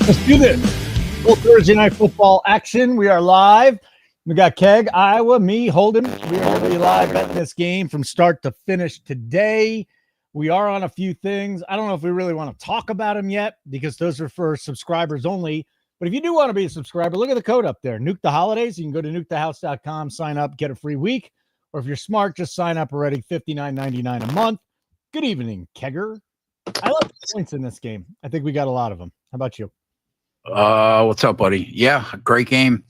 Let's do this. Full Thursday night football action. We are live. We got Keg, Iowa, me, Holden. We are going to be live betting this game from start to finish today. We are on a few things. I don't know if we really want to talk about them yet because those are for subscribers only. But if you do want to be a subscriber, look at the code up there. Nuke the Holidays. You can go to nukethehouse.com, sign up, get a free week. Or if you're smart, just sign up already, $59.99 a month. Good evening, Kegger. I love the points in this game. I think we got a lot of them. How about you? What's up, buddy? Yeah, great game.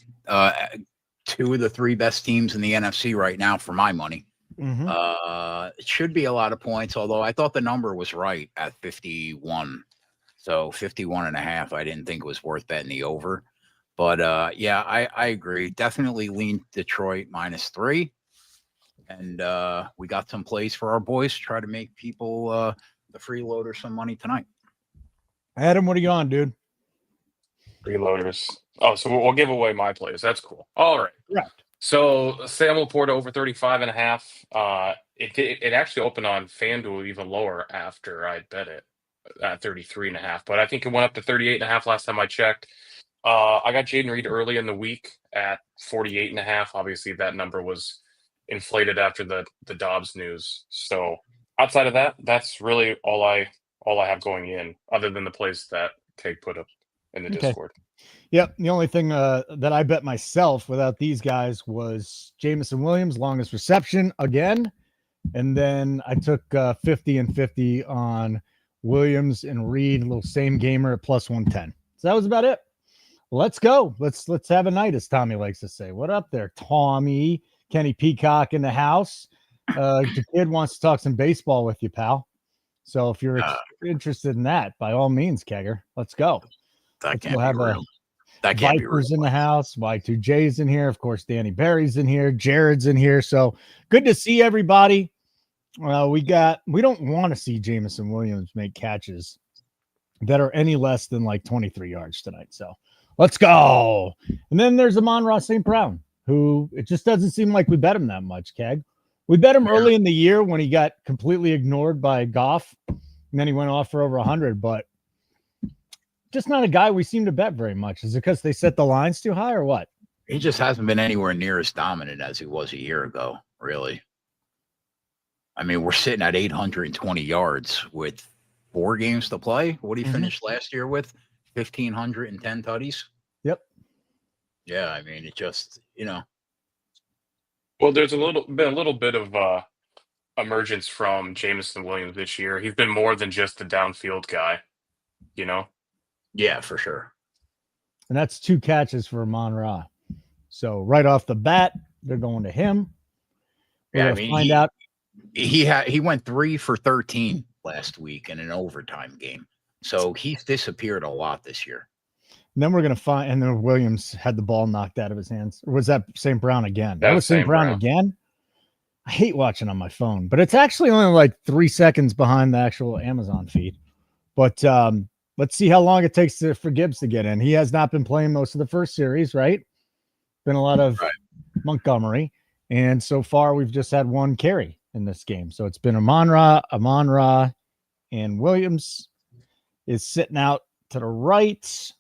Two of the three best teams in the NFC right now for my money. Mm-hmm. It should be a lot of points, although I thought the number was right at 51. So 51.5, I didn't think it was worth betting the over. But yeah, I agree. Definitely lean Detroit -3. And we got some plays for our boys to try to make people the freeloader some money tonight. Adam, what are you on, dude? Freeloaders. Oh, so we'll give away my plays. That's cool. All right. Right. So Sam Laporta over 35.5. It actually opened on FanDuel even lower after I bet it at 33.5, but I think it went up to 38.5 last time I checked. I got Jaden Reed early in the week at 48.5. Obviously, that number was inflated after the Dobbs news. So outside of that, that's really all I have going in, other than the plays that Keg put up in the Discord. Yep. The only thing that I bet myself without these guys was Jamison Williams, longest reception again. And then I took 50 and 50 on Williams and Reed, a little same gamer at +110. So that was about it. Let's go. Let's have a night, as Tommy likes to say. What up there, Tommy? Kenny Peacock in the house. The kid wants to talk some baseball with you, pal. So if you're interested in that, by all means, Kegger, let's go. That can't be real. That can't be real. Vipers in the house. Y2J's in here. Of course, Danny Barry's in here. Jared's in here. So good to see everybody. We don't want to see Jamison Williams make catches that are any less than like 23 yards tonight. So let's go. And then there's Amon-Ra St. Brown, who it just doesn't seem like we bet him that much, Keg. We bet him early in the year when he got completely ignored by Goff, and then he went off for over 100, but just not a guy we seem to bet very much. Is it because they set the lines too high or what? He just hasn't been anywhere near as dominant as he was a year ago, really. I mean, we're sitting at 820 yards with 4 games to play. What did he finish last year with? 1,510 tutties? Yep. Yeah, I mean, it just, Well, there's been a little bit of emergence from Jamison Williams this year. He's been more than just a downfield guy, Yeah, for sure. And that's 2 catches for Amon-Ra. So right off the bat, they're going to him. Yeah, I mean, he went 3 for 13 last week in an overtime game. So he's disappeared a lot this year. And then we're going to find, and then Williams had the ball knocked out of his hands. Or was that St. Brown again? That was St. Brown again? I hate watching on my phone, but it's actually only like 3 seconds behind the actual Amazon feed. But let's see how long it takes for Gibbs to get in. He has not been playing most of the first series, right? Been a lot of Montgomery. And so far, we've just had 1 carry in this game. So it's been Amon-Ra, and Williams is sitting out to the right.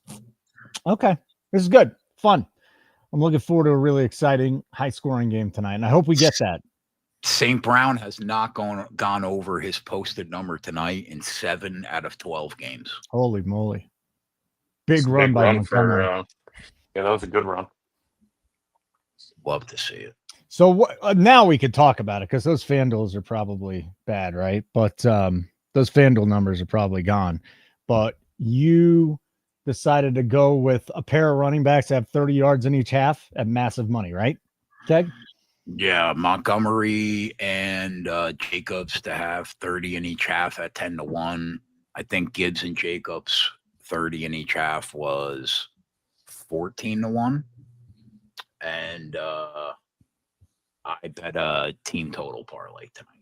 Okay. This is good. Fun. I'm looking forward to a really exciting, high-scoring game tonight, and I hope we get that. St. Brown has not gone over his posted number tonight in 7 out of 12 games. Holy moly. Big run by Montgomery. Yeah, that was a good run. Love to see it. So now we could talk about it because those FanDuels are probably bad, right? But those FanDuel numbers are probably gone. But you decided to go with a pair of running backs that have 30 yards in each half at massive money, right, Keg? Yeah, Montgomery and Jacobs to have 30 in each half at 10-1. I think Gibbs and Jacobs 30 in each half was 14-1. And I bet a team total parlay tonight.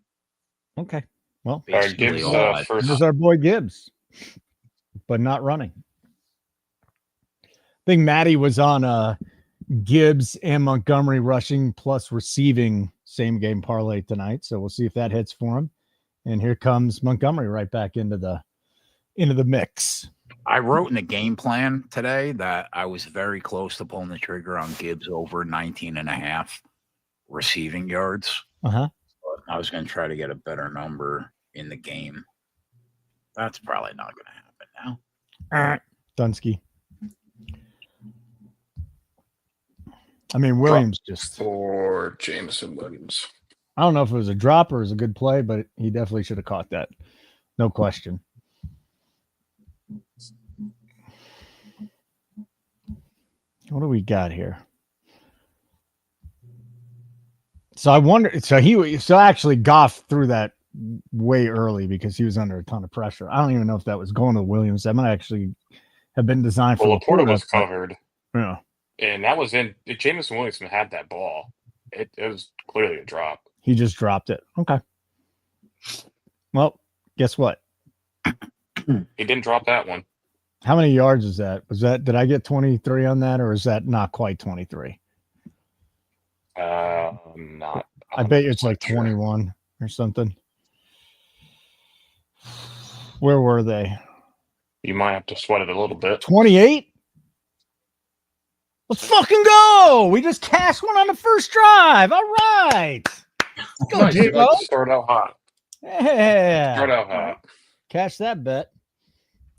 Okay. Well, Gibbs, this is our boy Gibbs, but not running. I think Maddie was on Gibbs and Montgomery rushing plus receiving same game parlay tonight. So we'll see if that hits for him. And here comes Montgomery right back into the mix. I wrote in the game plan today that I was very close to pulling the trigger on Gibbs over 19.5 receiving yards. Uh-huh. But I was going to try to get a better number in the game. That's probably not going to happen now. All right. Dunsky. I mean, Williams just for Jameson Williams. I don't know if it was a drop or it was a good play, but he definitely should have caught that. No question. What do we got here? So I wonder. So actually Goff threw that way early because he was under a ton of pressure. I don't even know if that was going to Williams. That might actually have been designed for. Well, Laporta was covered. Yeah, and that was in. Jameson Williamson had that ball. It was clearly a drop. He just dropped it. Okay. Well, guess what? He didn't drop that one. How many yards is that? Did I get 23 on that, or is that not quite 23? Not. I bet it's like 21 or something. Where were they? You might have to sweat it a little bit. 28? Let's fucking go! We just cashed one on the first drive. All right. Let's go, Nice. You like J-Lo. to start out hot. Yeah. Start out hot. Cash that bet.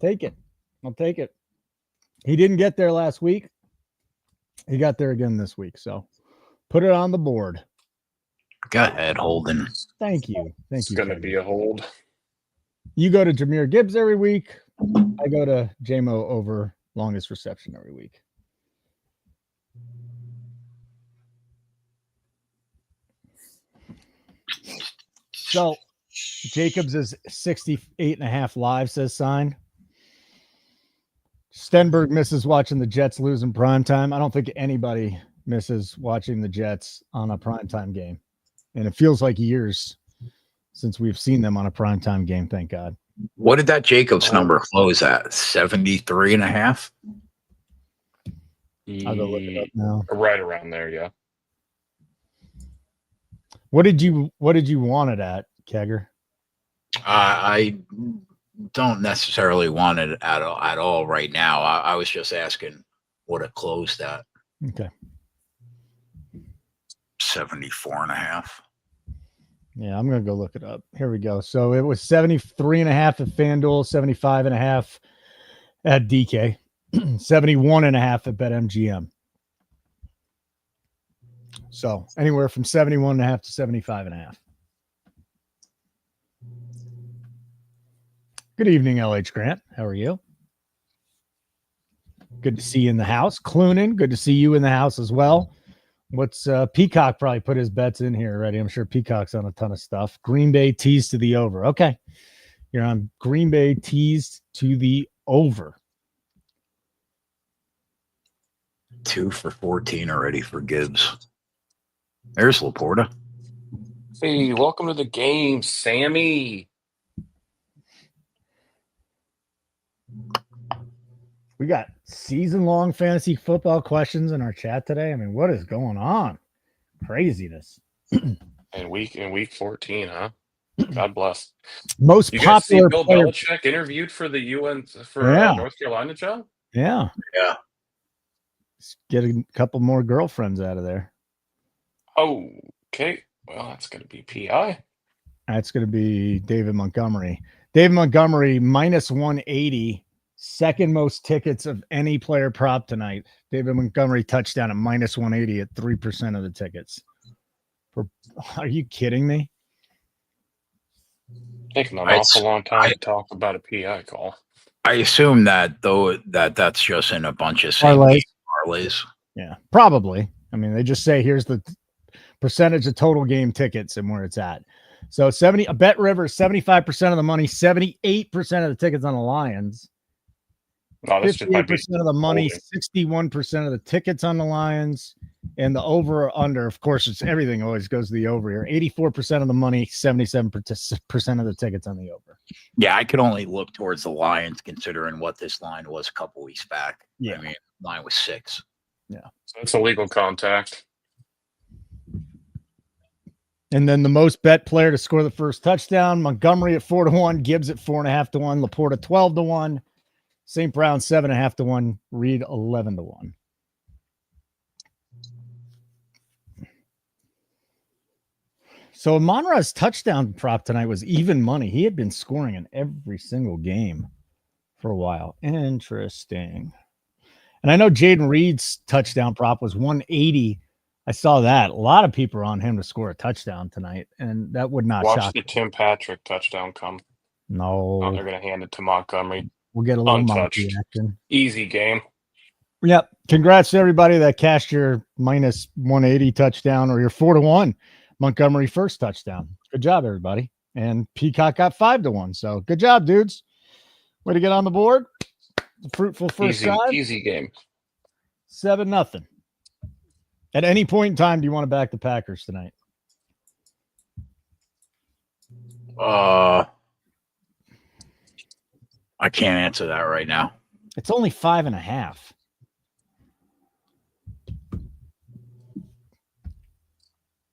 Take it. I'll take it. He didn't get there last week. He got there again this week. So put it on the board. Go ahead, Holden. Thank you. It's going to be a hold. You go to Jahmyr Gibbs every week. I go to JMO over longest reception every week. So Jacobs is 68.5 live, says signed. Stenberg misses watching the Jets lose in primetime. I don't think anybody misses watching the Jets on a primetime game. And it feels like years since we've seen them on a primetime game, thank God. What did that Jacobs number close at? 73.5? I'll go look it up now. Right around there, yeah. What did you want it at, Kegger? I don't necessarily want it at all right now. I was just asking what it closed at. Okay. 74.5. Yeah, I'm going to go look it up. Here we go. So it was 73.5 at FanDuel, 75.5 at DK, 71.5 at BetMGM. So anywhere from 71.5 to 75.5. Good evening, LH Grant. How are you? Good to see you in the house. Clunan, good to see you in the house as well. What's Peacock probably put his bets in here already. I'm sure Peacock's on a ton of stuff. Green Bay teased to the over. Okay. You're on Green Bay teased to the over. 2 for 14 already for Gibbs. There's Laporta. Hey, welcome to the game, Sammy. We got season-long fantasy football questions in our chat today. I mean, what is going on? Craziness. In week 14, huh? God bless. Most you guys see popular Bill player. Belichick interviewed for the North Carolina job? Yeah. Yeah. Let's get a couple more girlfriends out of there. Oh, okay. Well, that's going to be PI. That's going to be David Montgomery. David Montgomery, minus 180. Second most tickets of any player prop tonight. David Montgomery touchdown at minus 180 at 3% of the tickets. Are you kidding me? Taking an awful long time to talk about a PI call. I assume that that's just in a bunch of parlays. Yeah, probably. I mean, they just say here's the percentage of total game tickets and where it's at. So a Bet River, 75% of the money, 78% of the tickets on the Lions. 58% of the money, 61% of the tickets on the Lions, and the over or under. Of course, it's everything always goes to the over here. 84% of the money, 77% of the tickets on the over. Yeah, I could only look towards the Lions considering what this line was a couple weeks back. Yeah, I mean, line was 6. Yeah, so it's a legal contact. And then the most bet player to score the first touchdown: Montgomery at 4-1, Gibbs at 4.5-1, Laporta 12-1. St. Brown 7.5 to 1. Reed 11 to 1. So Monra's touchdown prop tonight was even money. He had been scoring in every single game for a while. Interesting. And I know Jaden Reed's touchdown prop was 180. I saw that. A lot of people are on him to score a touchdown tonight, and that would not Watch shock the me. Tim Patrick touchdown come. No. Oh, they're going to hand it to Montgomery. We'll get a little Untouched. monkey action. Easy game. Yep. Congrats to everybody that cashed your minus 180 touchdown or your 4 to 1 Montgomery first touchdown. Good job, everybody. And Peacock got 5 to 1. So good job, dudes. Way to get on the board. Fruitful first drive. Easy game. 7-0. At any point in time, do you want to back the Packers tonight? I can't answer that right now. It's only 5.5.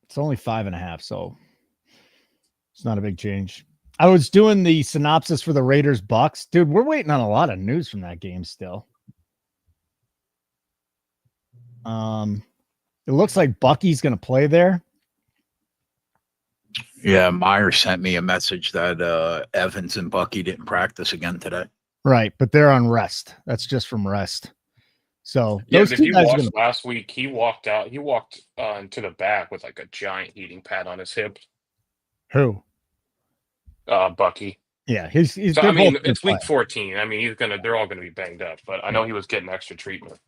It's only 5.5, so it's not a big change. I was doing the synopsis for the Raiders Bucks. Dude, we're waiting on a lot of news from that game still. It looks like Bucky's going to play there. Yeah, Meyer sent me a message that Evans and Bucky didn't practice again today. Right, but they're on rest. That's just from rest. So Yeah, those if two you guys are watched last week, he walked out. He walked into the back with like a giant heating pad on his hip. Who? Bucky. Yeah, he's. So, I mean, it's week 14. I mean, they're all gonna be banged up, but I know he was getting extra treatment.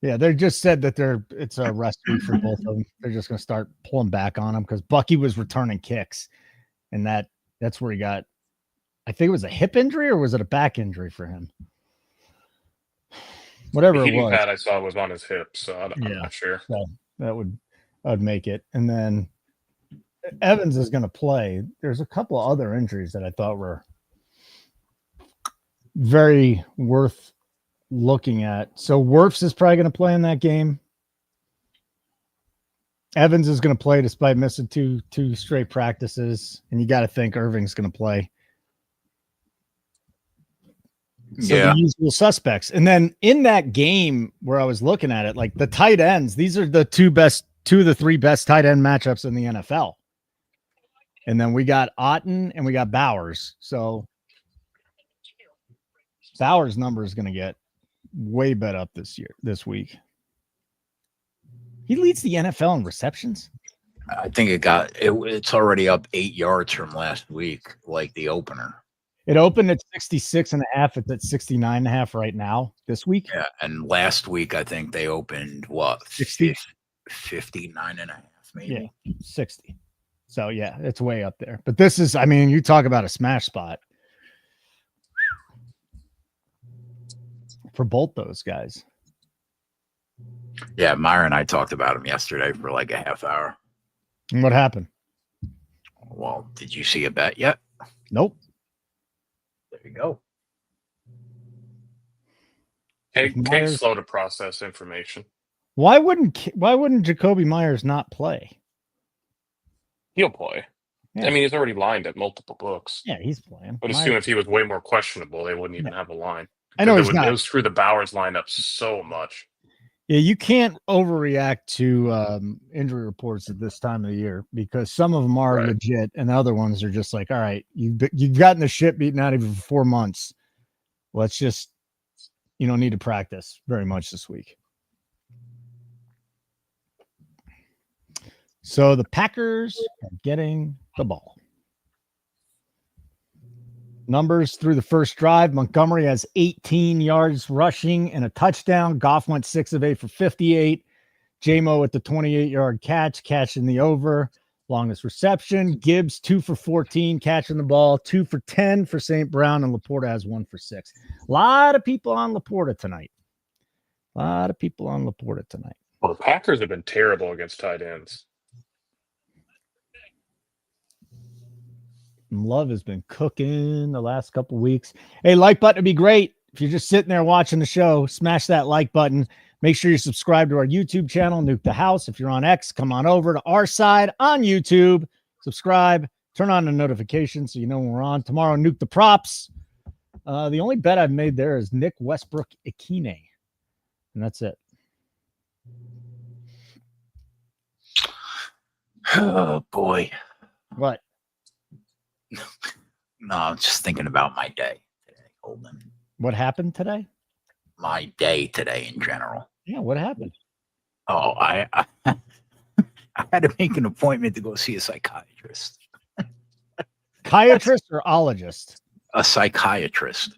Yeah, they just said that it's a rest week for both of them. They're just going to start pulling back on him because Bucky was returning kicks, and that's where he got. I think it was a hip injury or was it a back injury for him? Whatever The it was. heating pad I saw was on his hip, so I'm not sure. So that would make it. And then Evans is going to play. There's a couple of other injuries that I thought were very worth looking at. So Wirfs is probably going to play in that game. Evans is going to play despite missing two straight practices, and you got to think Irving's going to play. So the usual suspects. And then in that game where I was looking at it, like the tight ends, these are the two of the three best tight end matchups in the NFL. And then we got Otten and we got Bowers. So Bowers' number is going to get way bet up this week. He leads the NFL in receptions. I think it's already up 8 yards from last week, like the opener. It opened at 66.5. It's at 69.5 right now this week. Yeah, and last week I think they opened what 60, 59.5, maybe. Yeah, 60. So yeah, it's way up there. But this is, I mean, you talk about a smash spot for both those guys. Yeah, Myra and I talked about him yesterday for like a half hour. And what happened? Well, did you see a bet yet? Nope. There you go. Kate's slow to process information. Why wouldn't Jacoby Myers not play? He'll play. Yeah. I mean, he's already lined at multiple books. Yeah, he's playing. I would assume if he was way more questionable, they wouldn't even have a line. I know he's not. It would screw the Bowers lineup so much. Yeah, you can't overreact to injury reports at this time of the year because some of them are legit and the other ones are just like, all right, you've gotten the shit beaten out of you for 4 months. Let's just, you don't need to practice very much this week. So the Packers are getting the ball. Numbers through the first drive. Montgomery has 18 yards rushing and a touchdown. Goff went 6 of 8 for 58. J-Mo with the 28-yard catching the over. Longest reception. Gibbs 2 for 14, catching the ball. 2 for 10 for St. Brown, and Laporta has 1 for 6. A lot of people on Laporta tonight. Well, the Packers have been terrible against tight ends. Love has been cooking the last couple weeks. Hey, like button would be great. If you're just sitting there watching the show, smash that like button. Make sure you subscribe to our YouTube channel, Nuke the House. If you're on X, come on over to our side on YouTube. Subscribe. Turn on the notifications so you know when we're on. Tomorrow, Nuke the Props. The only bet I've made there is Nick Westbrook Ikine, and that's it. Oh boy. What? No, I'm just thinking about my day today, Holden. What happened today? My day today in general. Yeah, what happened? Oh, I had to make an appointment to go see a psychiatrist. Psychiatrist or ologist? A psychiatrist.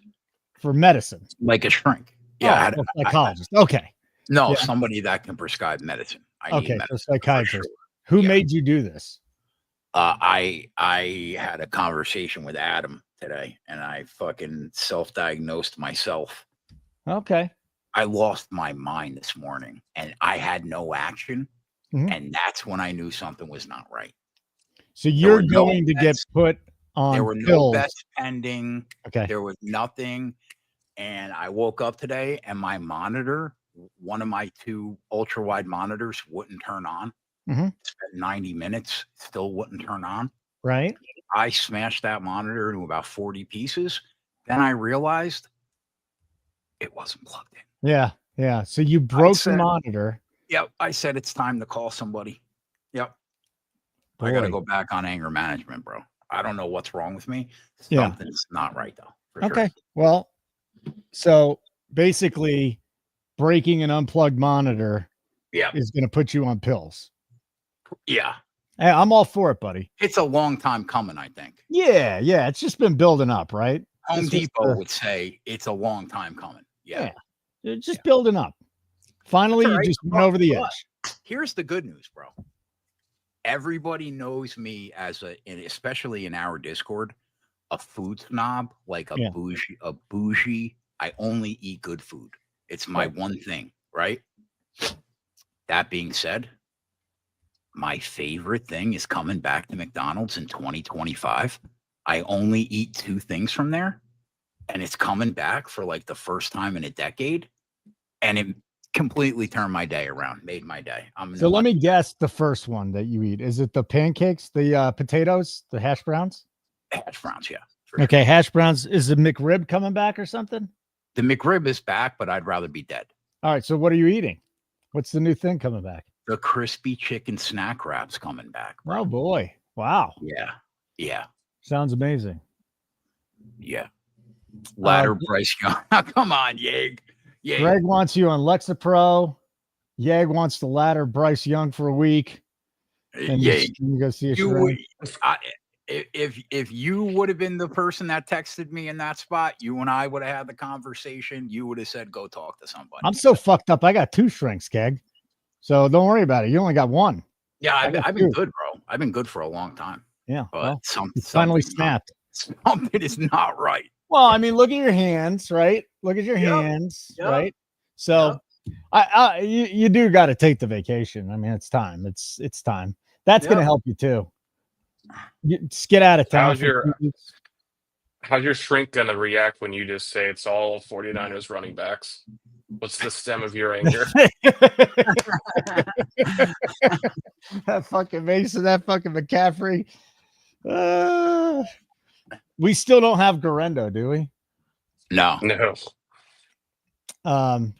For medicine. Like a shrink. Yeah. Oh, psychologist. Okay. No, Yeah. somebody that can prescribe medicine. I need medicine, so psychiatrist. sure. Who made you do this? I had a conversation with Adam today, and I fucking self-diagnosed myself. Okay. I lost my mind this morning, and I had no action, and that's when I knew something was not right. So you're going to get put on There were pills. no bets pending. Okay. There was nothing, and I woke up today, and my monitor, one of my 2 ultra-wide monitors, wouldn't turn on. Spent 90 minutes, still wouldn't turn on. Right. I smashed that monitor into about 40 pieces. Then I realized it wasn't plugged in. Yeah. Yeah. So you broke the monitor. Yep. I said it's time to call somebody. Yep. I got to go back on anger management, bro. I don't know what's wrong with me. Something's not right, though. Okay. Sure. Well, so basically, breaking an unplugged monitor is going to put you on pills. Yeah. Hey, I'm all for it, buddy. It's a long time coming, I think. Yeah. Yeah. It's just been building up, right? Home Depot would say it's a long time coming. Yeah. It's just building up. Finally, you just went over the edge. Here's the good news, bro. Everybody knows me as especially in our Discord, a food snob, like a bougie. I only eat good food. It's my one thing, right? That being said, my favorite thing is coming back to McDonald's in 2025. I only eat 2 things from there, and it's coming back for like the first time in a decade, and it completely turned my day around, made my day. So let me guess the first one that you eat. Is it the pancakes, the potatoes, the hash browns? Hash browns, yeah. Okay, hash browns. Is the McRib coming back or something? The McRib is back, but I'd rather be dead. All right, so what are you eating? What's the new thing coming back? The crispy chicken snack wraps coming back, bro. Oh, boy. Wow. Yeah. Yeah. Sounds amazing. Yeah. Ladder Bryce Young. Come on, Yeg. Greg wants you on Lexapro. Yeg wants to ladder Bryce Young for a week. And you go see a shrink. If you would have been the person that texted me in that spot, you and I would have had the conversation. You would have said, go talk to somebody. I'm so fucked up. I got 2 shrinks, Keg. So don't worry about it. You only got 1. Yeah, I've been good, bro. I've been good for a long time. Yeah. But you finally snapped. Something is not right. Well, I mean, look at your hands, right? Look at your hands, right? So you do got to take the vacation. I mean, it's time. It's time. That's going to help you too. Just get out of town. How's your shrink going to react when you just say it's all 49ers running backs? What's the stem of your anger? That fucking Mason, that fucking McCaffrey. We still don't have Garendo, do we? No.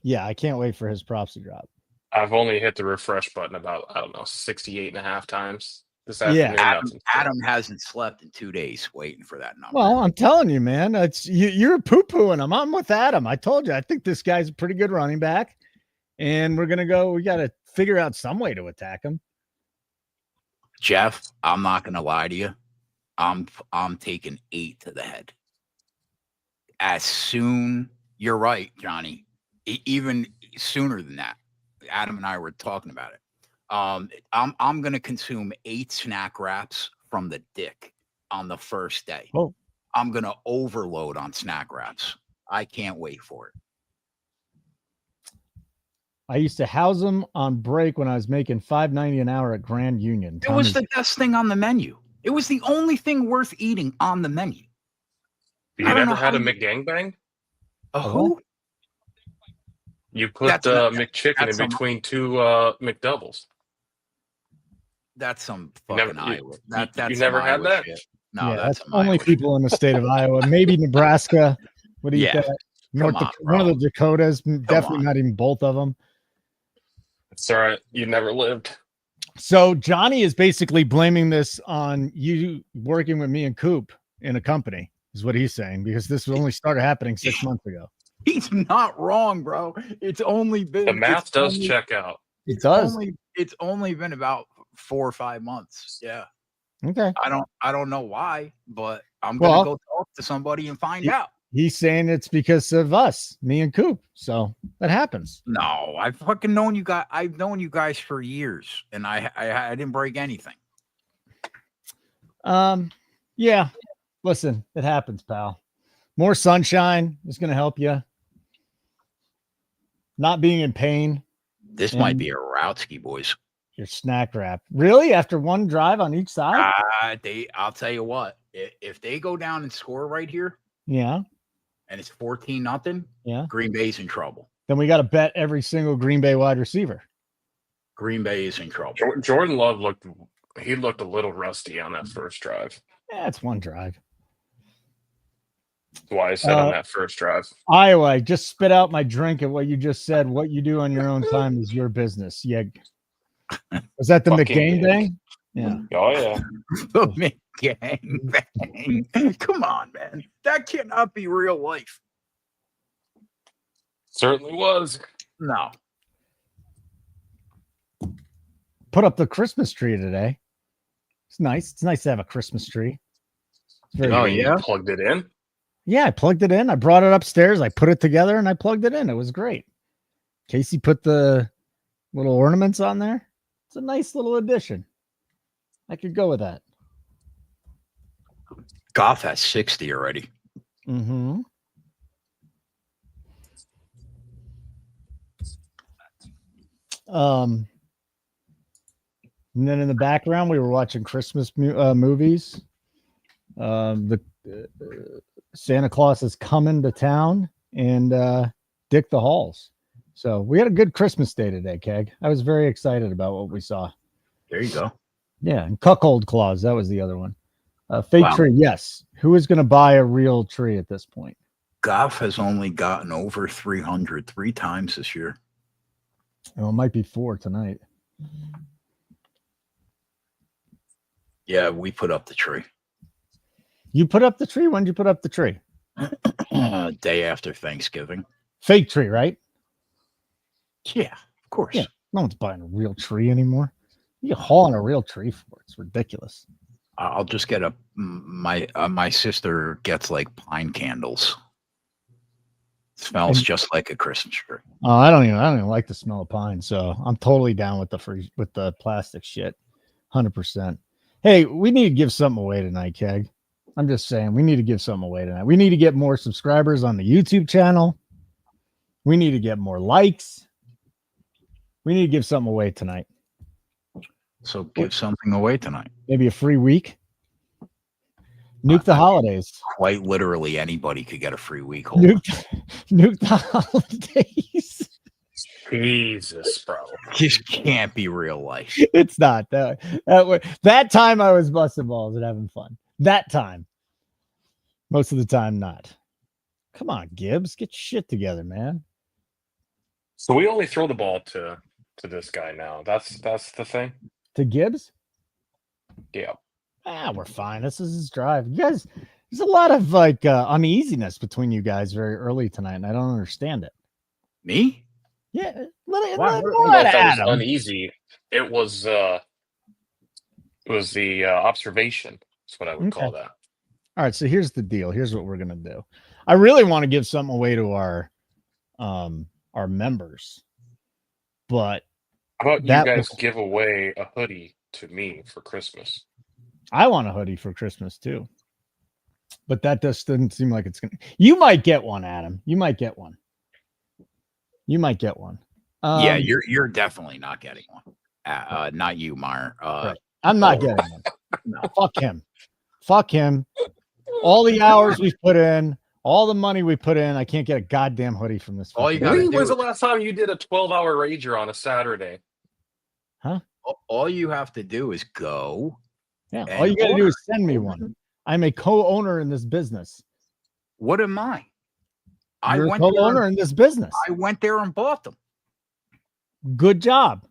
Yeah, I can't wait for his props to drop. I've only hit the refresh button about 68.5 times this afternoon. Adam hasn't slept in 2 days waiting for that number. Well, I'm telling you, man, you're poo-pooing him. I'm with Adam. I told you, I think this guy's a pretty good running back, and we got to figure out some way to attack him. Jeff, I'm not going to lie to you. I'm taking 8 to the head. As soon, you're right, Johnny. Even sooner than that. Adam and I were talking about it. I'm going to consume 8 snack wraps from the dick on the first day. Oh. I'm going to overload on snack wraps. I can't wait for it. I used to house them on break when I was making $5.90 an hour at Grand Union. It was the best thing on the menu. It was the only thing worth eating on the menu. You never had a McGangbang? Oh, you put McChicken in between 2 McDoubles. That's some fucking Iowa. You never had that? Shit. No, that's only people in the state of Iowa. Maybe Nebraska. What do you think? One of the Dakotas, definitely not even both of them. It's all right. You never lived. So Johnny is basically blaming this on you working with me and Coop in a company, is what he's saying, because this only started happening 6 months ago. He's not wrong, bro. It's only been the math does check out. It does. It's only been about 4 or 5 months. Yeah. Okay. I don't know why, but I'm gonna go talk to somebody and find out. He's saying it's because of us, me and Coop. So that happens. No, I've fucking known you guys. I've known you guys for years, and I didn't break anything. Yeah. Listen, it happens, pal. More sunshine is going to help you. Not being in pain. This might be a Routsky, boys. Your snack wrap. Really? After one drive on each side? I'll tell you what. If they go down and score right here, yeah, and it's 14-0, yeah, Green Bay's in trouble. Then we got to bet every single Green Bay wide receiver. Green Bay is in trouble. Jordan Love looked a little rusty on that first drive. Yeah, it's one drive. That's why I said on that first drive. Iowa, I just spit out my drink at what you just said. What you do on your own time is your business. Yeah. Was that the McGang thing? Yeah. Oh, yeah. The McGang thing. Come on, man. That cannot be real life. Certainly was. No. Put up the Christmas tree today. It's nice. It's nice to have a Christmas tree. You plugged it in? Yeah, I plugged it in. I brought it upstairs. I put it together and I plugged it in. It was great. Casey put the little ornaments on there. It's a nice little addition. I could go with that. Goff has 60 already. Mm-hmm. And then in the background, we were watching Christmas movies. The Santa Claus is coming to town, and Dick the Halls. So we had a good Christmas day today, Keg. I was very excited about what we saw. There you go. Yeah, and Cuckold Claus, that was the other one. Fake tree, yes. Who is going to buy a real tree at this point? Goff has only gotten over 300 3 times this year. Well, it might be 4 tonight. Yeah, we put up the tree. You put up the tree? When did you put up the tree? Day after Thanksgiving. Fake tree, right? Yeah, of course. Yeah, no one's buying a real tree anymore. You hauling a real tree for it. It's ridiculous. I'll just get my sister gets like pine candles. It smells just like a Christmas tree. Oh, I don't even like the smell of pine, so I'm totally down with the plastic shit. 100%. Hey, we need to give something away tonight, Keg. I'm just saying, we need to give something away tonight. We need to get more subscribers on the YouTube channel. We need to get more likes. We need to give something away tonight. So give something away tonight. Maybe a free week. Nuke the holidays. Quite literally anybody could get a free week. Nuke the holidays. Jesus, bro. This can't be real life. It's not. That time I was busting balls and having fun. That time. Most of the time, not. Come on, Gibbs. Get your shit together, man. So we only throw the ball to this guy now. That's the thing. To Gibbs? Yeah. We're fine. This is his drive. You guys, there's a lot of uneasiness between you guys very early tonight, and I don't understand it. Me? Yeah. Let that was uneasy. It was the observation. That's what I would call that. All right. So here's the deal. Here's what we're gonna do. I really want to give something away to our members, but how about you guys give away a hoodie to me for Christmas? I want a hoodie for Christmas too, but that just doesn't seem like it's gonna. You might get one, Adam. You might get one. Yeah, you're definitely not getting one. Not you, Meyer. Right. I'm not getting one. No. Fuck him. All the hours we've put in, all the money we put in, I can't get a goddamn hoodie from this. When was the last time you did a 12-hour rager on a Saturday? Huh? All you have to do is go. Yeah. All you got to do is send me one. I'm a co-owner in this business. What am I? You're a co-owner in this business. I went there and bought them. Good job.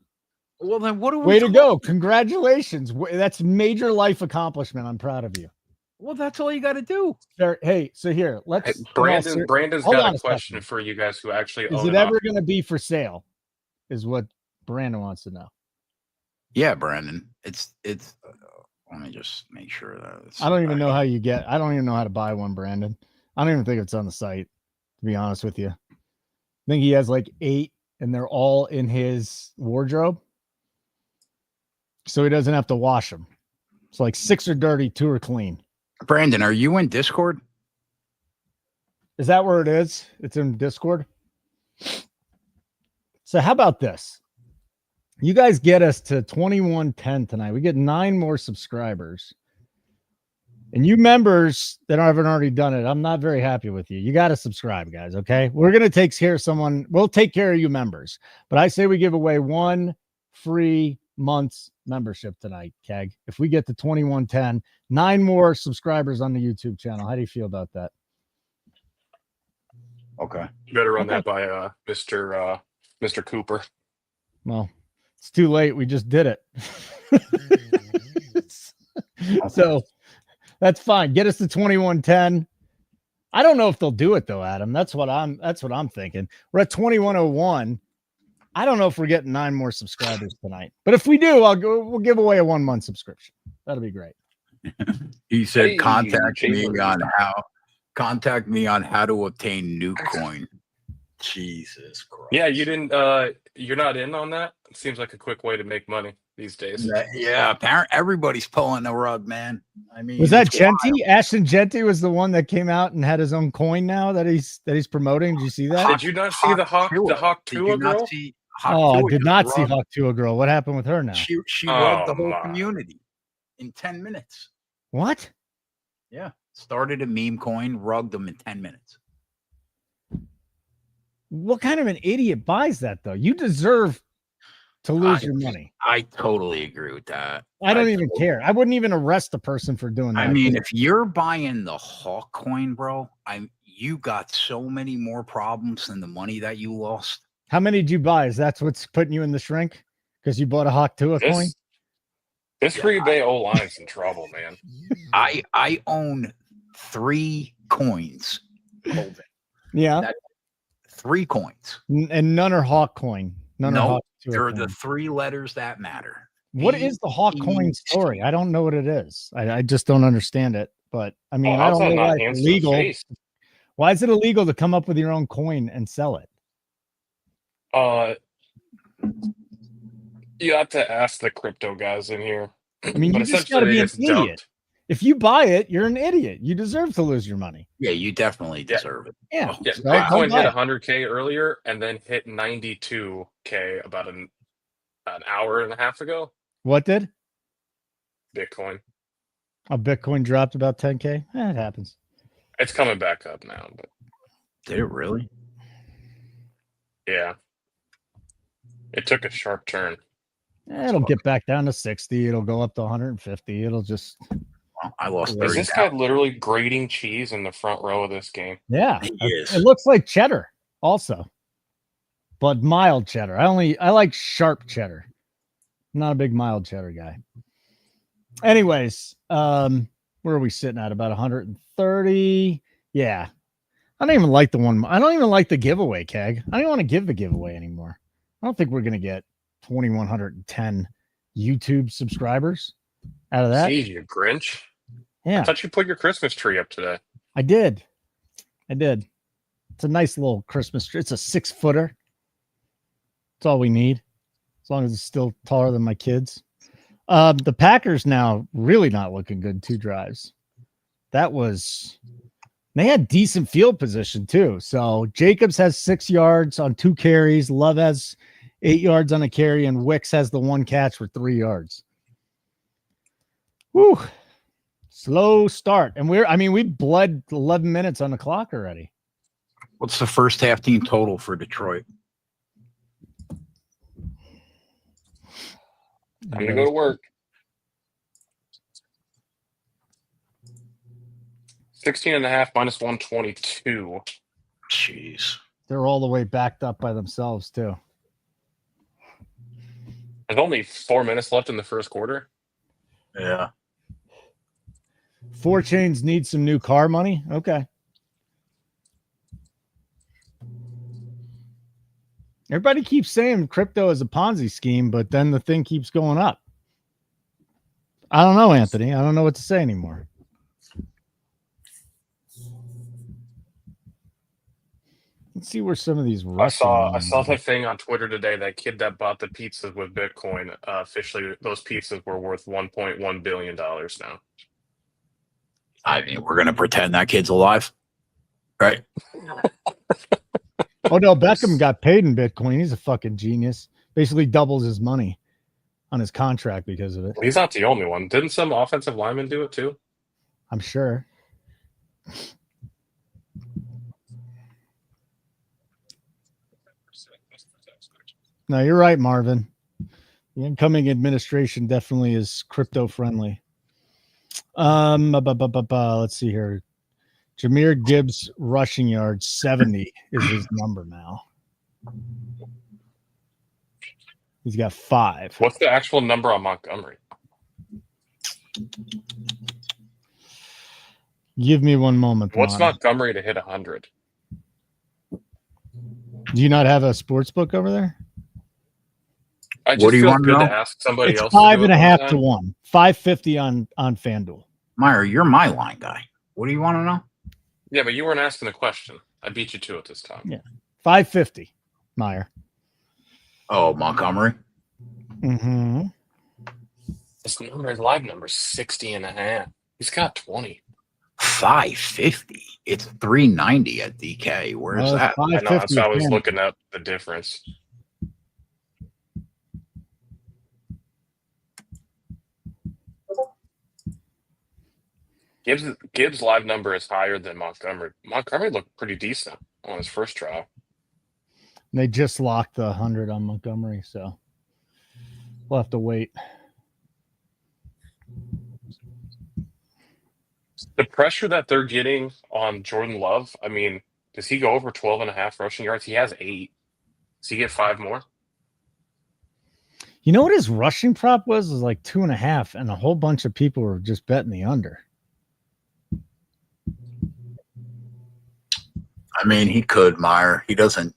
Well, then what are we? Way to go! Congratulations. That's major life accomplishment. I'm proud of you. Well, that's all you got to do. Hey, so here, let's. Brandon's got a question for you guys who actually own. Is it ever going to be for sale? Is what Brandon wants to know. Yeah, Brandon. It's. Let me just make sure that. I don't even know how you get. I don't even know how to buy one, Brandon. I don't even think it's on the site. To be honest with you, I think he has like 8, and they're all in his wardrobe, so he doesn't have to wash them. It's like 6 are dirty, 2 are clean. Brandon, are you in Discord? Is that where it is? It's in Discord. So how about this? You guys get us to 2110 tonight. We get 9 more subscribers. And you members that haven't already done it, I'm not very happy with you. You got to subscribe, guys, okay? We're going to take care of someone. We'll take care of you members. But I say we give away 1 free month's membership tonight, Keg. If we get to 2110, 9 more subscribers on the YouTube channel. How do you feel about that? Okay. You better run that by Mr. Cooper. Well, it's too late. We just did it. So that's fine. Get us to 2110. I don't know if they'll do it though, Adam. That's what I'm thinking. We're at 2101. I don't know if we're getting 9 more subscribers tonight. But if we do, we'll give away a 1-month subscription. That'll be great. He said contact me on how to obtain Nuke coin. Jesus Christ. Yeah, you didn't you're not in on that? It seems like a quick way to make money these days. Yeah, apparently everybody's pulling the rug, man. I mean, was that Genty? Ashton Genty was the one that came out and had his own coin now that he's promoting. Did you see that? Did you not see the Hawk Tua girl? I did not see Hawk Tua girl. What happened with her now? She rugged the whole community in 10 minutes. What? Yeah. Started a meme coin, rugged them in 10 minutes. What kind of an idiot buys that, though? You deserve to lose your money. I totally agree with that. I don't even care. I wouldn't even arrest the person for doing that. I mean, if you're buying the Hawk coin, bro, you got so many more problems than the money that you lost. How many did you buy? Is that what's putting you in the shrink? Because you bought a Hawk Tua coin? This Green Bay O-line's in trouble, man. I own 3 coins. Yeah. 3 coins. And none are Hawk coin. None are Hawk Tua they're coin. the 3 letters that matter. What is the Hawk coin story? I don't know what it is. I just don't understand it. But I mean, I don't know why it's illegal. Why is it illegal to come up with your own coin and sell it? You have to ask the crypto guys in here. I mean, you just got to be an idiot. If you buy it, you're an idiot. You deserve to lose your money. Yeah, you definitely deserve it. Yeah. Bitcoin hit 100K earlier and then hit 92K about an hour and a half ago. What did? Bitcoin. Bitcoin dropped about 10K. It happens. It's coming back up now. But did it really? Yeah. It took a sharp turn. It'll get back down to 60. It'll go up to 150. It'll just... I lost 30. Is this guy literally grating cheese in the front row of this game? Yeah. It looks like cheddar also. But mild cheddar. I like sharp cheddar. I'm not a big mild cheddar guy. Anyways, where are we sitting at? About 130. Yeah. I don't even like the giveaway, Keg. I don't want to give the giveaway anymore. I don't think we're going to get 2,110 YouTube subscribers out of that. Jeez, you Grinch. Yeah. I thought you put your Christmas tree up today. I did. It's a nice little Christmas tree. It's a 6-footer. That's all we need. As long as it's still taller than my kids. The Packers now really not looking good 2 drives. They had decent field position too. So Jacobs has 6 yards on 2 carries. Love has 8 yards on a carry, and Wicks has the 1 catch for 3 yards. Whew. Slow start. And we bled 11 minutes on the clock already. What's the first half team total for Detroit? I'm gonna go to work. 16.5 minus 122. Jeez. They're all the way backed up by themselves, too. There's only 4 minutes left in the first quarter. Yeah. 4 Chains need some new car money. Okay. Everybody keeps saying crypto is a Ponzi scheme, but then the thing keeps going up. I don't know, Anthony. I don't know what to say anymore. Let's see where some of these Russian. I saw that thing on Twitter today. That kid that bought the pizzas with Bitcoin, officially, those pizzas were worth $1.1 billion now. I mean, we're gonna pretend that kid's alive, right? Odell Beckham got paid in Bitcoin. He's a fucking genius. Basically doubles his money on his contract because of it. He's not the only one. Didn't some offensive lineman do it too? I'm sure. No, you're right, Marvin. The incoming administration definitely is crypto friendly. Let's see here. Jahmyr Gibbs rushing yards 70 is his number now. He's got 5. What's the actual number on Montgomery? Give me one moment. What's Juan. Montgomery to hit 100? Do you not have a sports book over there? I just What do you feel want to good know? to ask somebody It's else. 5.5 to 1. 550 on FanDuel. Meyer, you're my line guy. What do you want to know? Yeah, but you weren't asking the question. I beat you to it this time. Yeah. 550, Meyer. Oh, Montgomery. Mm-hmm. His live number is 60.5. He's got 20. 550. It's 390 at DK. Where is that? I know. That's why I was FanDuel. looking up the difference. Gibbs' live number is higher than Montgomery. Montgomery looked pretty decent on his first trial. They just locked the 100 on Montgomery, so we'll have to wait. The pressure that they're getting on Jordan Love, I mean, does he go over 12.5 rushing yards? He has 8. Does he get 5 more? You know what his rushing prop was? It was like 2.5, and a whole bunch of people were just betting the under. I mean, he could, Meyer. He doesn't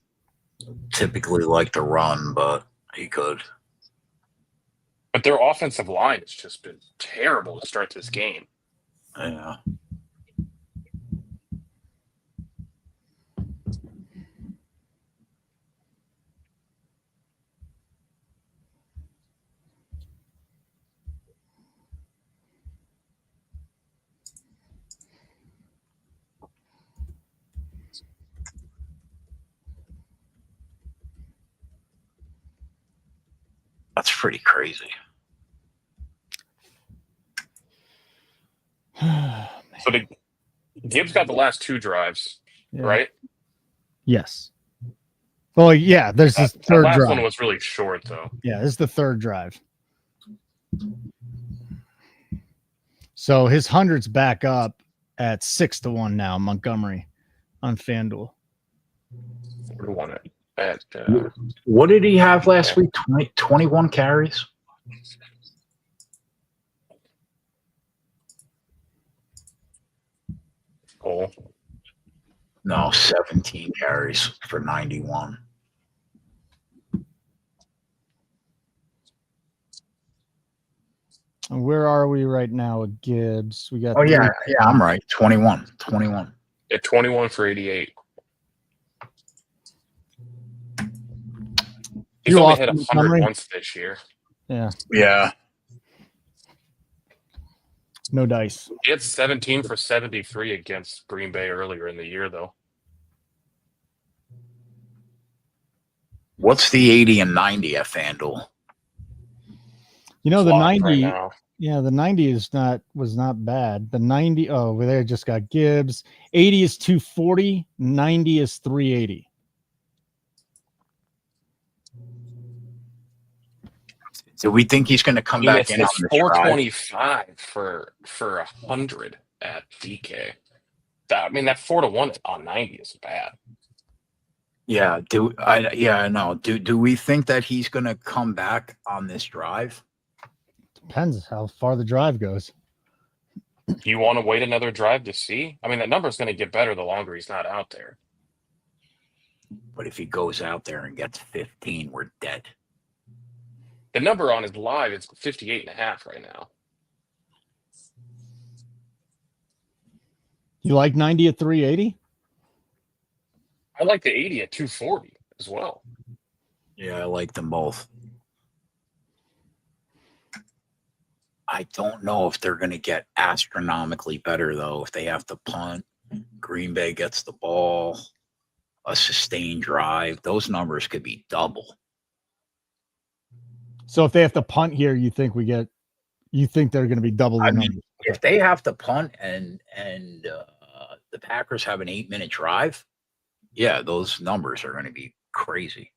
typically like to run, but he could. But their offensive line has just been terrible to start this game. Yeah. That's pretty crazy. So Gibbs got the last 2 drives, Yeah. right? Yes. Well, yeah, there's this That third last drive. one was really short, though. Yeah, this is the third drive. So his 100's back up at 6 to 1 now, Montgomery on FanDuel. 4-1 at What did he have last week? 21 carries? Cole. No, 17 carries for 91. And where are we right now with Gibbs? We got. Oh, yeah, I'm right. 21. At 21 for 88. He's You only off hit 100 Montgomery? once this year. Yeah, Yeah. no dice. He had 17 for 73 against Green Bay earlier in the year, though. What's the 80 and 90 at FanDuel? You know, the Flop 90. right now. Yeah, the 90 was not bad. The 90, over there just got Gibbs. 80 is 240, 90 is 380. Do we think he's going to come back in on It's this drive? 425 for 100 at DK. That 4-1 on 90 is bad. Yeah. I know. Do we think that he's going to come back on this drive? Depends how far the drive goes. You want to wait another drive to see? I mean, that number's going to get better the longer he's not out there. But if he goes out there and gets 15, we're dead. The number on his live is 58.5 right now. You like 90 at 380? I like the 80 at 240 as well. Yeah, I like them both. I don't know if they're going to get astronomically better, though, if they have to punt. Green Bay gets the ball, a sustained drive. Those numbers could be double. So if they have to punt here, you think they're going to be double the numbers? If they have to punt and the Packers have an 8-minute drive, yeah, those numbers are going to be crazy.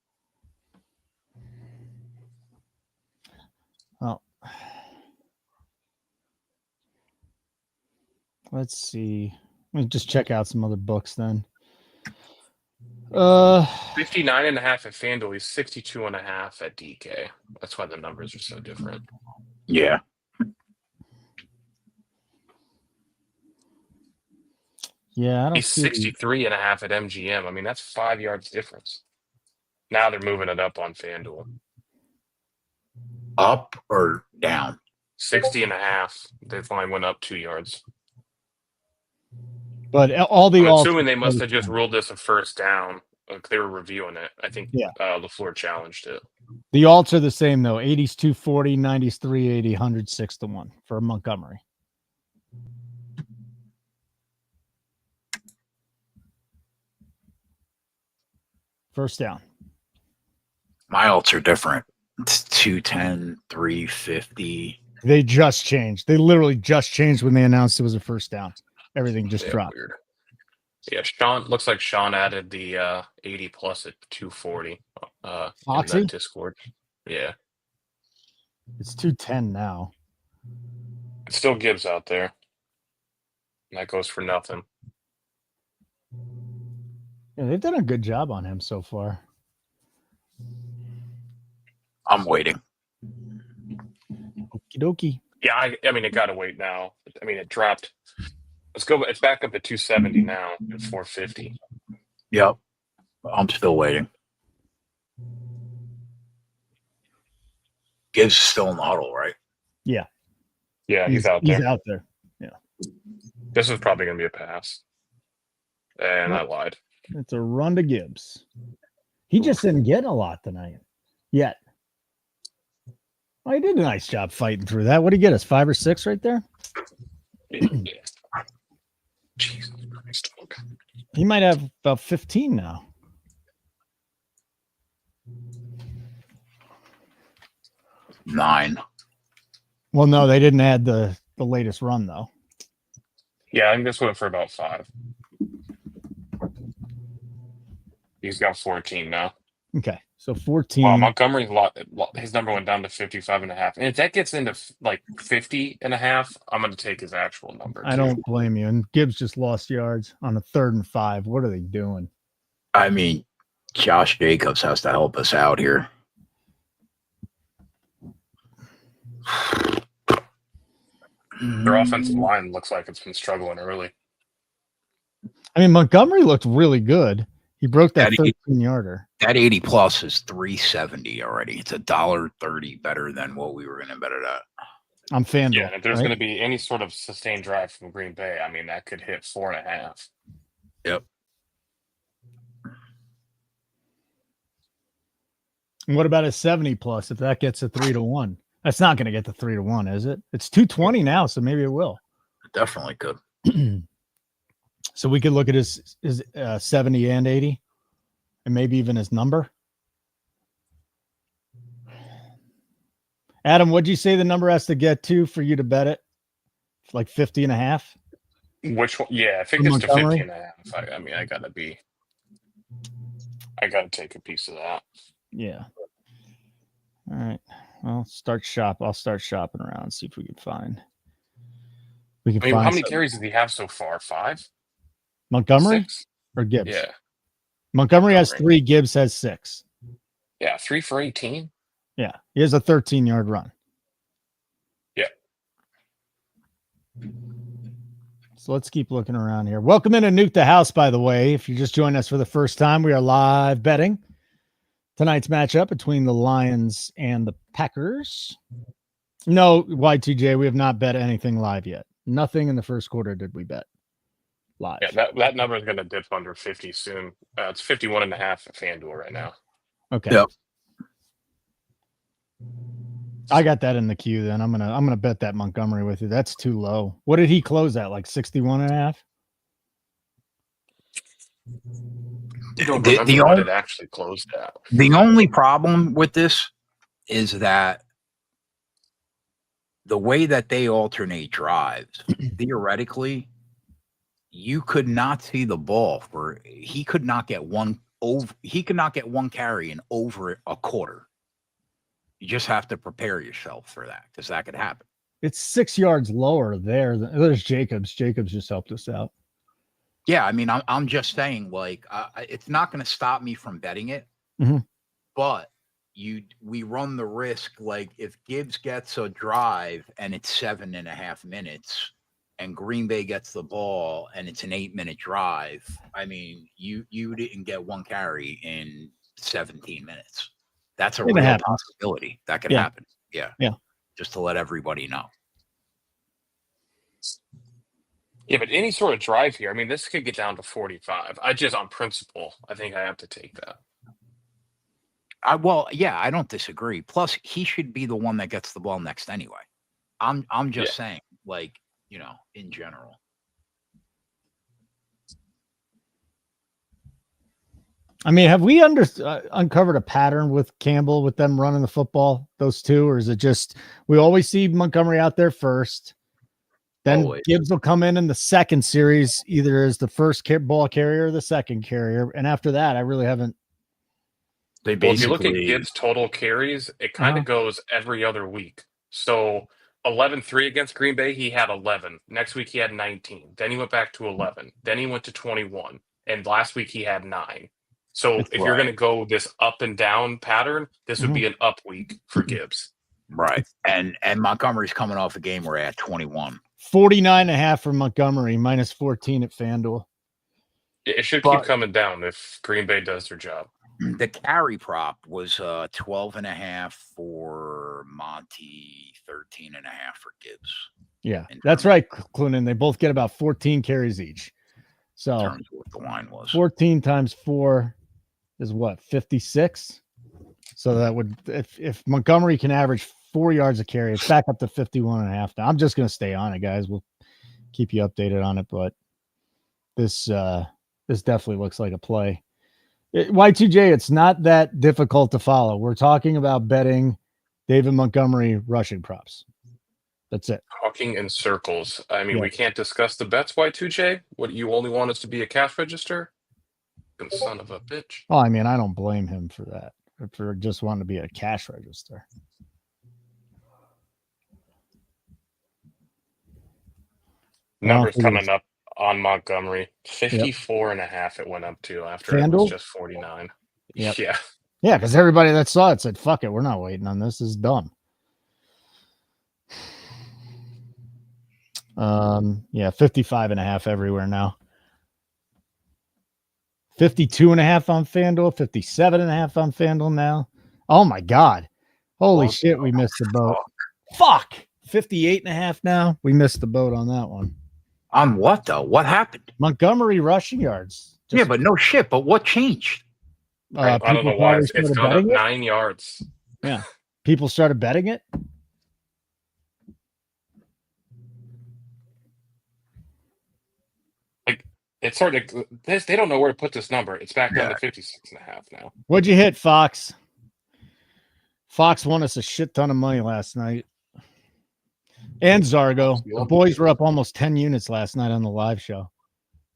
Well, let's see. Let me just check out some other books then. 59.5 at FanDuel. He's 62.5 at DK. That's why the numbers are so different. Yeah. Yeah, I don't He's 63.5 at MGM. I mean, that's 5 yards difference. Now they're moving it up on FanDuel. Up or down? 60.5. The line went up 2 yards. But all the I'm assuming they must have just ruled this a first down. Like they were reviewing it. I think LaFleur challenged it. The alts are the same though. 80s 240, 90s 380, 100 6-1 for Montgomery. First down. My alts are different. It's 210, 350. They just changed. They literally just changed when they announced it was a first down. Everything just dropped. Weird. Yeah, Sean looks like Sean added the 80 plus at 240 Foxy? in the Discord. Yeah. It's 210 now. It's still Gibbs out there. And that goes for nothing. Yeah, they've done a good job on him so far. I'm waiting. Okie dokie. Yeah, I mean, it got to wait now. I mean, it dropped. Let's go. It's back up at 270 now at 450. Yep. I'm still waiting. Gibbs is still in the huddle, right? Yeah. Yeah, he's out there. He's out there. Yeah. This is probably going to be a pass. And I lied. It's a run to Gibbs. He just didn't get a lot tonight yet. Oh, he did a nice job fighting through that. What did he get us? 5 or 6 right there? Jesus Christ. Okay. He might have about 15 now. Nine. Well, no, they didn't add the latest run, though. Yeah, I think this went for about 5. He's got 14 now. Okay, so 14. Wow, Montgomery's his number went down to 55.5. And if that gets into like 50.5, I'm going to take his actual number. I don't blame you. And Gibbs just lost yards on a 3rd and 5. What are they doing? I mean, Josh Jacobs has to help us out here. Their offensive line looks like it's been struggling early. I mean, Montgomery looked really good. He broke that 13-yarder. That 80 plus is 370 already. It's $1.30 better than what we were going to bet it at. I'm FanDuel. Yeah, if there's going to be any sort of sustained drive from Green Bay, I mean, that could hit 4.5. Yep. And what about a 70 plus if that gets a 3-1? That's not going to get the 3-1, is it? It's 220 now, so maybe it will. It definitely could. So we could look at his 70 and 80, and maybe even his number. Adam, what'd you say the number has to get to for you to bet it? Like 50.5? Which one? Yeah, if it gets to 50.5, I mean, I got to take a piece of that. Yeah. All right. Well, I'll start shopping around, see if we can find. How many carries does he have so far? 5? Montgomery 6? or Gibbs? Yeah. Montgomery has 3. Gibbs has 6. Yeah, 3 for 18. Yeah, he has a 13-yard run. Yeah. So let's keep looking around here. Welcome in to Nuke the House, by the way. If you just joined us for the first time, we are live betting tonight's matchup between the Lions and the Packers. No, Y2J, we have not bet anything live yet. Nothing in the first quarter did we bet live. Yeah, that number is going to dip under 50 soon. It's 51.5 at FanDuel right now. Okay. Yep. I got that in the queue then. I'm gonna bet that Montgomery with you. That's too low. What did he close at? Like 61.5? I don't remember what it actually closed at. The only problem with this is that the way that they alternate drives, theoretically, you could not see the ball for he could not get one carry in over a quarter. You just have to prepare yourself for that because that could happen. It's 6 yards lower there. There's Jacobs. Jacobs just helped us out. Yeah, I mean, I'm just saying, like, it's not going to stop me from betting it, but we run the risk, like, if Gibbs gets a drive and it's 7.5 minutes, and Green Bay gets the ball and it's an 8-minute drive. I mean, you didn't get one carry in 17 minutes. That's a real possibility that could happen. Yeah. Just to let everybody know. Yeah, but any sort of drive here, I mean, this could get down to 45. I just, on principle, I think I have to take that. I don't disagree. Plus, he should be the one that gets the ball next anyway. I'm just saying, like, in general. I mean, have we uncovered a pattern with Campbell with them running the football, those two, or is it just we always see Montgomery out there first? Then always. Gibbs will come in the second series, either as the first ball carrier or the second carrier. And after that, I really haven't. If you look at Gibbs' total carries, it kind of goes every other week. So 11-3 against Green Bay, he had 11. Next week, he had 19. Then he went back to 11. Then he went to 21. And last week, he had 9. So if you're going to go this up and down pattern, this would be an up week for Gibbs. Right. And Montgomery's coming off a game where at 21. 49.5 for Montgomery, minus 14 at FanDuel. It should keep coming down if Green Bay does their job. The carry prop was 12.5 for Monty, 13.5 for Gibbs. Yeah, that's right, Clunan. They both get about 14 carries each. So in terms of what the line was. 14 times 4 is what, 56? So that would, if Montgomery can average 4 yards a carry, it's back up to 51.5 now. I'm just going to stay on it, guys. We'll keep you updated on it, but this definitely looks like a play. Y2J, it's not that difficult to follow. We're talking about betting David Montgomery rushing props. That's it. Talking in circles. I mean, we can't discuss the bets, Y2J? What, you only want us to be a cash register? Son of a bitch. Oh, I mean, I don't blame him for that. For just wanting to be a cash register. Numbers coming up on Montgomery. 54.5 it went up to after FanDuel? It was just 49. Yep. Yeah. Yeah, because everybody that saw it said, fuck it, we're not waiting on this. This is dumb. 55.5 everywhere now. 52.5 on FanDuel, 57.5 on FanDuel now. Oh my God. Holy shit, we missed the boat. Fuck. 58.5 now. We missed the boat on that one. On what though? What happened? Montgomery rushing yards. But no shit. But what changed? I don't know why. It's gone up 9 yards. Yeah. People started betting it. It's sort of this. They don't know where to put this number. It's back down to 56.5 now. What'd you hit, Fox? Fox won us a shit ton of money last night. And Zargo. The boys were up almost 10 units last night on the live show.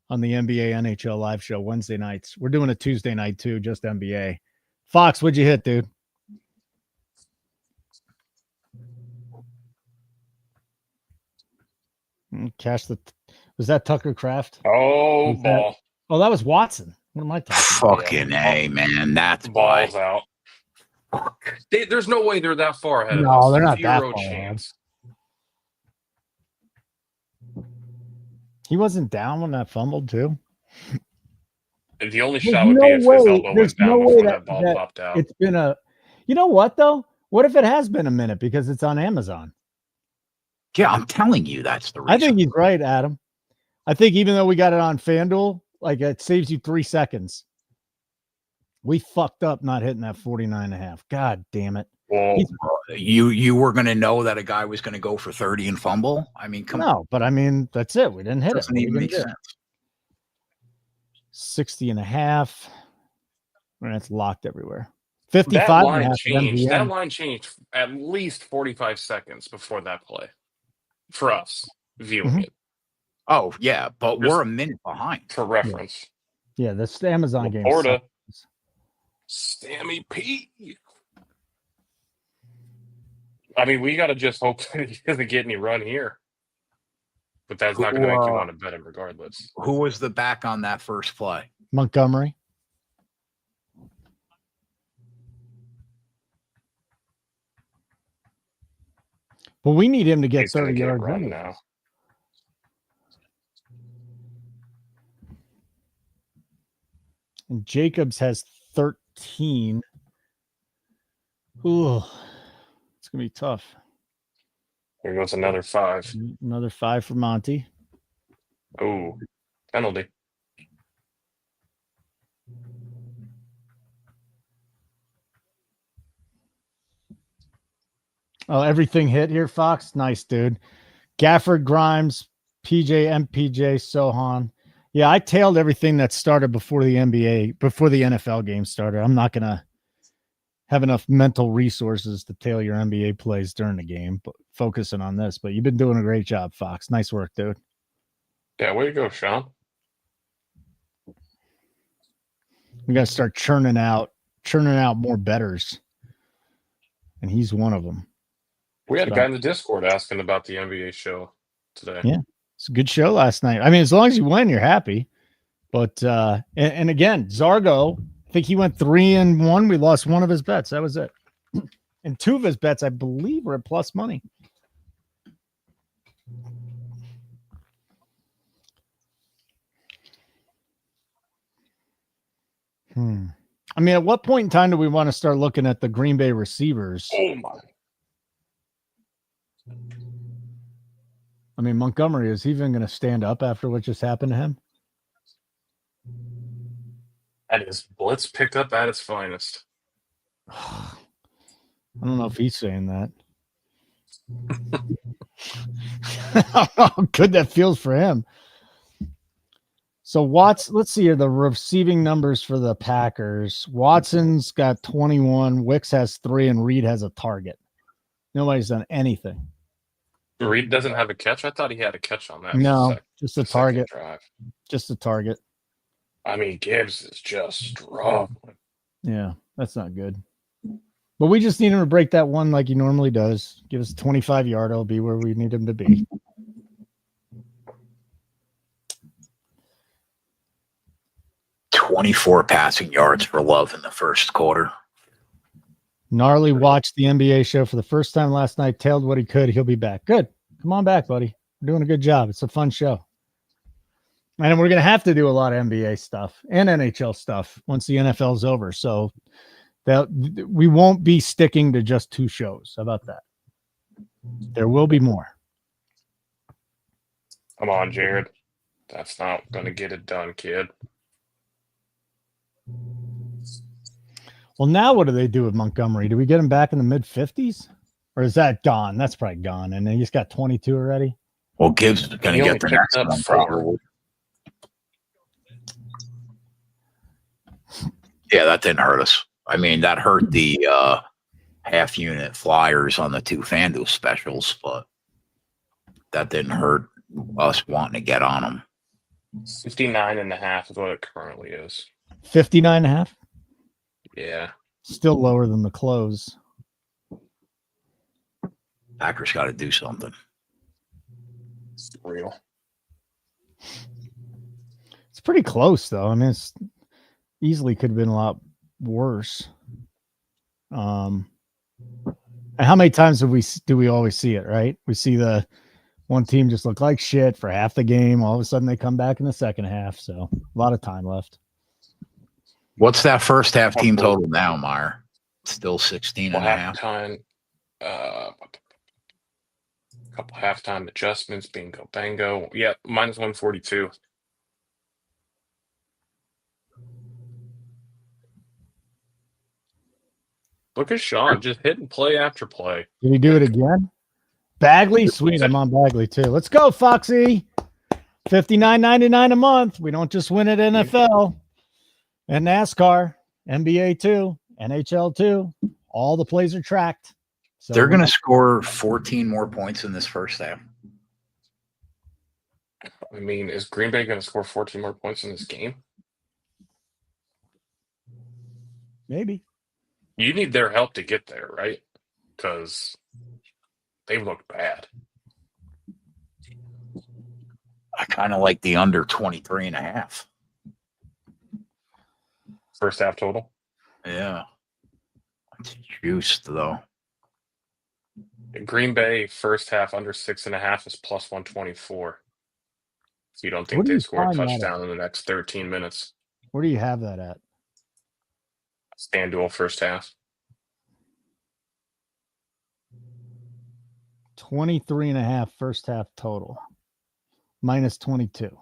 On the NBA NHL live show Wednesday nights. We're doing a Tuesday night too, just NBA. Fox, what'd you hit, dude? Was that Tucker Kraft? Oh, ball. Oh, that was Watson. What am I talking about? Fucking A, man. That's balls why. out. There's no way they're that far ahead of us. No, they're not that Zero far ahead. chance. He wasn't down when that fumbled too. The only There's shot would no be if way- his elbow there's went down no way before that- that ball that popped out. It's been a. You know what though? What if it has been a minute because it's on Amazon? Yeah, I'm telling you, that's the reason. I think he's right, Adam. I think even though we got it on FanDuel, like it saves you 3 seconds. We fucked up not hitting that 49.5. God damn it. Well, you were going to know that a guy was going to go for 30 and fumble? I mean, come on. No, but I mean, that's it. We didn't hit it. Doesn't even make sense. 60.5. And it's locked everywhere. that 55 line changed. That line changed at least 45 seconds before that play for us viewing it. Oh, yeah, but we're a minute behind. For reference. Yeah, this Amazon game. Laporta. sucks. Sammy P. I mean, we got to just hope that he doesn't get any run here. But that's not going to make you want to bet him regardless. Who was the back on that first play? Montgomery. But we need him to get He's gonna 30 get yards run anyways. now. And Jacobs has 13. Ooh, it's going to be tough. Here goes another 5. Another 5 for Monty. Oh, penalty. Oh, everything hit here, Fox. Nice, dude. Gafford, Grimes, PJ, MPJ, Sohan. Yeah, I tailed everything that started before the NFL game started. I'm not going to have enough mental resources to tail your NBA plays during the game, but focusing on this. But you've been doing a great job, Fox. Nice work, dude. Yeah, way to go, Sean. We got to start churning out more bettors. And he's one of them. We had a guy in the Discord asking about the NBA show today. Yeah, it's a good show last night. I mean, as long as you win, you're happy. But and again, Zargo, I think he went 3-1. We lost one of his bets. That was it. And 2 of his bets, I believe, were at plus money. I mean, at what point in time do we want to start looking at the Green Bay receivers? Oh my. I mean, Montgomery, is he even going to stand up after what just happened to him? That is blitz pickup at its finest. I don't know if he's saying that. How good that feels for him. So let's see here, the receiving numbers for the Packers. Watson's got 21, Wicks has 3, and Reed has a target. Nobody's done anything. Reed doesn't have a catch? I thought he had a catch on that. No, just a target. Drive. Just a target. I mean, Gibbs is just strong. Yeah, that's not good. But we just need him to break that one like he normally does. Give us a 25-yard. It'll be where we need him to be. $24 passing yards for Love in the first quarter. Gnarly watched the NBA show for the first time last night. Tailed what he could. He'll be back. Good. Come on back, buddy. We're doing a good job. It's a fun show. And we're going to have to do a lot of NBA stuff and NHL stuff once the NFL's over. So that we won't be sticking to just 2 shows. How about that? There will be more. Come on, Jared. That's not going to get it done, kid. Well, now what do they do with Montgomery? Do we get him back in the mid-50s? Or is that gone? That's probably gone. And he's got 22 already. Well, Gibbs is going to get the next one, 4. probably. Yeah, that didn't hurt us. I mean, that hurt the half-unit flyers on the 2 FanDuel specials, but that didn't hurt us wanting to get on them. 59.5 is what it currently is. 59.5? Yeah. Still lower than the close. Packers got to do something. It's real. It's pretty close, though. I mean, easily could have been a lot worse. And how many times do we always see it, right? We see the one team just look like shit for half the game. All of a sudden they come back in the second half. So a lot of time left. What's that first half team total now, Meyer? Still 16 and a half. Halftime, a couple halftime adjustments, bingo, bango. Yeah, minus 142. Look at Sean just hitting play after play. Did he do it again? Bagley? Sweet. I'm on Bagley too. Let's go, Foxy. $59.99 a month. We don't just win at NFL and NASCAR, NBA too, NHL too. All the plays are tracked. So they're going to score 14 more points in this first half. I mean, is Green Bay going to score 14 more points in this game? Maybe. You need their help to get there, right? Because they've looked bad. I kind of like the under 23 and a half. First half total? Yeah. It's juiced, though. Green Bay first half under 6.5 is plus 124. So you don't think they score a touchdown in the next 13 minutes? Where do you have that at? FanDuel first half. 23.5 first half total. Minus 22.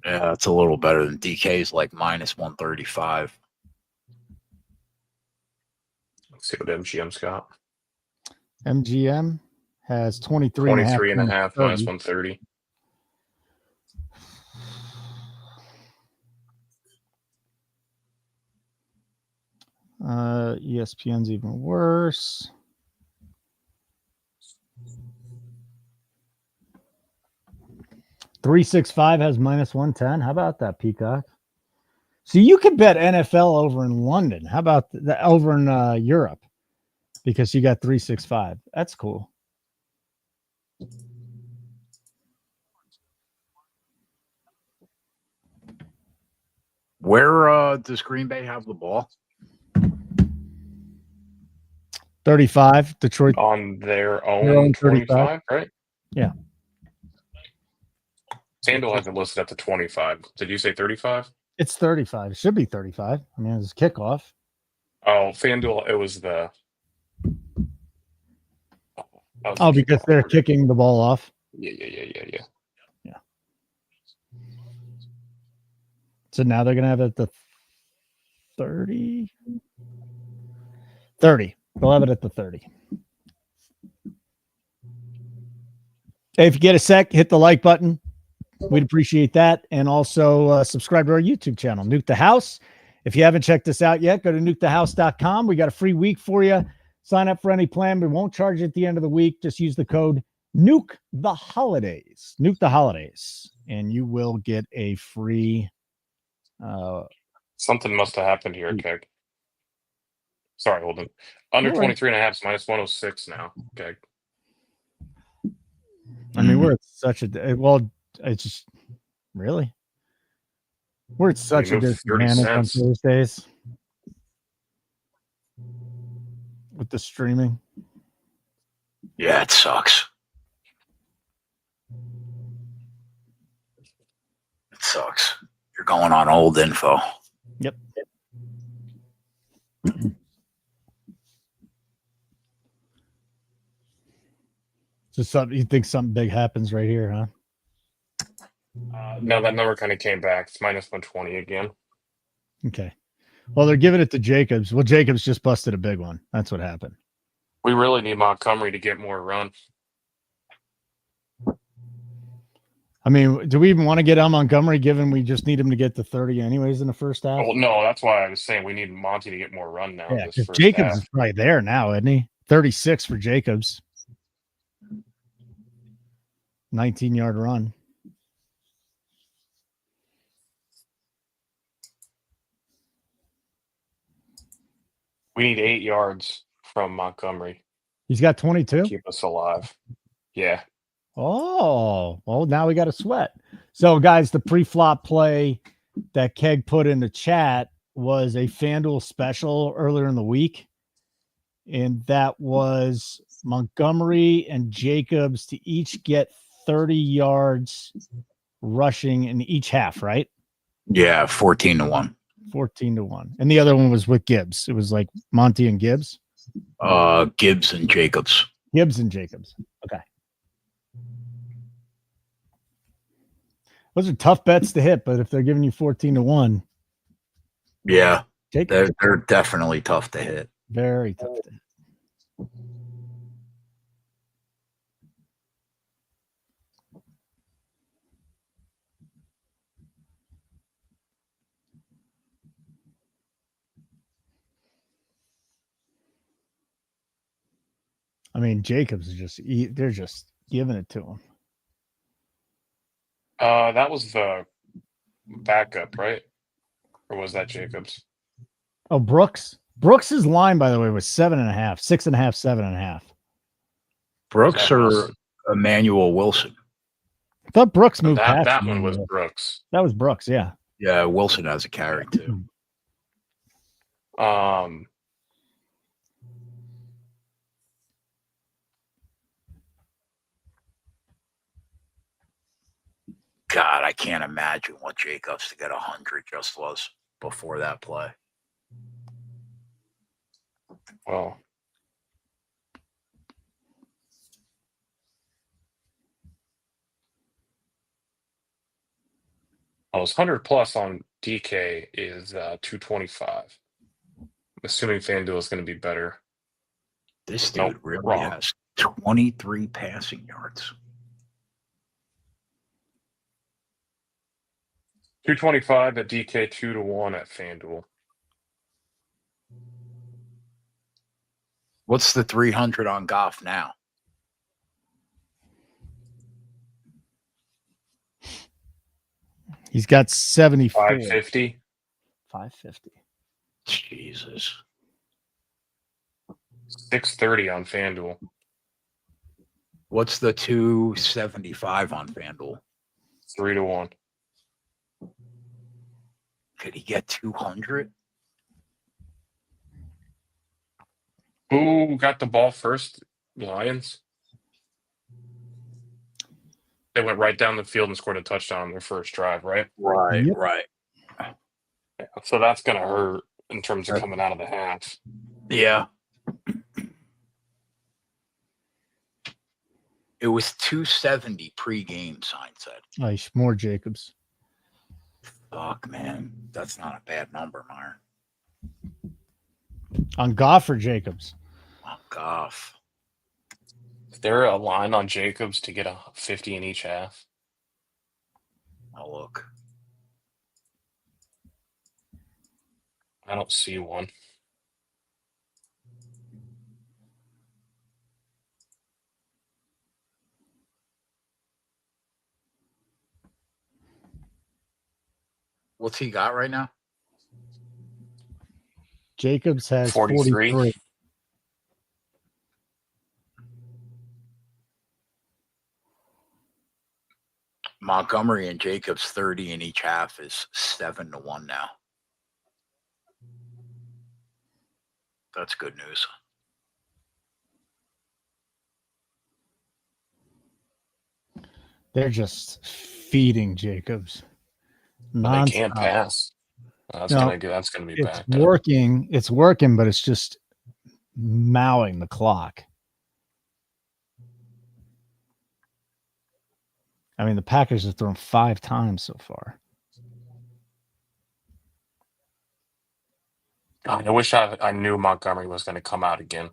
Yeah, it's a little better than DK's like minus 135. Let's see what MGM's got. MGM has 23 and a half minus 130. ESPN's even worse. $365 has minus 110. How about that, Peacock? So you could bet NFL over in London. How about over in Europe? Because you got 365. That's cool. Where does Green Bay have the ball? 35. Detroit on their own 25, right? Yeah. FanDuel has it listed at the 25. Did you say 35? It's 35. It should be 35. I mean, it's kickoff. Oh, FanDuel, it was the. Oh, because they're kicking the ball off. Yeah. So now they're going to have it at the 30. 30. They'll have it at the 30. Hey, if you get a sec, hit the like button. We'd appreciate that. And also subscribe to our YouTube channel, Nuke the House. If you haven't checked us out yet, go to nukethehouse.com. We got a free week for you. Sign up for any plan. We won't charge you at the end of the week. Just use the code Nuke the Holidays. Nuke the Holidays. And you will get a free. Something must have happened here, Keg. Sorry, hold on. Under 23.5 is minus 106 now. Okay. I mean, we're at such a it's just really we're at such a disadvantage on Thursdays with the streaming. Yeah, it sucks. It sucks. You're going on old info. Yep. So something you think something big happens right here, huh? No, that number kind of came back. It's minus 120 again. Okay. Well, they're giving it to Jacobs. Well, Jacobs just busted a big one. That's what happened. We really need Montgomery to get more run. I mean, do we even want to get on Montgomery given we just need him to get to 30 anyways in the first half? Well, no, that's why I was saying we need Monty to get more run now. Yeah, because Jacobs is probably there now, isn't he? 36 for Jacobs. 19-yard run. We need 8 yards from Montgomery. He's got 22? Keep us alive. Yeah. Oh, well, now we got to sweat. So, guys, the pre-flop play that Keg put in the chat was a FanDuel special earlier in the week. And that was Montgomery and Jacobs to each get 30 yards rushing in each half, right? Yeah, 14-1. 14-1. And the other one was with Gibbs. It was like Monty and Gibbs. Gibbs and Jacobs. Gibbs and Jacobs. Okay. Those are tough bets to hit, but if they're giving you 14-1, yeah, Jacobs. They're definitely tough to hit. Very tough to hit. I mean, Jacobs is they're just giving it to him. That was the backup, right? Or was that Jacobs? Oh, Brooks. Brooks's line, by the way, was 7.5, 6.5, 7.5. Brooks or Emmanuel Wilson? I thought Brooks moved past that one was Brooks. That was Brooks, yeah. Yeah, Wilson has a carry too. God, I can't imagine what Jacobs to get 100 just was before that play. Well, his 100 plus on DK is 225. I'm assuming FanDuel is going to be better. This dude really has 23 passing yards. 225 at DK, 2-1 at FanDuel. What's the 300 on Goff now? He's got 74. 550. 550. Jesus. 630 on FanDuel. What's the 275 on FanDuel? 3-1. Could he get 200? Who got the ball first? Lions. They went right down the field and scored a touchdown on their first drive, right? Right, Yep. right. Yeah, so that's going to hurt in terms of coming out of the half. Yeah. It was 270 pregame, sign said. Nice. More Jacobs. Fuck, man. That's not a bad number, Meyer. On Goff or Jacobs? On Goff. Is there a line on Jacobs to get a 50 in each half? I'll look. I don't see one. What's he got right now? Jacobs has 43. 43. Montgomery and Jacobs 30 in each half is 7-1 now. That's good news. They're just feeding Jacobs. They can't pass. That's gonna be back. Working. It's working, but it's just mowing the clock. I mean, the Packers have thrown 5 times so far. God, I wish I knew Montgomery was going to come out again.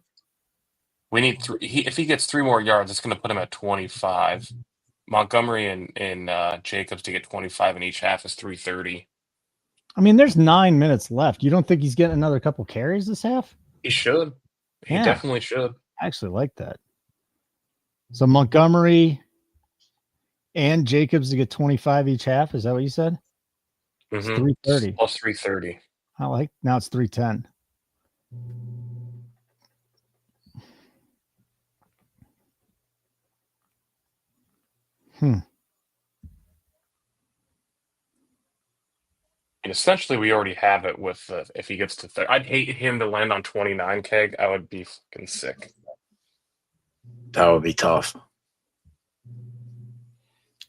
We need 3. If he gets 3 more yards, it's going to put him at 25. Montgomery and Jacobs to get 25 in each half is 330. I mean, there's 9 minutes left. You don't think he's getting another couple carries this half? He should. He definitely should. I actually like that. So Montgomery and Jacobs to get 25 each half. Is that what you said? It's 330. Plus 330. I like. Now it's 310. And essentially, we already have it with if he gets to 30. I'd hate him to land on 29 keg. I would be fucking sick. That would be tough.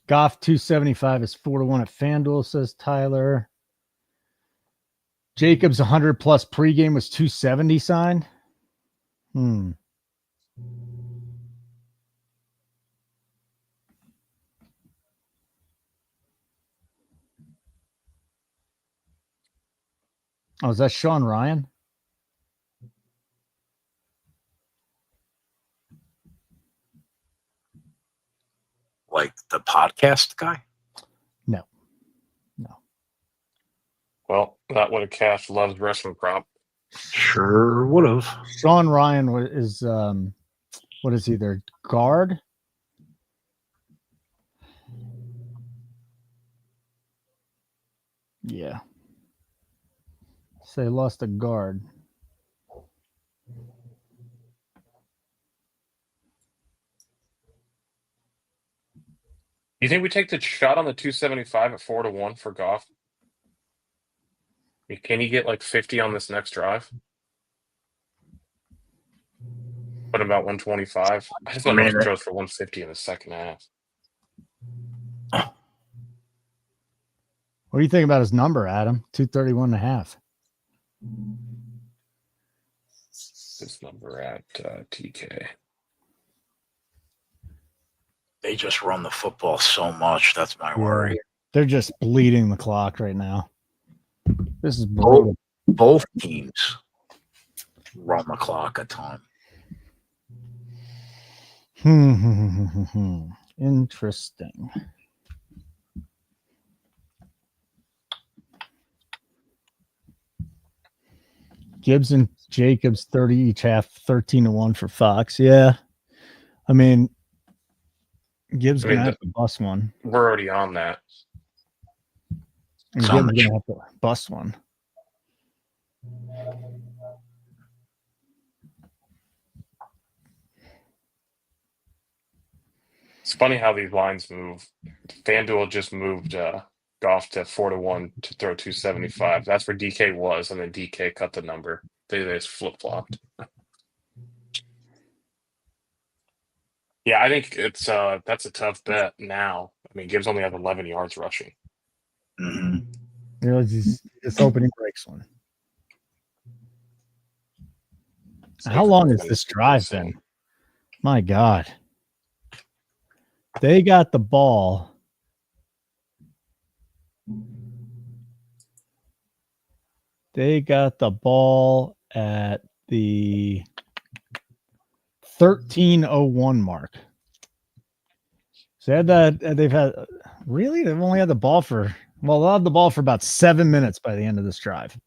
Goff 275 is 4-1 at FanDuel, says Tyler. Jacobs 100 plus pregame was 270 signed. Oh, is that Sean Ryan? Like the podcast guy? No. Well, that would have cashed Love's wrestling prop. Sure would have. Sean Ryan is what is he? Their guard? Yeah. So they lost a guard. You think we take the shot on the 275 at 4-1 for Goff? Can he get like 50 on this next drive? What about 125? I just don't know if he throws for 150 in the second half. What do you think about his number, Adam? 231.5. His number at TK. They just run the football so much. That's my worry. They're just bleeding the clock right now. This is brutal. Both teams run the clock a ton. Interesting. Gibbs and Jacobs 30 each half, 13-1 for Fox. Yeah. I mean, Gibbs gonna have to bust one. We're already on that. And Gibbs gonna have to bust one. It's funny how these lines move. FanDuel just moved Goff to 4-1 to throw 275. That's where DK was, and then DK cut the number. They just flip-flopped. Yeah, I think it's that's a tough bet now. I mean, Gibbs only has 11 yards rushing. Mm-hmm. You know, he's hoping he breaks one. How long is this drive then? My God. They got the ball. They got the ball at the 13:01 mark. So they've only had the ball for, they'll have the ball for about 7 minutes by the end of this drive.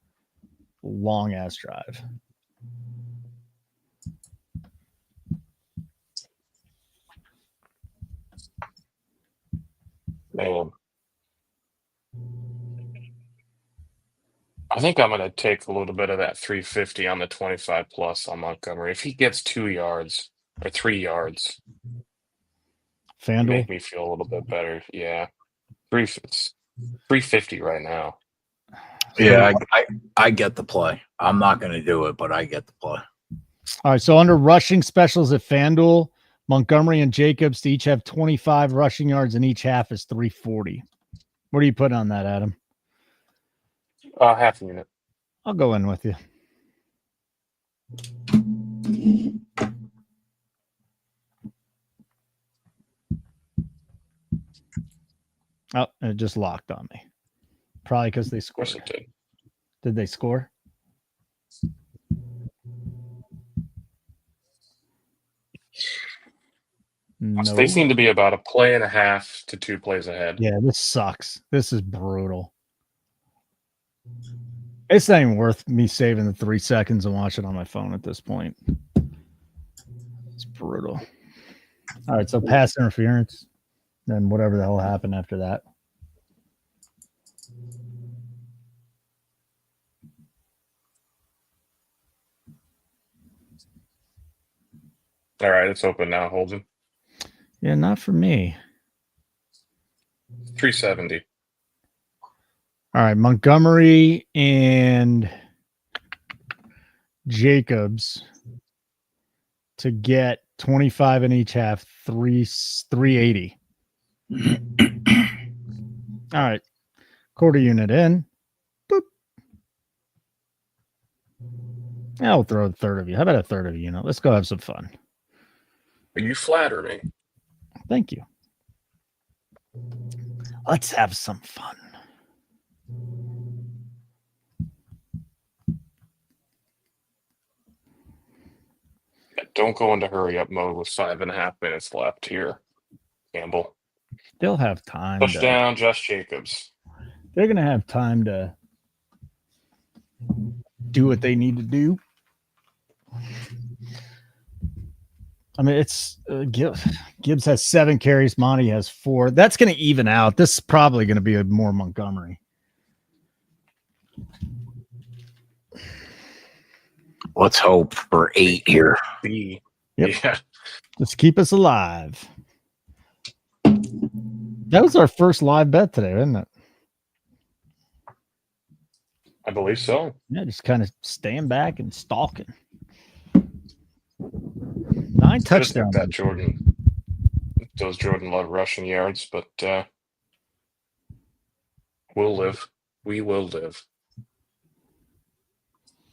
Long ass drive. Man. I think I'm going to take a little bit of that 350 on the 25 plus on Montgomery. If he gets 2 yards or 3 yards, FanDuel make me feel a little bit better. Yeah. 350 right now. Yeah, I get the play. I'm not going to do it, but I get the play. All right, so under rushing specials at FanDuel, Montgomery and Jacobs to each have 25 rushing yards in each half is 340. What do you put on that, Adam? Half a unit. I'll go in with you. Oh, it just locked on me. Probably because they scored. Of course it did. Did they score? No. They seem to be about a play and a half to 2 plays ahead. Yeah, this sucks. This is brutal. It's not even worth me saving the 3 seconds and watching on my phone at this point. It's brutal. All right, so pass interference, then whatever the hell happened after that. All right, it's open now, Holden. Yeah, not for me. 370. All right, Montgomery and Jacobs to get 25 in each half, 380. All right, quarter unit in. Boop. I'll throw a third of you. How about a third of a unit? Let's go have some fun. You flatter me. Thank you. Let's have some fun. Don't go into hurry up mode with 5.5 minutes left here, Campbell. They'll have time. Touchdown, Josh Jacobs. They're going to have time to do what they need to do. I mean, it's Gibbs has 7 carries. Monty has 4. That's going to even out. This is probably going to be a more Montgomery. Let's hope for 8 here. B. Yep. Yeah. Let's keep us alive. That was our first live bet today, isn't it? I believe so. Yeah, just kind of staying back and stalking. 9 touchdowns. That Jordan. Those Jordan Love rushing yards, but we'll live. We will live.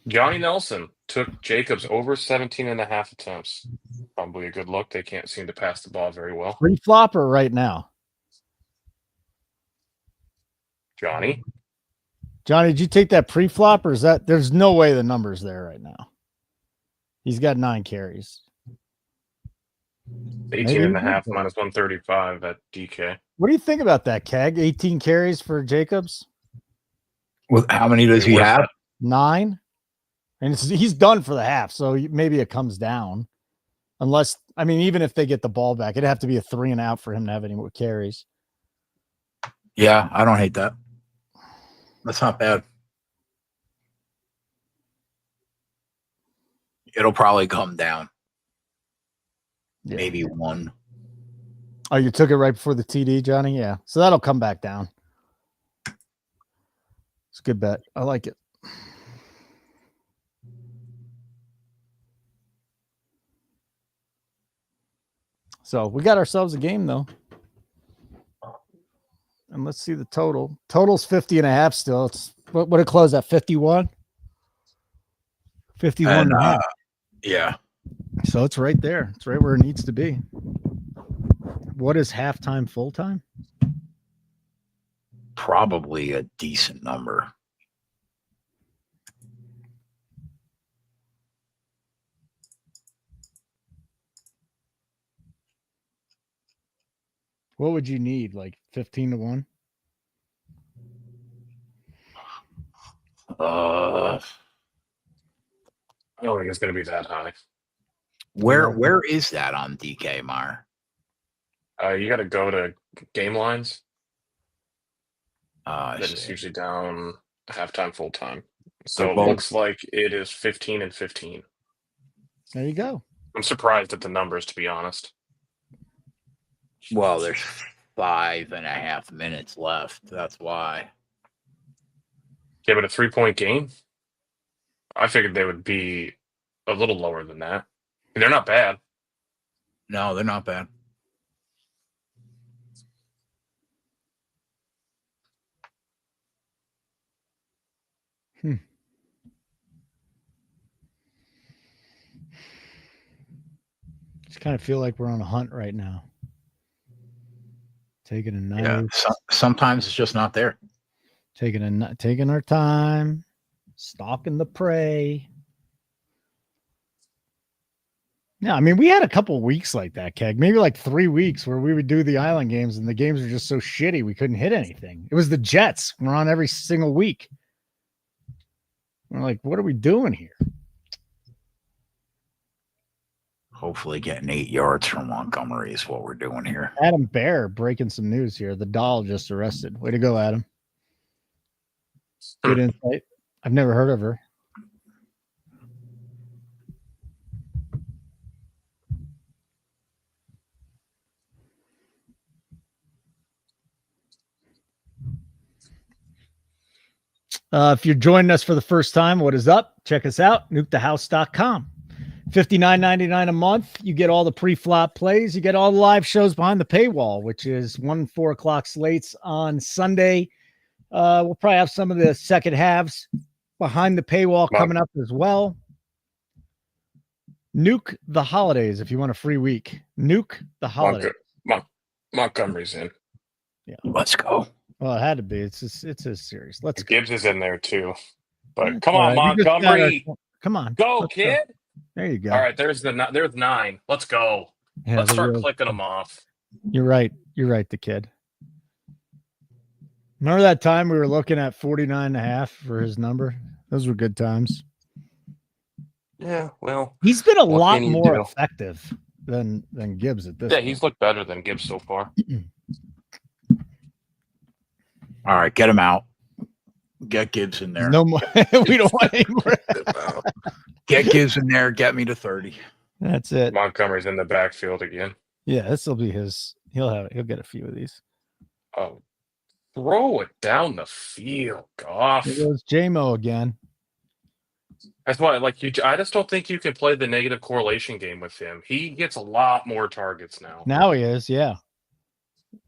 Johnny Nelson took Jacobs over 17.5 attempts. Probably a good look. They can't seem to pass the ball very well. Pre-flopper right now. Johnny, did you take that pre-flop or is that there's no way the number's there right now? He's got 9 carries. 18.5 minus 135 at DK. What do you think about that, Keg? 18 carries for Jacobs? Well, how many does he have? 9. And he's done for the half, so maybe it comes down. Unless, I mean, even if they get the ball back, it'd have to be a 3 and out for him to have any more carries. Yeah, I don't hate that. That's not bad. It'll probably come down. Yeah. Maybe 1. Oh, you took it right before the TD, Johnny? Yeah. So that'll come back down. It's a good bet. I like it. So we got ourselves a game, though. And let's see the total. Total's 50.5 still. It's what it closed at 51? 51.5. Yeah. So it's right there. It's right where it needs to be. What is halftime, full time? Probably a decent number. What would you need? Like 15-1? I don't think it's going to be that high. Where is that on DK, Meyer? You got to go to game lines. That is usually down halftime, full time. So They're it both... looks like it is 15 and 15. There you go. I'm surprised at the numbers, to be honest. Well, there's 5.5 minutes left. That's why. Yeah, but a 3-point game? I figured they would be a little lower than that. They're not bad. No, they're not bad. Just kind of feel like we're on a hunt right now. Taking a night. Yeah, sometimes it's just not there. Taking our time, stalking the prey. Yeah, I mean, we had a couple weeks like that, Keg. Maybe like 3 weeks where we would do the island games and the games were just so shitty we couldn't hit anything. It was the Jets. We're on every single week. We're like, what are we doing here? Hopefully getting 8 yards from Montgomery is what we're doing here. Adam Bear breaking some news here. The doll just arrested. Way to go, Adam. Good insight. I've never heard of her. If you're joining us for the first time, what is up? Check us out, nukethehouse.com. $59.99 a month. You get all the pre-flop plays. You get all the live shows behind the paywall, which is 1 and 4 o'clock slates on Sunday. We'll probably have some of the second halves behind the paywall coming up as well. Nuke the holidays if you want a free week. Nuke the holidays. Montgomery's in. Yeah, let's go. Well, it had to be. It's his series. Let's go. Gibbs is in there too. But come on, Montgomery. Come on. Go, kid. Go. There you go. All right, there's 9. Let's go. Yeah, Let's start clicking them off. You're right. The kid. Remember that time we were looking at 49.5 for his number? Those were good times. Yeah, well, he's been a lot more effective than Gibbs at this point. He's looked better than Gibbs so far. All right, get him out. Get Gibbs in there. No more. We don't want any more. Get Gibbs in there. Get me to 30. That's it. Montgomery's in the backfield again. Yeah, this will be his. He'll get a few of these. Oh, throw it down the field, Goff. There goes J-Mo again. That's why, I just don't think you can play the negative correlation game with him. He gets a lot more targets now. Now he is, yeah.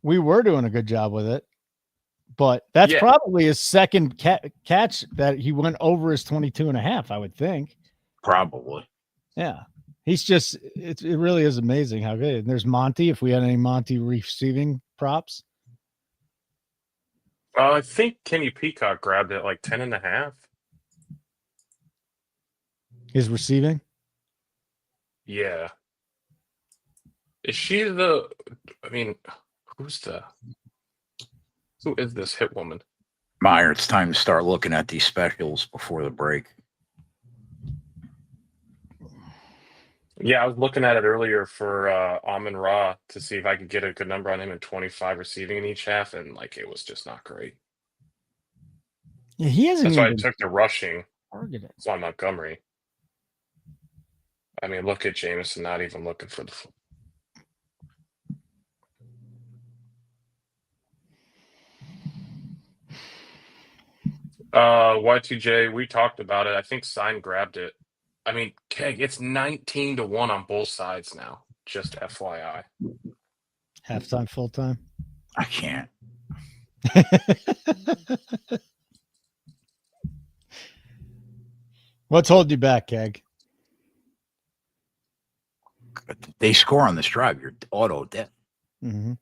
We were doing a good job with it, but that's probably his second catch that he went over his 22.5, I would think. Probably. Yeah. He's just, it really is amazing how good. And there's Monty, if we had any Monty receiving props. I think Kenny Peacock grabbed it 10.5. His receiving? Yeah. Is she who is this hit woman? Meyer, it's time to start looking at these specials before the break. Yeah, I was looking at it earlier for Amon-Ra to see if I could get a good number on him at 25 receiving in each half, and it was just not great. Yeah, he hasn't. That's why I took the rushing. Targeted. It's on Montgomery. I mean, look at Jameson not even looking for the. Y2J, we talked about it. I think Sign grabbed it. I mean, Keg, it's 19-1 on both sides now. Just FYI. Halftime, full time. I can't. What's holding you back, Keg? They score on this drive. You're auto dead. Mm-hmm.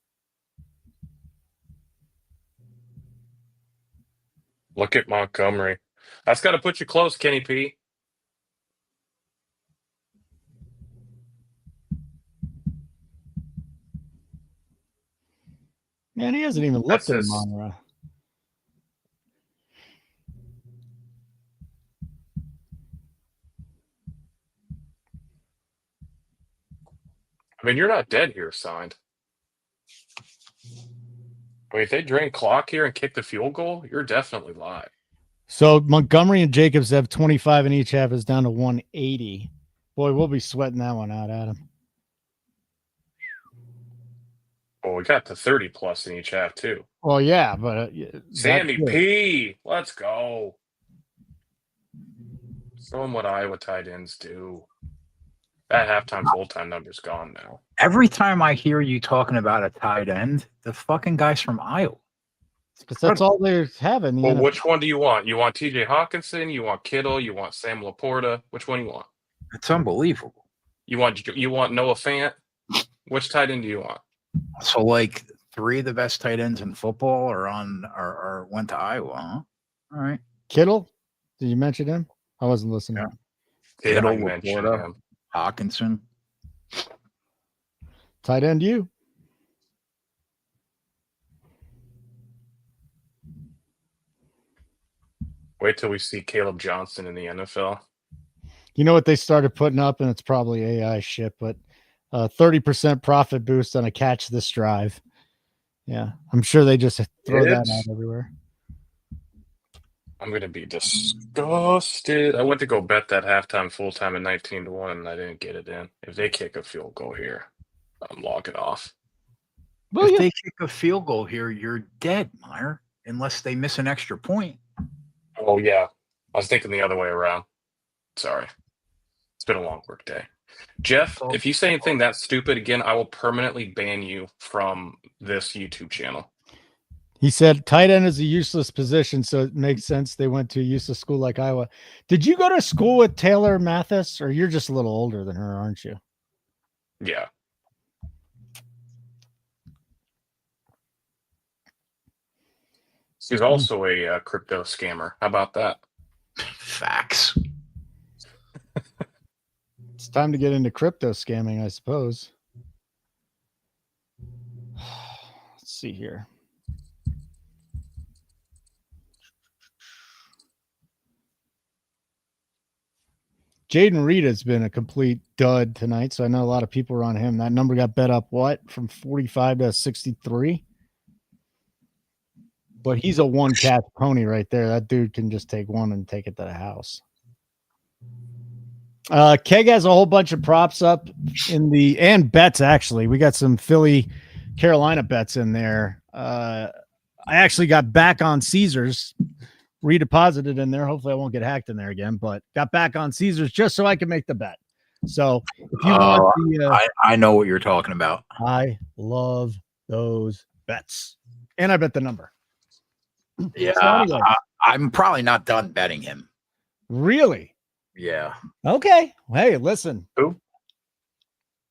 Look at Montgomery. That's got to put you close, Kenny P. Man, he hasn't even looked at him on the. I mean, you're not dead here, Signed. I mean, if they drain clock here and kick the field goal, you're definitely live. So Montgomery and Jacobs have 25 in each half. Is down to 180. Boy, we'll be sweating that one out, Adam. Well, we got the 30+ in each half, too. Well, yeah, but Sammy P. Let's go. Show them what Iowa tight ends do. That halftime, full-time number's gone now. Every time I hear you talking about a tight end, the fucking guy's from Iowa. Because that's all they're having. Well, which one do you want? You want TJ Hawkinson? You want Kittle? You want Sam Laporta? Which one do you want? It's unbelievable. You want Noah Fant? Which tight end do you want? So, 3 of the best tight ends in football are went to Iowa, huh? All right. Kittle? Did you mention him? I wasn't listening. Yeah. Kittle, Laporta, Hawkinson. Tight end you. Wait till we see Caleb Johnson in the NFL. You know what they started putting up, and it's probably AI shit, but 30% profit boost on a catch this drive. Yeah, I'm sure they just throw that out everywhere. I'm going to be disgusted. I went to go bet that halftime, full-time at 19-1, and I didn't get it in. If they kick a field goal here, I'm logging off. Well, if they kick a field goal here, you're dead, Meyer, unless they miss an extra point. Oh, yeah. I was thinking the other way around. Sorry. It's been a long work day. Jeff, if you say anything that stupid again, I will permanently ban you from this YouTube channel. He said tight end is a useless position, so it makes sense they went to a useless school like Iowa. Did you go to school with Taylor Mathis, or you're just a little older than her, aren't you? Yeah. She's also a crypto scammer. How about that? Facts. It's time to get into crypto scamming, I suppose. Let's see here. Jaden Reed has been a complete dud tonight, so I know a lot of people are on him. That number got bet up, from 45 to 63? But he's a one-catch pony right there. That dude can just take one and take it to the house. Keg has a whole bunch of props up and bets, actually. We got some Philly, Carolina bets in there. I actually got back on Caesars, redeposited in there. Hopefully I won't get hacked in there again, but got back on Caesars just so I could make the bet. So if you want I know what you're talking about. I love those bets. And I bet the number. Yeah, So anyway, I'm probably not done betting him. Really? Yeah. Okay. Hey, listen. Who?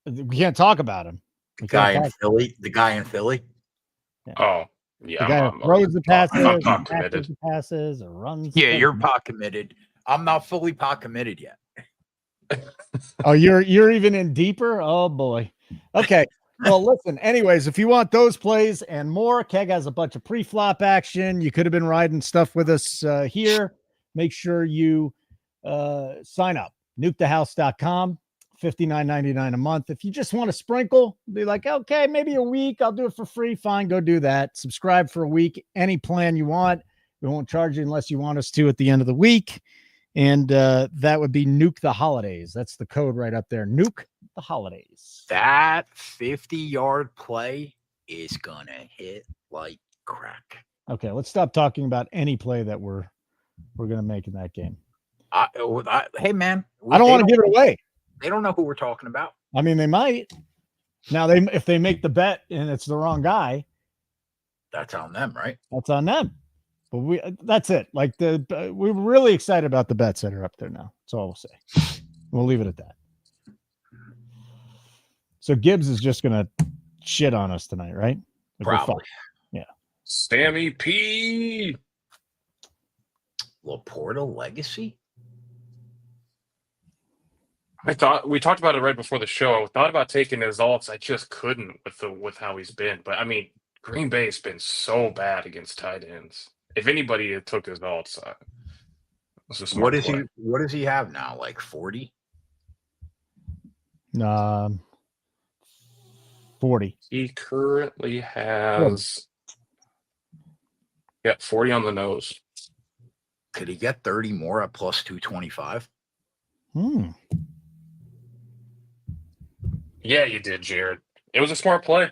We can't talk about him. The guy in Philly. Yeah. Oh, yeah. The guy who throws the passes, I'm pot committed. the passes, or runs. Yeah, you're pot committed. I'm not fully pot committed yet. Oh, you're even in deeper? Oh boy. Okay. Well, listen, anyways, if you want those plays and more, Keg has a bunch of pre-flop action. You could have been riding stuff with us here. Make sure you sign up. NukeTheHouse.com, $59.99 a month. If you just want to sprinkle, be like, okay, maybe a week, I'll do it for free. Fine, go do that. Subscribe for a week, any plan you want. We won't charge you unless you want us to at the end of the week. And that would be Nuke the Holidays. That's the code right up there. Nuke the Holidays. That 50-yard play is gonna hit like crack. Okay, let's stop talking about any play that we're gonna make in that game. Hey man, I don't want to give it away. They don't know who we're talking about. I mean, they might. Now if they make the bet and it's the wrong guy, that's on them, right? That's on them. But that's it. Like we're really excited about the bets that are up there now. That's all we'll say. We'll leave it at that. So Gibbs is just gonna shit on us tonight, right? Probably. Yeah. Sammy P. Laporta legacy. We talked about it right before the show. I thought about taking his alts. I just couldn't with how he's been. But I mean, Green Bay's been so bad against tight ends. If anybody took his alts, what does he have now? Like 40? 40. He currently has 40 on the nose. Could he get 30 more at plus 225? Yeah, you did, Jared. It was a smart play.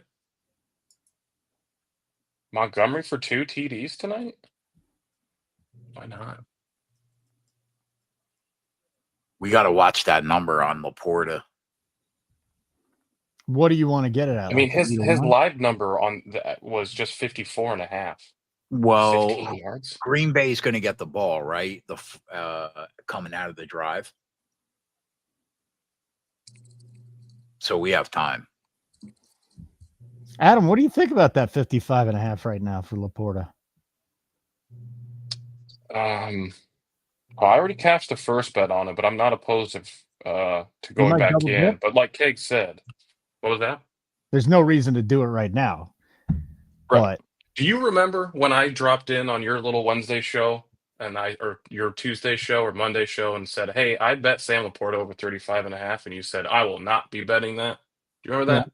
Montgomery for 2 TDs tonight? Why not? We got to watch that number on Laporta. What do you want to get it at? I mean, his live number on that was just 54.5. Well, 15 yards. Green Bay is going to get the ball, right? Coming out of the drive. So we have time. Adam, what do you think about that 55.5 right now for Laporta? I already cashed the first bet on it, but I'm not opposed to going back in. But like Keg said, what was that? There's no reason to do it right now. Right. But do you remember when I dropped in on your little Wednesday show or your Tuesday show or Monday show and said, hey, I bet Sam Laporta over 35.5, and you said, I will not be betting that. Do you remember that?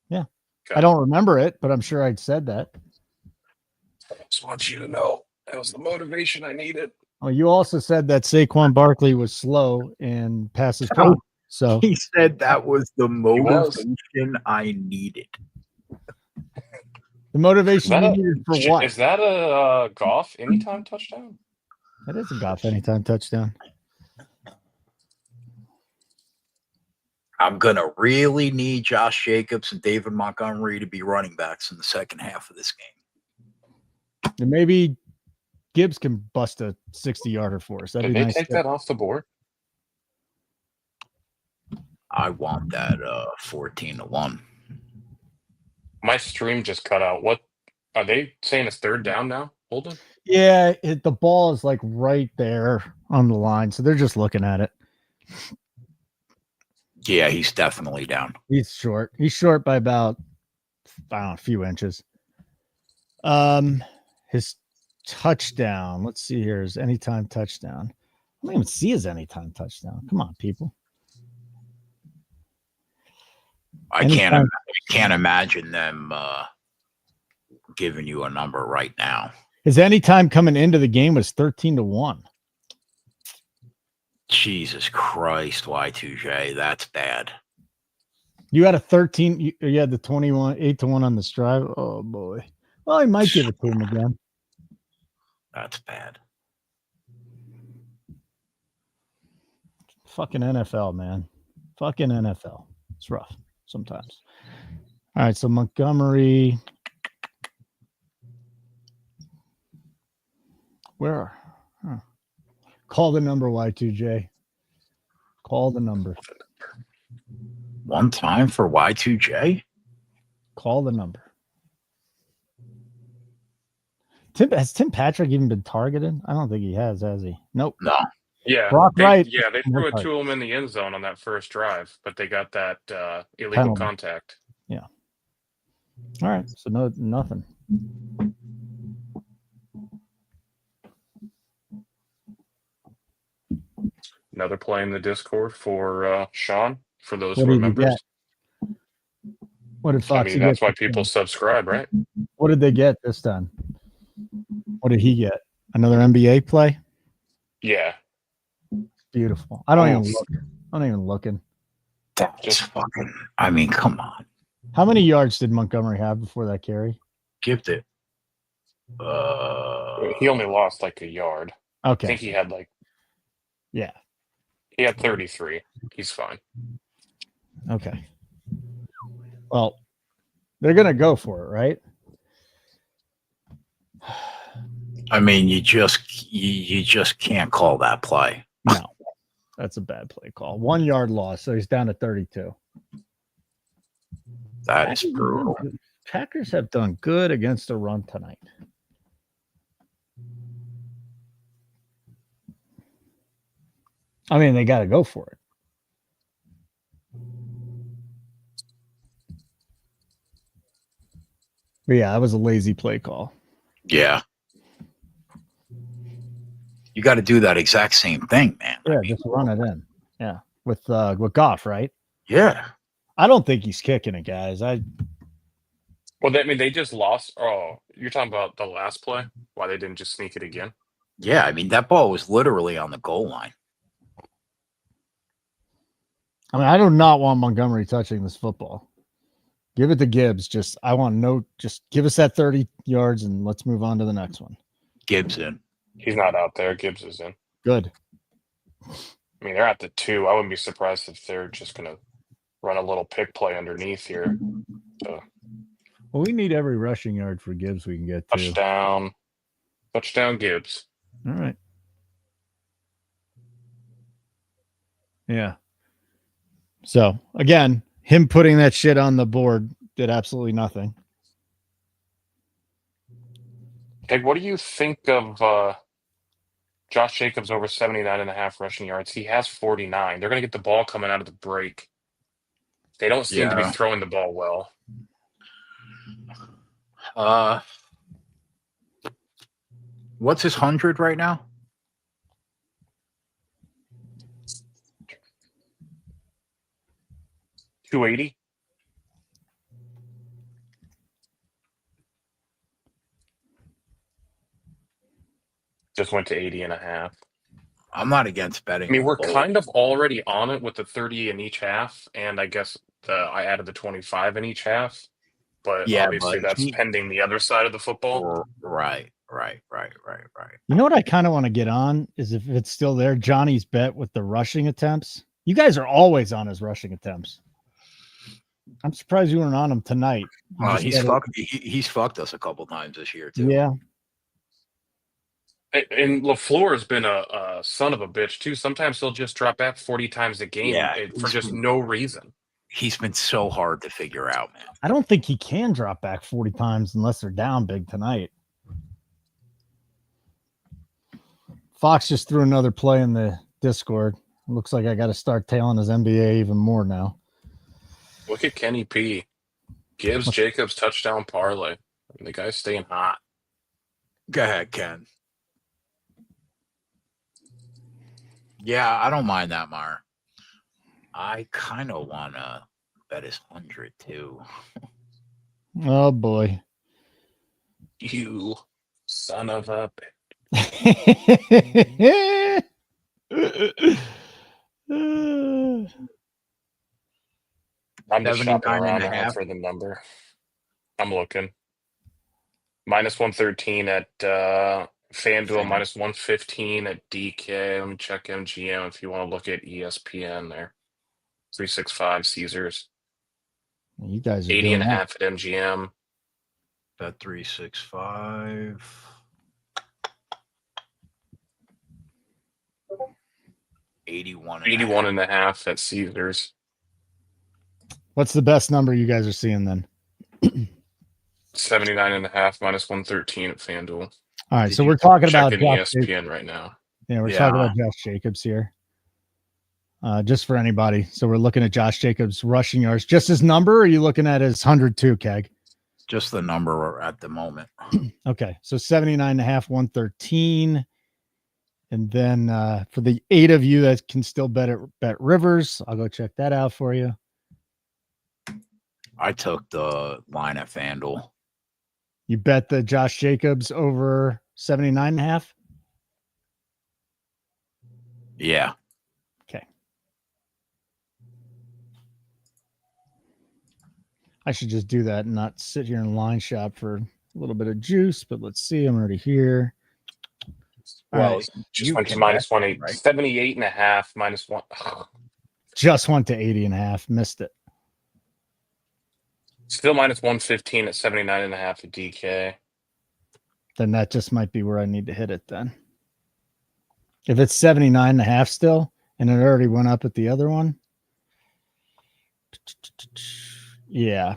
Yeah. Okay. I don't remember it, but I'm sure I'd said that. I just want you to know that was the motivation I needed. Oh, you also said that Saquon Barkley was slow and passes play. So he said that was the motivation I needed. The motivation you needed for what? Is that a Goff anytime touchdown? That is a Goff anytime touchdown. I'm going to really need Josh Jacobs and David Montgomery to be running backs in the second half of this game. And maybe Gibbs can bust a 60-yarder for us. That'd Did be they nice. take that off the board? I want that 14-1. My stream just cut out. What are they saying? It's third down now? Holden? Yeah, the ball is like right there on the line, so they're just looking at it. Yeah, he's definitely down. He's short. He's short by about, I don't know, a few inches. His touchdown. Let's see here. His anytime touchdown. I don't even see his anytime touchdown. Come on, people. I can't imagine them giving you a number right now. His anytime coming into the game was 13-1. Jesus Christ, Y2J, that's bad. You had a 13. You had the 21, 8-1 on the strive. Oh boy. Well, he might give it to him again. That's bad. Fucking NFL, man. Fucking NFL. It's rough sometimes. All right, so Montgomery. Where? Huh. Call the number, Y2J. Call the number. One time for Y2J? Call the number. Has Tim Patrick even been targeted? I don't think he has he? Nope. No. Yeah. Brock Wright. Yeah, they threw it to him in the end zone on that first drive, but they got that illegal Penalty. contact. Yeah. All right. So nothing. Another play in the Discord for Sean, for those What who are did he members. What did Foxy get? That's why people subscribe, right? What did they get this time? What did he get? Another NBA play? Yeah. Beautiful. I don't even look. I'm not even looking. That's just fucking, I mean, come on. How many yards did Montgomery have before that carry? Gift it. He only lost like a yard. Okay. I think he had Yeah. He had 33. He's fine. Okay. Well, they're gonna go for it, right? I mean, you just can't call that play. No, that's a bad play call. 1 yard loss, so he's down to 32. That is brutal. Packers have done good against the run tonight. I mean, they got to go for it. But yeah, that was a lazy play call. Yeah. You got to do that exact same thing, man. Yeah, just run it in. Yeah, with Goff, right? Yeah. I don't think he's kicking it, guys. Well, they just lost. Oh, you're talking about the last play? Why they didn't just sneak it again? Yeah, I mean, that ball was literally on the goal line. I mean, I do not want Montgomery touching this football. Give it to Gibbs. Just give us that 30 yards and let's move on to the next one. Gibbs in. He's not out there. Gibbs is in. Good. I mean, they're at the 2. I wouldn't be surprised if they're just going to run a little pick play underneath here. So, well, we need every rushing yard for Gibbs we can get to. Touchdown, Gibbs. All right. Yeah. So, again, him putting that shit on the board did absolutely nothing. Hey, what do you think of Josh Jacobs over 79.5 rushing yards? He has 49. They're going to get the ball coming out of the break. They don't seem to be throwing the ball well. What's his 100 right now? $280. Just went to 80.5. I'm not against betting. I mean, we're kind of already on it with the 30 in each half, and I guess I added the 25 in each half. But obviously, that's pending the other side of the football. Right. Right. You know what I kind of want to get on is if it's still there, Johnny's bet with the rushing attempts. You guys are always on his rushing attempts. I'm surprised you weren't on him tonight. He's fucked us a couple times this year too. Yeah. And LaFleur has been a son of a bitch too. Sometimes he'll just drop back 40 times a game for just no reason. He's been so hard to figure out, man. I don't think he can drop back 40 times unless they're down big tonight. Fox just threw another play in the Discord. It looks like I got to start tailing his NBA even more now. Look at Kenny P. Gibbs Jacobs touchdown parlay. The guy's staying hot. Go ahead, Ken. Yeah, I don't mind that, Mar. I kind of want to bet his 100 too. Oh boy. You son of a bitch. I'm just shopping around for the number. I'm looking. Minus 113 at FanDuel, minus 115 at DK. Let me check MGM if you want to look at ESPN there. 365 Caesars. You guys are 80 and a half at MGM. Bet 365. $81 and a half at Caesars. What's the best number you guys are seeing then? 79 and a half, minus 113 at FanDuel. All right, so we're talking about ESPN right now. Yeah, we're talking about Josh Jacobs here. Just for anybody. So we're looking at Josh Jacobs rushing yards. Just his number, or are you looking at his 102, Keg? Just the number at the moment. Okay, so 79 and a half, 113. And then for the 8 of you that can still bet Rivers, I'll go check that out for you. I took the line at FanDuel. You bet the Josh Jacobs over 79 and a half? Yeah. Okay. I should just do that and not sit here and line shop for a little bit of juice, but let's see. I'm already here. Well, just went to minus 180, right? 78 and a half, minus one. Just went to 80 and a half. Missed it. Still minus 115 at 79 and a half at DK. Then that just might be where I need to hit it then. If it's 79 and a half still, and it already went up at the other one. Yeah.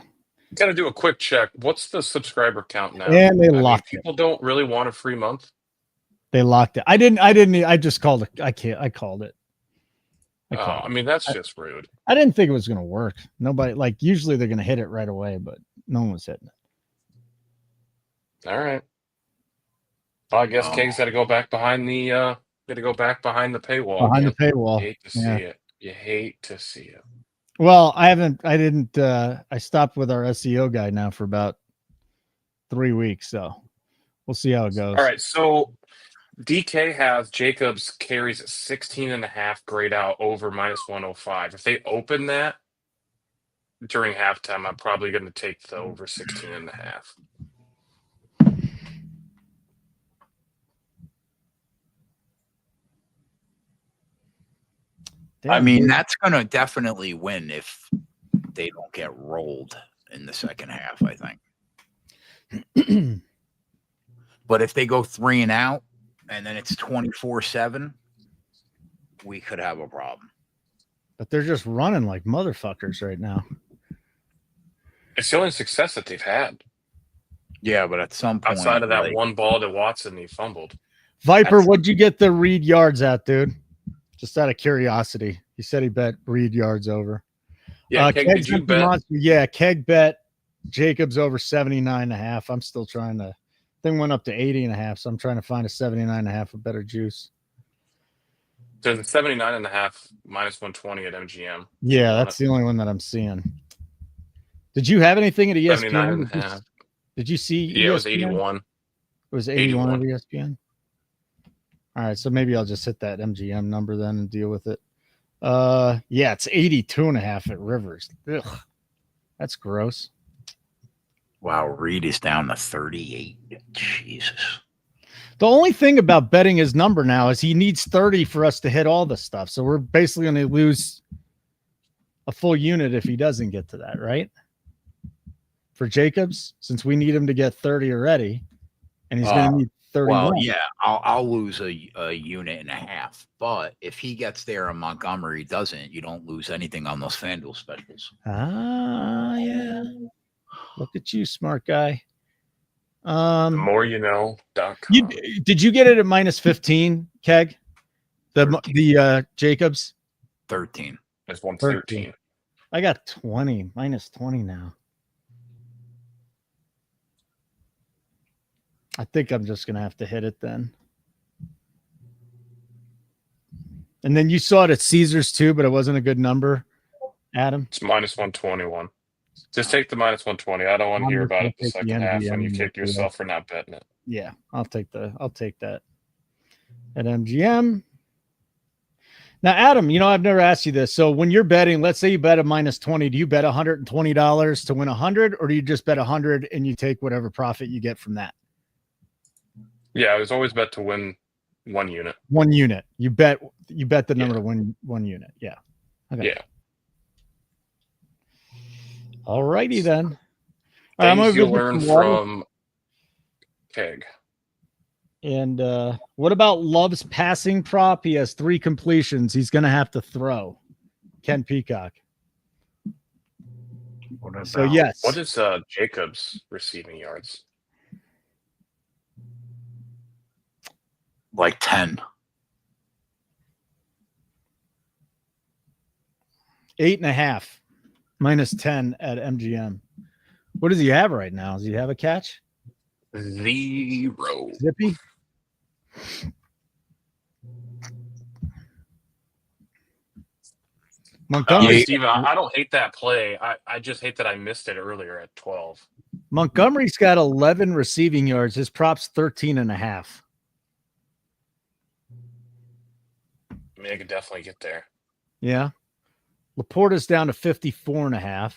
Got to do a quick check. What's the subscriber count now? And they locked it. People don't really want a free month. They locked it. I just called it. I called it. I mean, that's just rude. I didn't think it was going to work. Nobody, like, usually they're going to hit it right away, but no one was hitting it. All right. Well, I guess Keg's got to go back behind the behind the paywall. Behind the paywall. You hate to see it. You hate to see it. Well, I stopped with our SEO guy now for about 3 weeks, so we'll see how it goes. All right, so DK has Jacobs carries 16 and a half grayed out over minus 105. If they open that during halftime, I'm probably going to take the over 16 and a half. Damn, I mean, that's going to definitely win if they don't get rolled in the second half, I think. But if they go 3 and out and then it's 24-7, we could have a problem. But they're just running like motherfuckers right now. It's the only success that they've had. Yeah, but at some point, outside of that one ball to Watson, he fumbled. Viper, what'd you get the Reed yards at, dude? Just out of curiosity. He said he bet Reed yards over. Yeah, Keg, did you bet? Yeah, Keg bet Jacobs over 79 and a half. I'm still trying to. Thing went up to 80 and a half, so I'm trying to find a 79 and a half with better juice. So the 79 and a half minus 120 at MGM. Yeah, that's the only one that I'm seeing. Did you have anything at ESPN? 79 and a half. Did you see? Yeah, ESPN? It was 81. It was 81 at ESPN. All right, so maybe I'll just hit that MGM number then and deal with it. Yeah, it's 82 and a half at Rivers. Ugh, that's gross. Wow, Reed is down to 38. Jesus. The only thing about betting his number now is he needs 30 for us to hit all the stuff. So we're basically going to lose a full unit if he doesn't get to that, right? For Jacobs, since we need him to get 30 already, and he's going to need 31. Well, yeah, I'll lose a unit and a half. But if he gets there and Montgomery doesn't, you don't lose anything on those FanDuel specials. Ah, yeah. Look at you, smart guy. The more you know. Did you get it at minus 15, Keg? The Jacobs? 13. There's 113. I got 20, minus 20 now. I think I'm just going to have to hit it then. And then you saw it at Caesars too, but it wasn't a good number, Adam. It's minus 121. Just take the minus 120. I don't want to hear about it the second half when you kick yourself for not betting it. Yeah, I'll take that at MGM. Now, Adam, I've never asked you this. So when you're betting, let's say you bet a minus 20, do you bet $120 to win 100, or do you just bet 100 and you take whatever profit you get from that? Yeah, I was always bet to win 1 unit. 1 unit. You bet the number to win 1 unit. Yeah. Okay. Yeah. All righty then. Things you learn from Keg. And what about Love's passing prop? He has 3 completions. He's going to have to throw. Ken Peacock. So yes. What is Jacobs' receiving yards? Like 10. 8.5. Minus 10 at MGM. What does he have right now? Does he have a catch? 0. Zippy? Montgomery. Steve, I don't hate that play. I just hate that I missed it earlier at 12. Montgomery's got 11 receiving yards. His prop's 13.5. I mean, I could definitely get there. Yeah. Laporta's down to 54.5.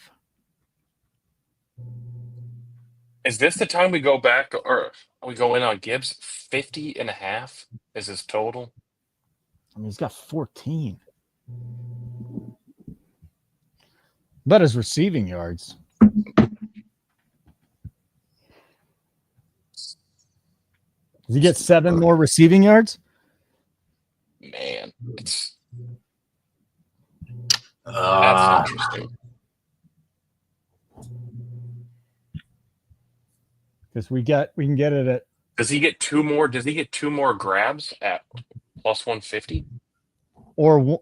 Is this the time we go back or we go in on Gibbs? 50.5 is his total. I mean, he's got 14. But his receiving yards. Does he get 7 more receiving yards? Man, it's That's interesting. Because we can get it at. Does he get 2 more? Does he get 2 more grabs at plus 150? Or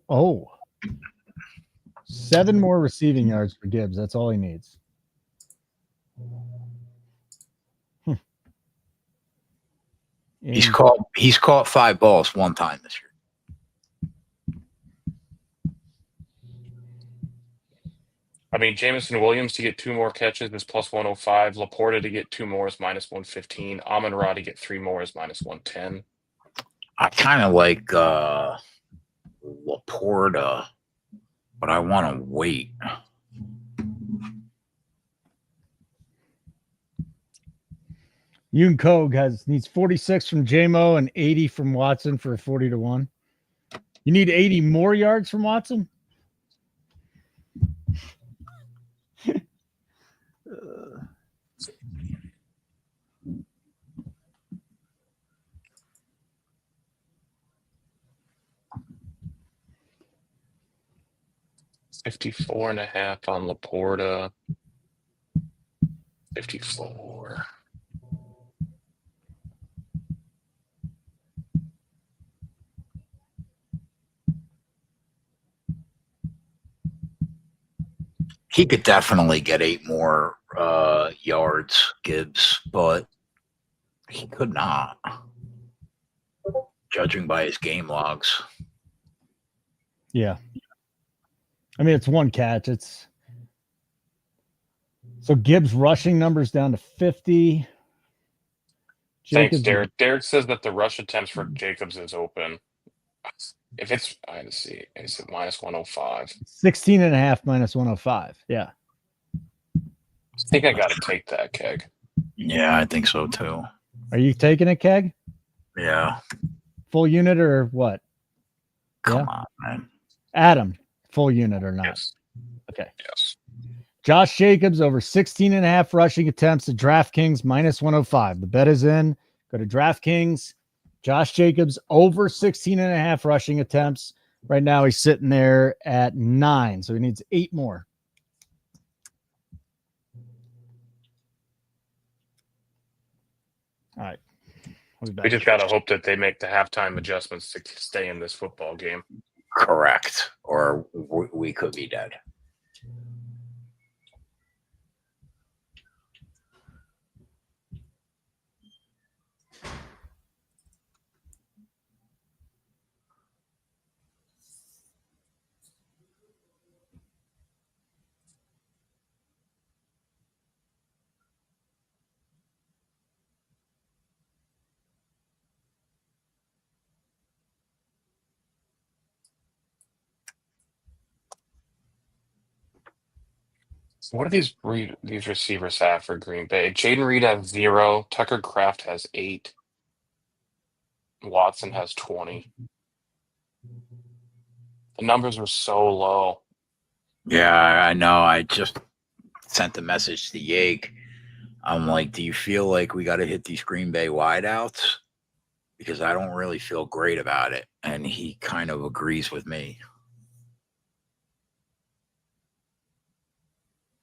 7 more receiving yards for Gibbs. That's all he needs. He's caught 5 balls 1 time this year. I mean, Jameson Williams to get 2 more catches is plus 105. Laporta to get 2 more is minus 115. Amon-Ra to get 3 more is minus 110. I kind of like Laporta, but I want to wait. Yoon Koog needs 46 from JMO and 80 from Watson for a 40-1. You need 80 more yards from Watson? 54.5 on Laporta. 54. He could definitely get 8 more yards, Gibbs, but he could not, judging by his game logs. Yeah. I mean, it's 1 catch. So Gibbs rushing numbers down to 50. Thanks, Derek. Derek says that the rush attempts for Jacobs is open. If it's, let's see, is it minus 105? 16.5 minus 105. Yeah. I think I got to take that, Keg. Yeah, I think so too. Are you taking it, Keg? Yeah. Full unit or what? Come on, man. Adam, full unit or not? Yes. Okay. Yes. Josh Jacobs over 16.5 rushing attempts at DraftKings minus 105. The bet is in. Go to DraftKings. Josh Jacobs over 16.5 rushing attempts. Right now he's sitting there at 9, so he needs 8 more. All right. We just got to hope that they make the halftime adjustments to stay in this football game. Correct. Or we could be dead. What do these receivers have for Green Bay? Jaden Reed has 0. Tucker Kraft has 8. Watson has 20. The numbers are so low. Yeah, I know. I just sent the message to Yake. I'm like, do you feel like we got to hit these Green Bay wideouts? Because I don't really feel great about it. And he kind of agrees with me.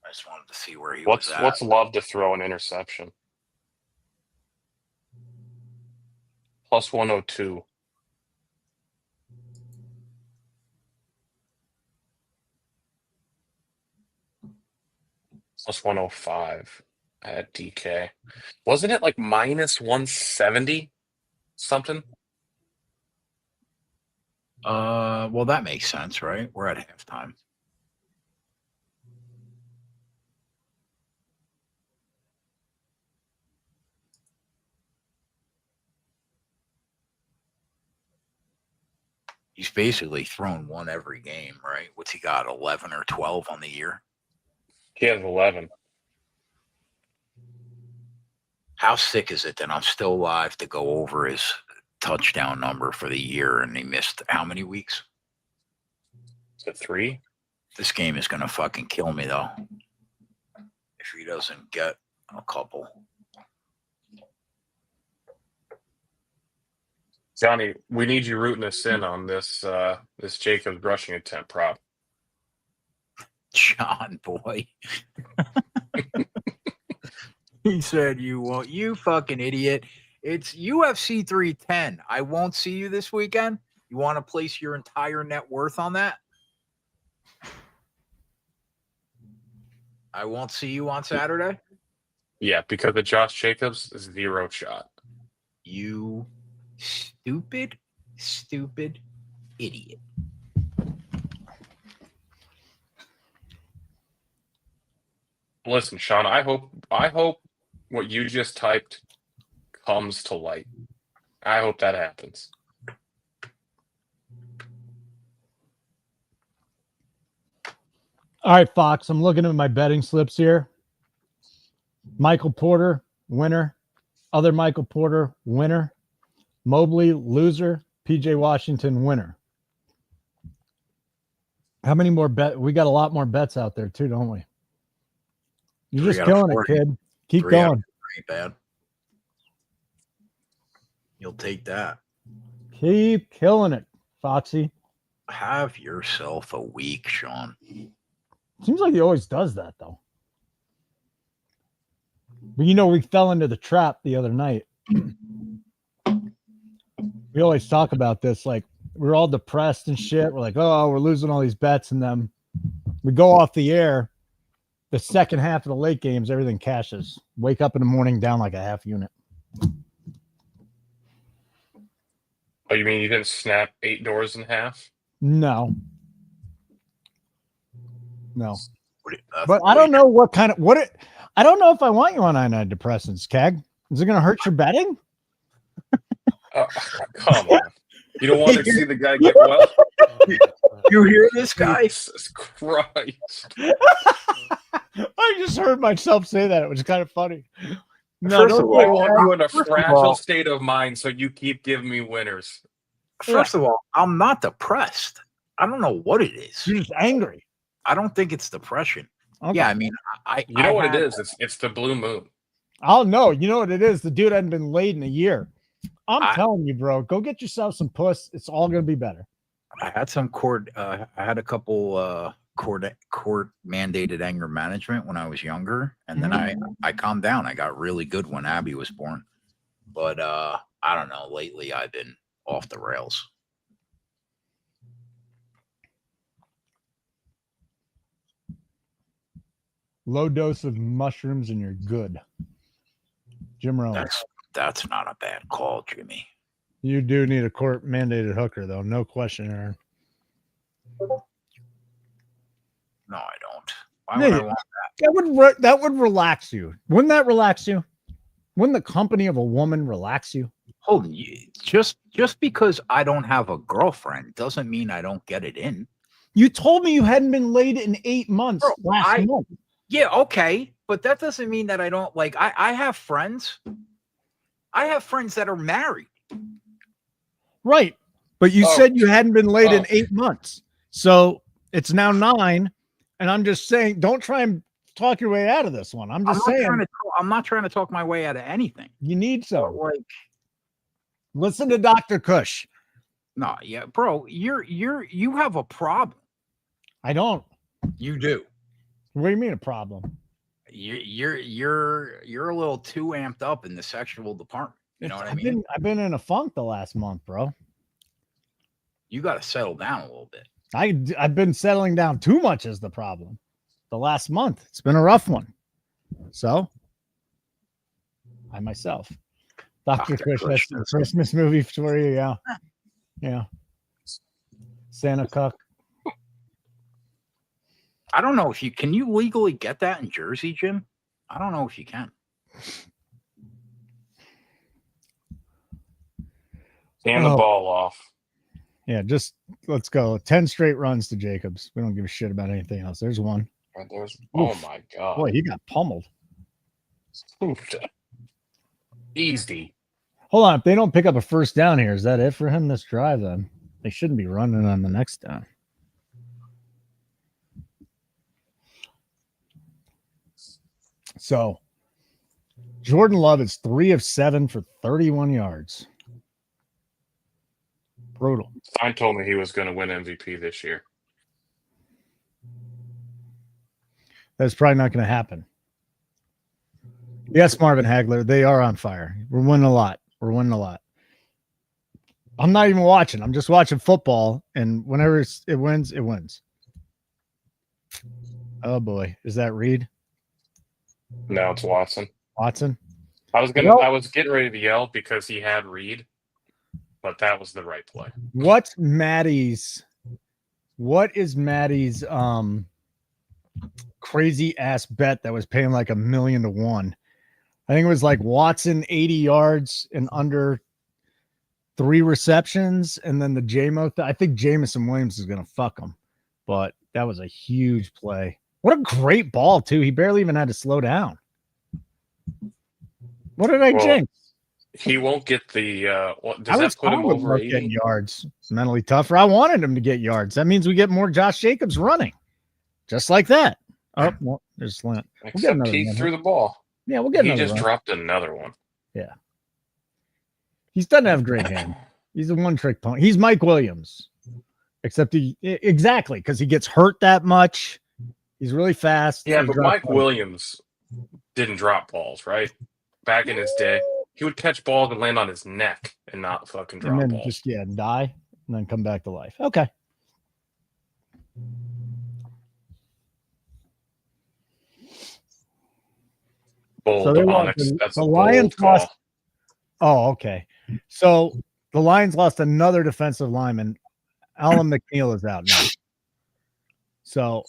I just wanted to see where he was at. What's Love to throw an interception? Plus 102. Plus 105 at DK. Wasn't it like minus 170 something? Well, that makes sense, right? We're at halftime. He's basically thrown one every game, right? What's he got, 11 or 12 on the year? He has 11. How sick is it that I'm still alive to go over his touchdown number for the year, and he missed how many weeks? Is it 3? This game is going to fucking kill me, though, if he doesn't get a couple. Johnny, we need you rooting us in on this this Jacobs rushing attempt prop. John, boy. He said, you won't. You fucking idiot. It's UFC 310. I won't see you this weekend. You want to place your entire net worth on that? I won't see you on Saturday? Yeah, because of Josh Jacobs, 0 shot. You stupid idiot. Listen, Sean, I hope what you just typed comes to light. I hope that happens. All right, Fox, I'm looking at my betting slips here. Michael Porter, winner. Other Michael Porter, winner. Mobley, loser. PJ Washington, winner. How many more bets? We got a lot more bets out there too, don't we? You're just killing it, kid. Keep going. Ain't bad. You'll take that. Keep killing it, Foxy. Have yourself a week, Sean. Seems like he always does that, though. But you know, we fell into the trap the other night. We always talk about this. Like, we're all depressed and shit. We're like, oh, we're losing all these bets. And then we go off the air. The second half of the late games, everything cashes. Wake up in the morning down like a half unit. Oh, you mean you didn't snap 8 doors in half? No. But I don't know what kind of I don't know if I want you on antidepressants, Keg. Is it going to hurt your betting? Come on. You don't want to see the guy get well? You hear this guy? Jesus Christ. I just heard myself say that. It was kind of funny. No, First of don't all, I want you in a First of fragile all- state of mind, so you keep giving me winners. First of all, I'm not depressed. I don't know what it is. you're just angry. I don't think it's depression. Okay. Yeah, I mean, You know I what had- it is? It's the blue moon. I'll know. You know what it is? The dude hadn't been laid in a year. I'm I- telling you, bro. Go get yourself some puss. It's all gonna be better. I had some court. I had a couple court mandated anger management when I was younger, and then I calmed down. I got really good when Abby was born, but I don't know. Lately, I've been off the rails. Low dose of mushrooms and you're good. Jim Rohn. That's not a bad call, Jimmy. You do need a court mandated hooker, though. No question, Aaron. No, I don't. Why would I want That would relax you. Wouldn't that relax you? Wouldn't the company of a woman relax you? Hold on, just because I don't have a girlfriend doesn't mean I don't get it in. You told me you hadn't been laid in 8 months Bro, last month. Yeah, okay, but that doesn't mean that I don't like. I have friends. I have friends that are married. Right. But you Oh. said you hadn't been laid in Oh. 8 months. So it's now 9. And I'm just saying, don't try and talk your way out of this one. I'm just saying, I'm not trying to talk my way out of anything. you need But some. like, Listen to Dr. Kush. no, yeah, bro, you have a problem. I don't. You do. What do you mean a problem? You're a little too amped up in the sexual department. You know what I mean? I've been in a funk the last month, bro. You got to settle down a little bit. I've been settling down too much is the problem. The last month, it's been a rough one. So, I myself, Dr. Kush, that's the Christmas movie for you. Yeah, yeah. Santa Cuck. I don't know if you can you legally get that in Jersey, Jim? I don't know if you can. Hand the ball off. Yeah, just let's go. 10 straight runs to Jacobs. We don't give a shit about anything else. There's one. Right, oh my god. Boy, he got pummeled. Easy. Hold on. If they don't pick up a first down here, is that it for him this drive then? They shouldn't be running on the next down. So Jordan Love is 3 of 7 for 31 yards. Brutal. Stein told me he was going to win MVP this year. That's probably not going to happen. Yes, Marvin Hagler, they are on fire. We're winning a lot. I'm not even watching. I'm just watching football, and whenever it wins, it wins. Oh boy, is that Reed? No, it's Watson. Watson? I was getting ready to yell because he had Reed, but that was the right play. What is Maddie's crazy ass bet that was paying like $1 million to 1? I think it was like Watson 80 yards and under 3 receptions, and then the JMO. I think Jamison Williams is gonna fuck him, but that was a huge play. What a great ball too. He barely even had to slow down. What did I jinx? He won't get the. Does I that was put him fine with over Mark 80? getting yards. Mentally tougher. I wanted him to get yards. That means we get more Josh Jacobs running, just like that. Oh, well, there's slant. Except he threw the ball. Yeah, we'll get He another just run. dropped another one. Yeah. He doesn't have great hand. He's a one-trick pony. He's Mike Williams, except exactly because he gets hurt that much. He's really fast. Yeah, He but drops Mike balls. Williams didn't drop balls, right? Back in his day, he would catch balls and land on his neck and not fucking drop and then balls. just die and then come back to life. Okay. Bold, So they lost. Onyx. That's The a Lions bold call. lost. Oh, okay. So the Lions lost another defensive lineman. Alan McNeil is out now. So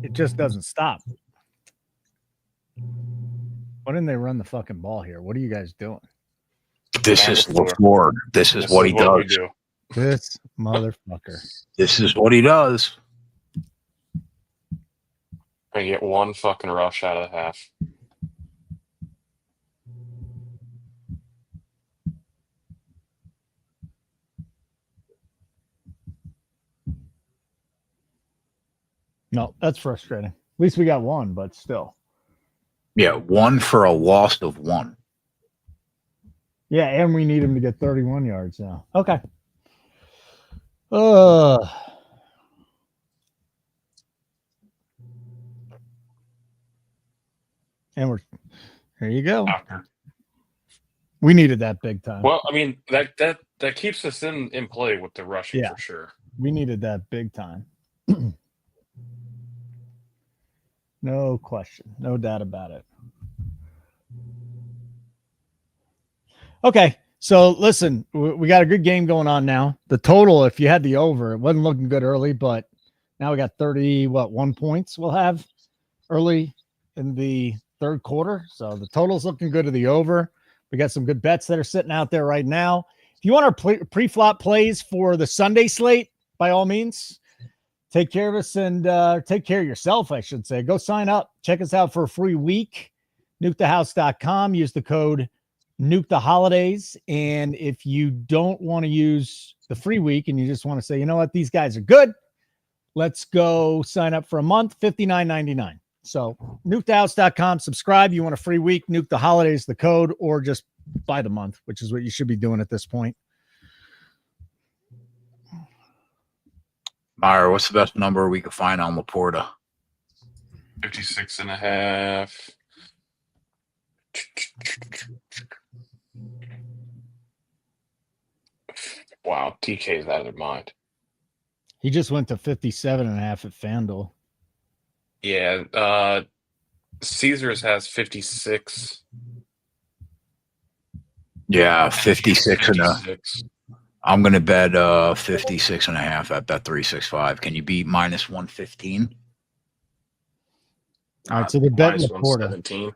it just doesn't stop. Why didn't they run the fucking ball here? What are you guys doing? This is LaFleur. This is what he we does. do. This motherfucker. This is what he does. I get one fucking rush out of the half. No, that's frustrating. At least we got one, but still. Yeah, 1 for a loss of 1. Yeah, and we need him to get 31 yards now. Okay. And we're here you go. We needed that big time. Well, I mean, that keeps us in play with the rushing for sure. We needed that big time. No question. No doubt about it. Okay. So listen, we got a good game going on now. The total, if you had the over, it wasn't looking good early, but now we got 1 points we'll have early in the third quarter. So the total's looking good to the over. We got some good bets that are sitting out there right now. If you want our pre-flop plays for the Sunday slate, by all means, take care of us and take care of yourself, I should say. Go sign up. Check us out for a free week. NukeTheHouse.com. Use the code NukeTheHolidays. And if you don't want to use the free week and you just want to say, you know what, these guys are good, let's go sign up for a month, $59.99. So NukeTheHouse.com. Subscribe. You want a free week, Nuke the Holidays, the code, or just buy the month, which is what you should be doing at this point. Myra, what's the best number we could find on Laporta? 56.5. Wow, TK's out of their mind. He just went to 57.5 at FanDuel. Yeah, Caesars has 56. Yeah, 56 and a. I'm going to bet 56.5 at bet 365. Can you beat minus 115? All right, so the bet Laporta. 117.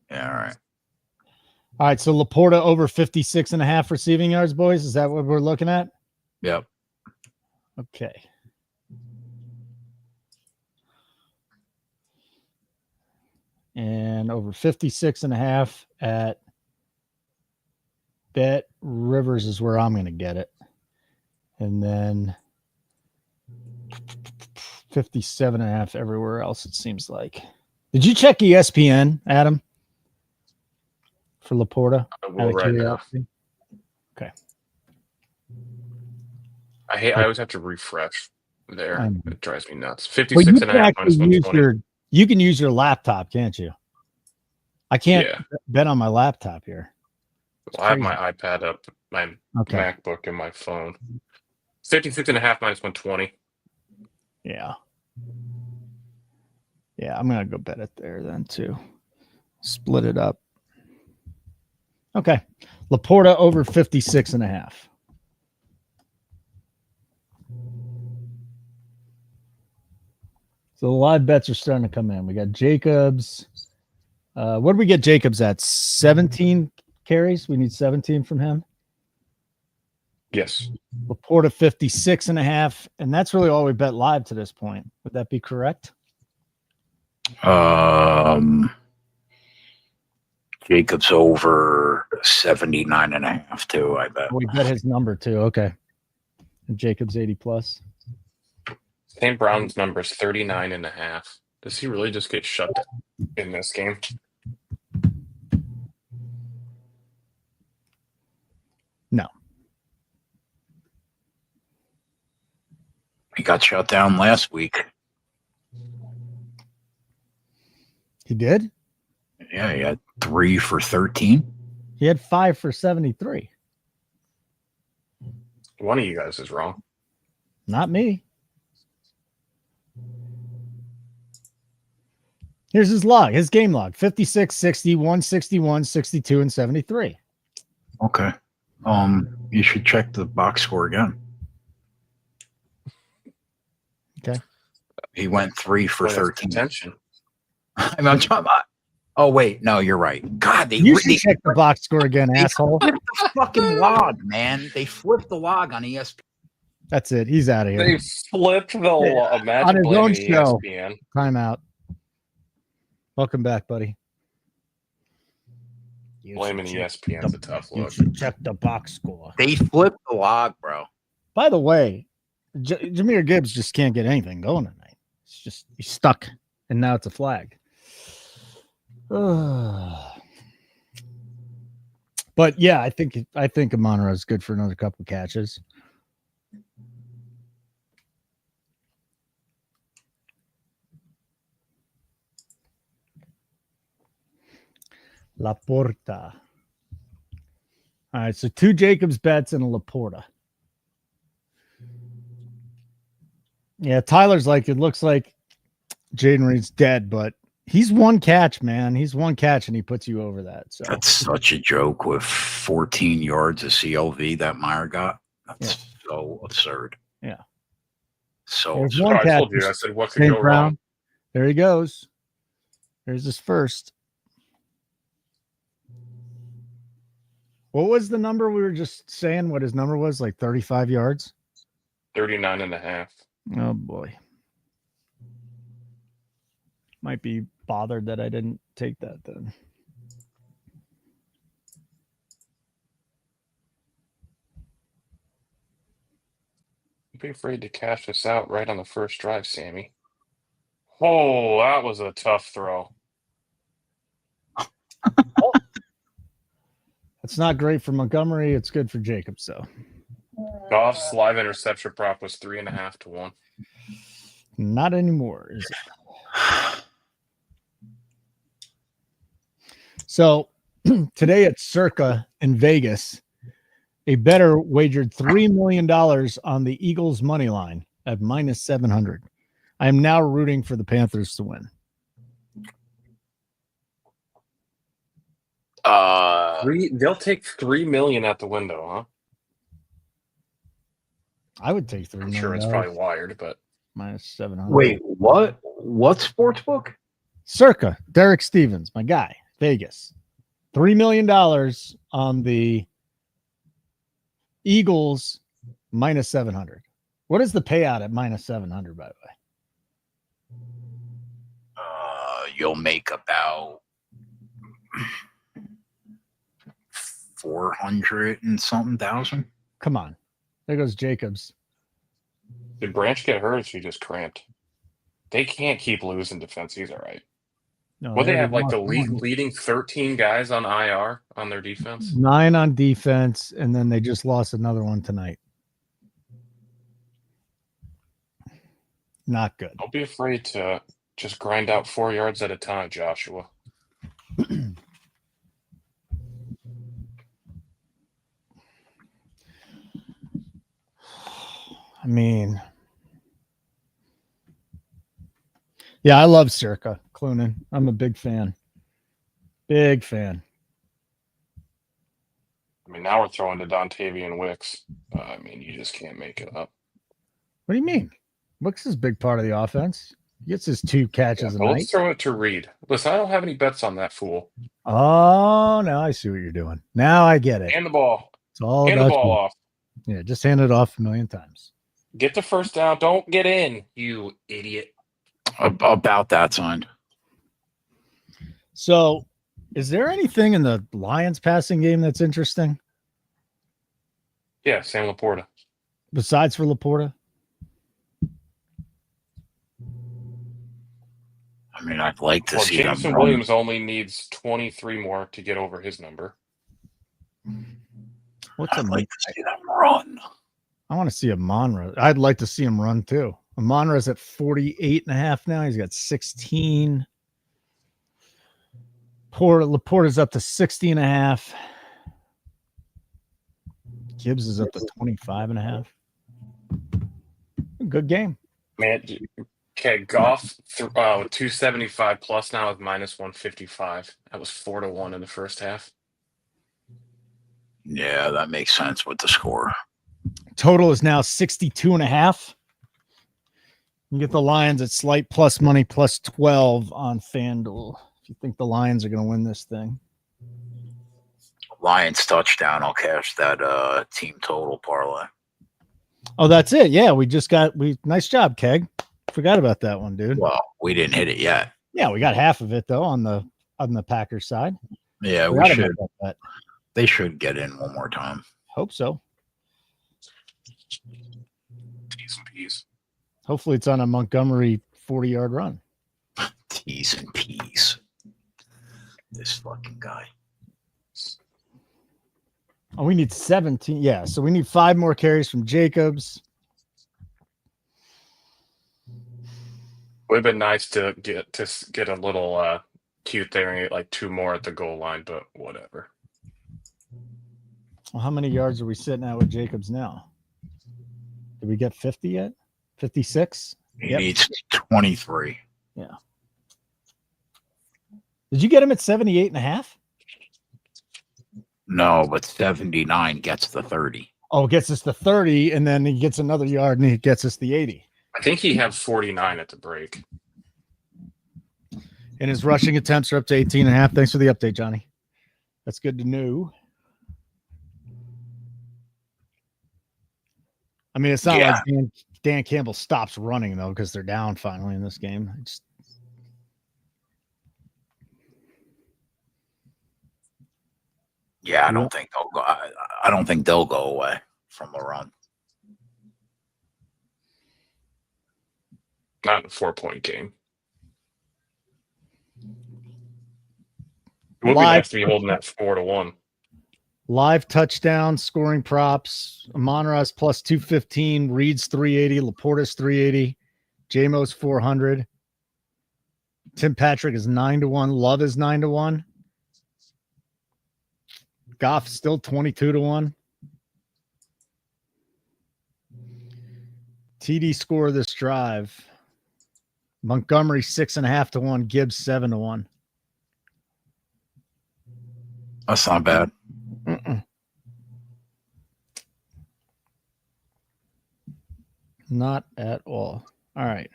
Yeah, all right. All right, so Laporta over 56.5 receiving yards, boys. Is that what we're looking at? Yep. Okay. And over 56.5 at Bet Rivers is where I'm going to get it. And then 57.5 everywhere else, it seems like. Did you check ESPN, Adam, for Laporta? I will right now. Okay. I always have to refresh there. It drives me nuts. 56.5 minus 120. You can use your laptop, can't you? I can't bet on my laptop here. Well, I have my iPad up, my MacBook, and my phone. 56.5 minus 120. Yeah. Yeah, I'm going to go bet it there then too. Split it up. Okay. Laporta over 56.5. So the live bets are starting to come in. We got Jacobs. What did we get Jacobs at? 17 carries? We need 17 from him. Yes. Laporta 56.5. And that's really all we bet live to this point. Would that be correct? Jacobs over 79.5 too, I bet. We bet his number too. Okay. And Jacobs 80 plus. St. Brown's number is 39.5. Does he really just get shut down in this game? No. He got shut down last week. He did? Yeah, he had 3 for 13. He had 5 for 73. One of you guys is wrong. Not me. Here's his log, his game log. 56, 60, 161, 62, and 73. Okay. You should check the box score again. Okay. He went 3 for 13. Attention. I'm talking about. Oh wait, no, you're right. God, you should check the box score again, asshole. Flipped the fucking log, man. They flipped the log on ESPN. That's it. He's out of here. They flipped the log. Imagine on his own show. ESPN. Timeout. Welcome back, buddy. Blaming ESPN is a tough look. You should check the box score. They flipped the log, bro. By the way, Jahmyr Gibbs just can't get anything going tonight. It's just he's stuck, and now it's a flag. But yeah, I think Monroe is good for another couple catches. Laporta. All right, so 2 Jacobs bets and a Laporta. Yeah, Tyler's like, it looks like Jaden Reed's dead, but he's one catch, man. He's one catch, and he puts you over that. So that's such a joke with 14 yards of CLV that Meyer got. That's so absurd. Yeah. So there's absurd. one I catch. told you. I said, what could St. go Brown. wrong? There he goes. There's his first. What was the number we were just saying? What his number was? Like 35 yards? 39.5. Oh, boy. Might be bothered that I didn't take that then. Don't be afraid to cash this out right on the first drive, Sammy. Oh, that was a tough throw. It's not great for Montgomery. It's good for Jacobs, though. Goff's live interception prop was 3.5 to 1. Not anymore, is it? So today at Circa in Vegas, a bettor wagered $3 million on the Eagles money line at minus 700. I am now rooting for the Panthers to win. They'll take $3 million out the window, huh? I would take $3 I'm million. sure it's probably wired, but minus 700. Wait, what? What sports book? Circa, Derek Stevens, my guy, Vegas. $3 million on the Eagles minus 700. What is the payout at minus 700, by the way? You'll make about 400 and something thousand. Come on. There goes Jacobs. did Branch get hurt or she just cramped? They can't keep losing defense either, right? No, Well, they have like the leading 13 guys on IR on their defense. 9 on defense, and then they just lost another one tonight. Not good. Don't be afraid to just grind out 4 yards at a time, Joshua. I mean, yeah, I love Circa Clunan. I'm a big fan. Big fan. I mean, now we're throwing to Dontavian Wicks. I mean, you just can't make it up. What do you mean? Wicks is a big part of the offense. He gets his 2 catches a night. Let's throw it to Reed. Listen, I don't have any bets on that fool. Oh, now I see what you're doing. Now I get it. Hand the ball. It's all Hand the about ball you. off. Yeah, just hand it off a million times. Get the first down. Don't get in, you idiot. About that signed. So, is there anything in the Lions passing game that's interesting Yeah, Sam Laporta. besides for Laporta? I mean, I'd like to see Jameson them run. Williams only needs 23 more to get over his number. What's I'd like to see them run. I want to see a Monra. I'd like to see him run too. Monra's at 48.5 now. He's got 16. Laporta's up to 60.5. Gibbs is up to 25.5. Good game. Man, okay, Goff 275 plus now with minus 155. That was 4-1 in the first half. Yeah, that makes sense with the score. Total is now 62.5. You get the Lions at slight plus money plus 12 on FanDuel. If you think the Lions are going to win this thing. Lions touchdown. I'll cash that team total parlay. Oh, that's it. Yeah, nice job, Keg. Forgot about that one, dude. Well, we didn't hit it yet. Yeah, we got half of it though on the Packers side. Yeah, we Forgot should. about that. They should get in one more time. Hope so. T's and P's. Hopefully it's on a Montgomery 40-yard run. T's and P's. This fucking guy. Oh, we need 17. Yeah, so we need 5 more carries from Jacobs. Would have been nice to get a little cute there and get like 2 more at the goal line, but whatever. Well, how many yards are we sitting at with Jacobs now? Did we get 50 yet? 56? He needs 23. Yeah. Did you get him at 78.5? No, but 79 gets the 30. Oh, gets us the 30, and then he gets another yard, and he gets us the 80. I think he had 49 at the break. And his rushing attempts are up to 18.5. Thanks for the update, Johnny. That's good to know. I mean, it's not like Dan Campbell stops running, though, because they're down finally in this game. Yeah, I don't think they'll go. I don't think they'll go away from the run. Not in a 4-point game. It would be nice to be holding that 4-1. Live touchdown, scoring props. Amon-Ra's plus 215, Reed's 380, Laporta's 380, J-Mo's 400. Tim Patrick is 9-1. Love is 9-1. Goff still 22-1. TD score this drive. Montgomery 6.5-1. Gibbs 7-1. That's not bad. Not at all. All right.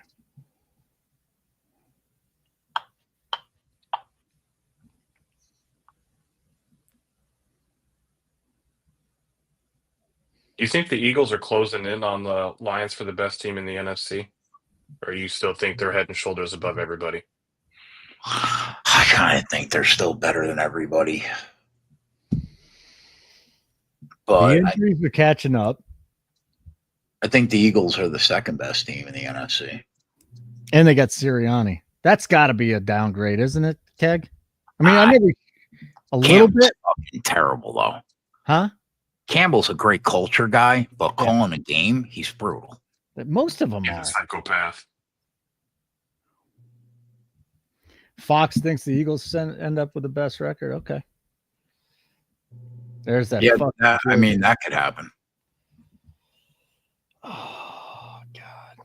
Do you think the Eagles are closing in on the Lions for the best team in the NFC? Or you still think they're head and shoulders above everybody? I kind of think they're still better than everybody. But the injuries are catching up. I think the Eagles are the second best team in the NFC. And they got Sirianni. That's got to be a downgrade, isn't it, Keg? I mean, I maybe a little bit. Fucking terrible, though. Huh? Campbell's a great culture guy, but calling a game, he's brutal. Most of them He's are. a psychopath. Fox thinks the Eagles end up with the best record. Okay. There's that. Yeah, I mean, that could happen. Oh, God.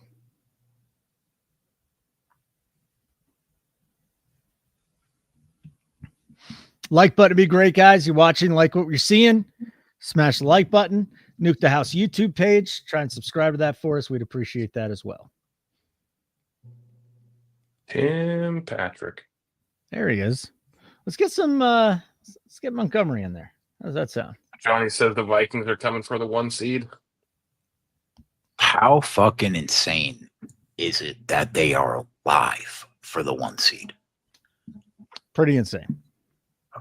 Like button would be great, guys. You're watching, like what you're seeing. Smash the like button. Nuke the House YouTube page. Try and subscribe to that for us. We'd appreciate that as well. Tim Patrick. There he is. Let's get some let's get Montgomery in there. How does that sound? Johnny says the Vikings are coming for the 1 seed. How fucking insane is it that they are alive for the 1 seed? Pretty insane.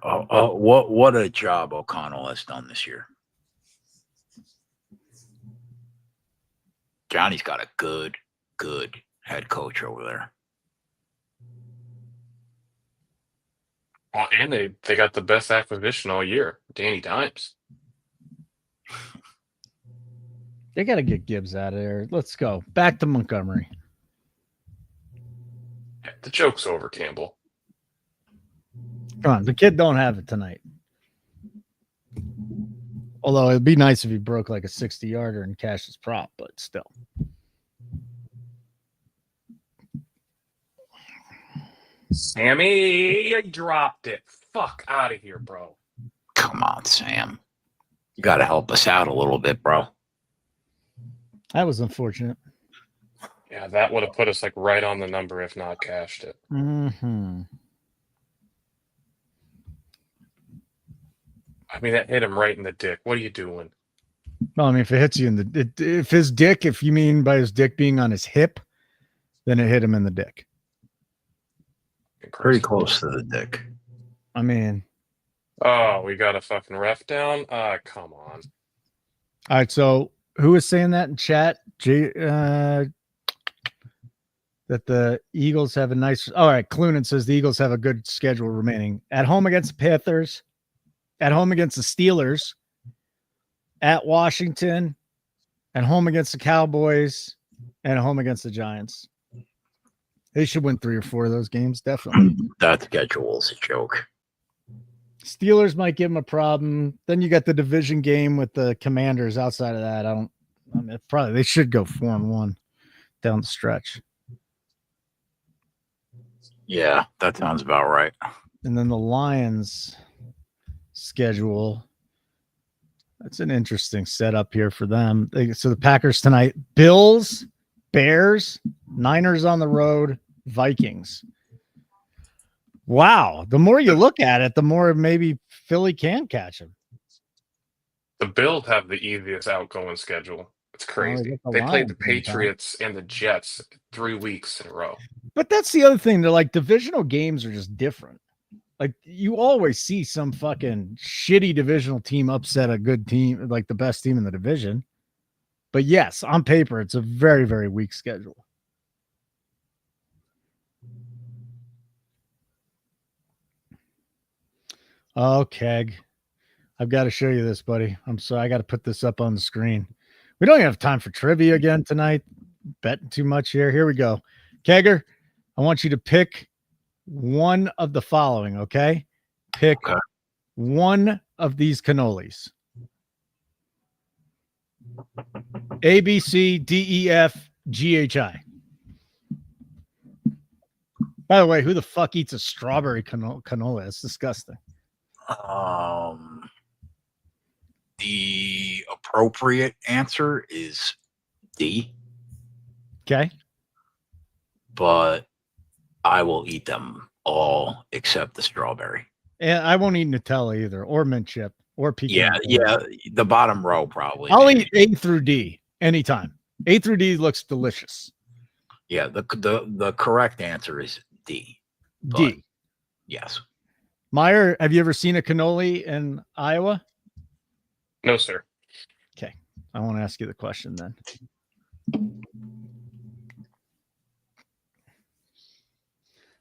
What a job O'Connell has done this year. Johnny's got a good head coach over there. Well, and they got the best acquisition all year, Danny Dimes. They got to get Gibbs out of there. Let's go. Back to Montgomery. The joke's over, Campbell. Come on. The kid don't have it tonight. Although it'd be nice if he broke like a 60-yarder and cashed his prop, but still. Sammy, you dropped it. Fuck out of here, bro. Come on, Sam. You got to help us out a little bit, bro. That was unfortunate. Yeah, that would have put us like right on the number if not cashed it. Mm-hmm. I mean, that hit him right in the dick. What are you doing? Well, I mean, if it hits you in the if his dick, if you mean by his dick being on his hip, then it hit him in the dick. Pretty close to the dick. I mean, oh, we got a fucking ref down. Come on. All right, so who was saying that in chat? The that the Eagles have a nice. All right, Clunan says the Eagles have a good schedule remaining. At home against the Panthers, at home against the Steelers, at Washington, at home against the Cowboys, and at home against the Giants. They should win 3 or 4 of those games, definitely. That schedule is a joke. Steelers might give them a problem. Then you got the division game with the Commanders. Outside of that, I mean, probably they should go 4-1 down the stretch. Yeah, that sounds about right. And then the Lions schedule. That's an interesting setup here for them. So the Packers tonight, Bills, Bears, Niners on the road, Vikings. Wow. The more you look at it, the more maybe Philly can catch them. The Bills have the easiest outgoing schedule. It's crazy. the They played the Lions Patriots and the Jets 3 weeks in a row. But that's the other thing. They're like divisional games are just different. Like you always see some fucking shitty divisional team upset a good team, like the best team in the division. But yes, on paper, it's a very, very weak schedule. Oh, Keg. I've got to show you this, buddy. I'm sorry. I got to put this up on the screen. We don't have time for trivia again tonight. Betting too much here. Here we go. Kegger, I want you to pick one of the following, okay? Pick one of these cannolis. A, B, C, D, E, F, G, H, I. By the way, who the fuck eats a strawberry canola? It's disgusting. The appropriate answer is D. Okay. But I will eat them all except the strawberry. And I won't eat Nutella either, or mint chip, or pecan. Yeah. The bottom row probably. I'll eat A through D anytime. A through D looks delicious. Yeah, the correct answer is D. D. Yes. Meyer, have you ever seen a cannoli in Iowa? No, sir. Okay. I want to ask you the question then.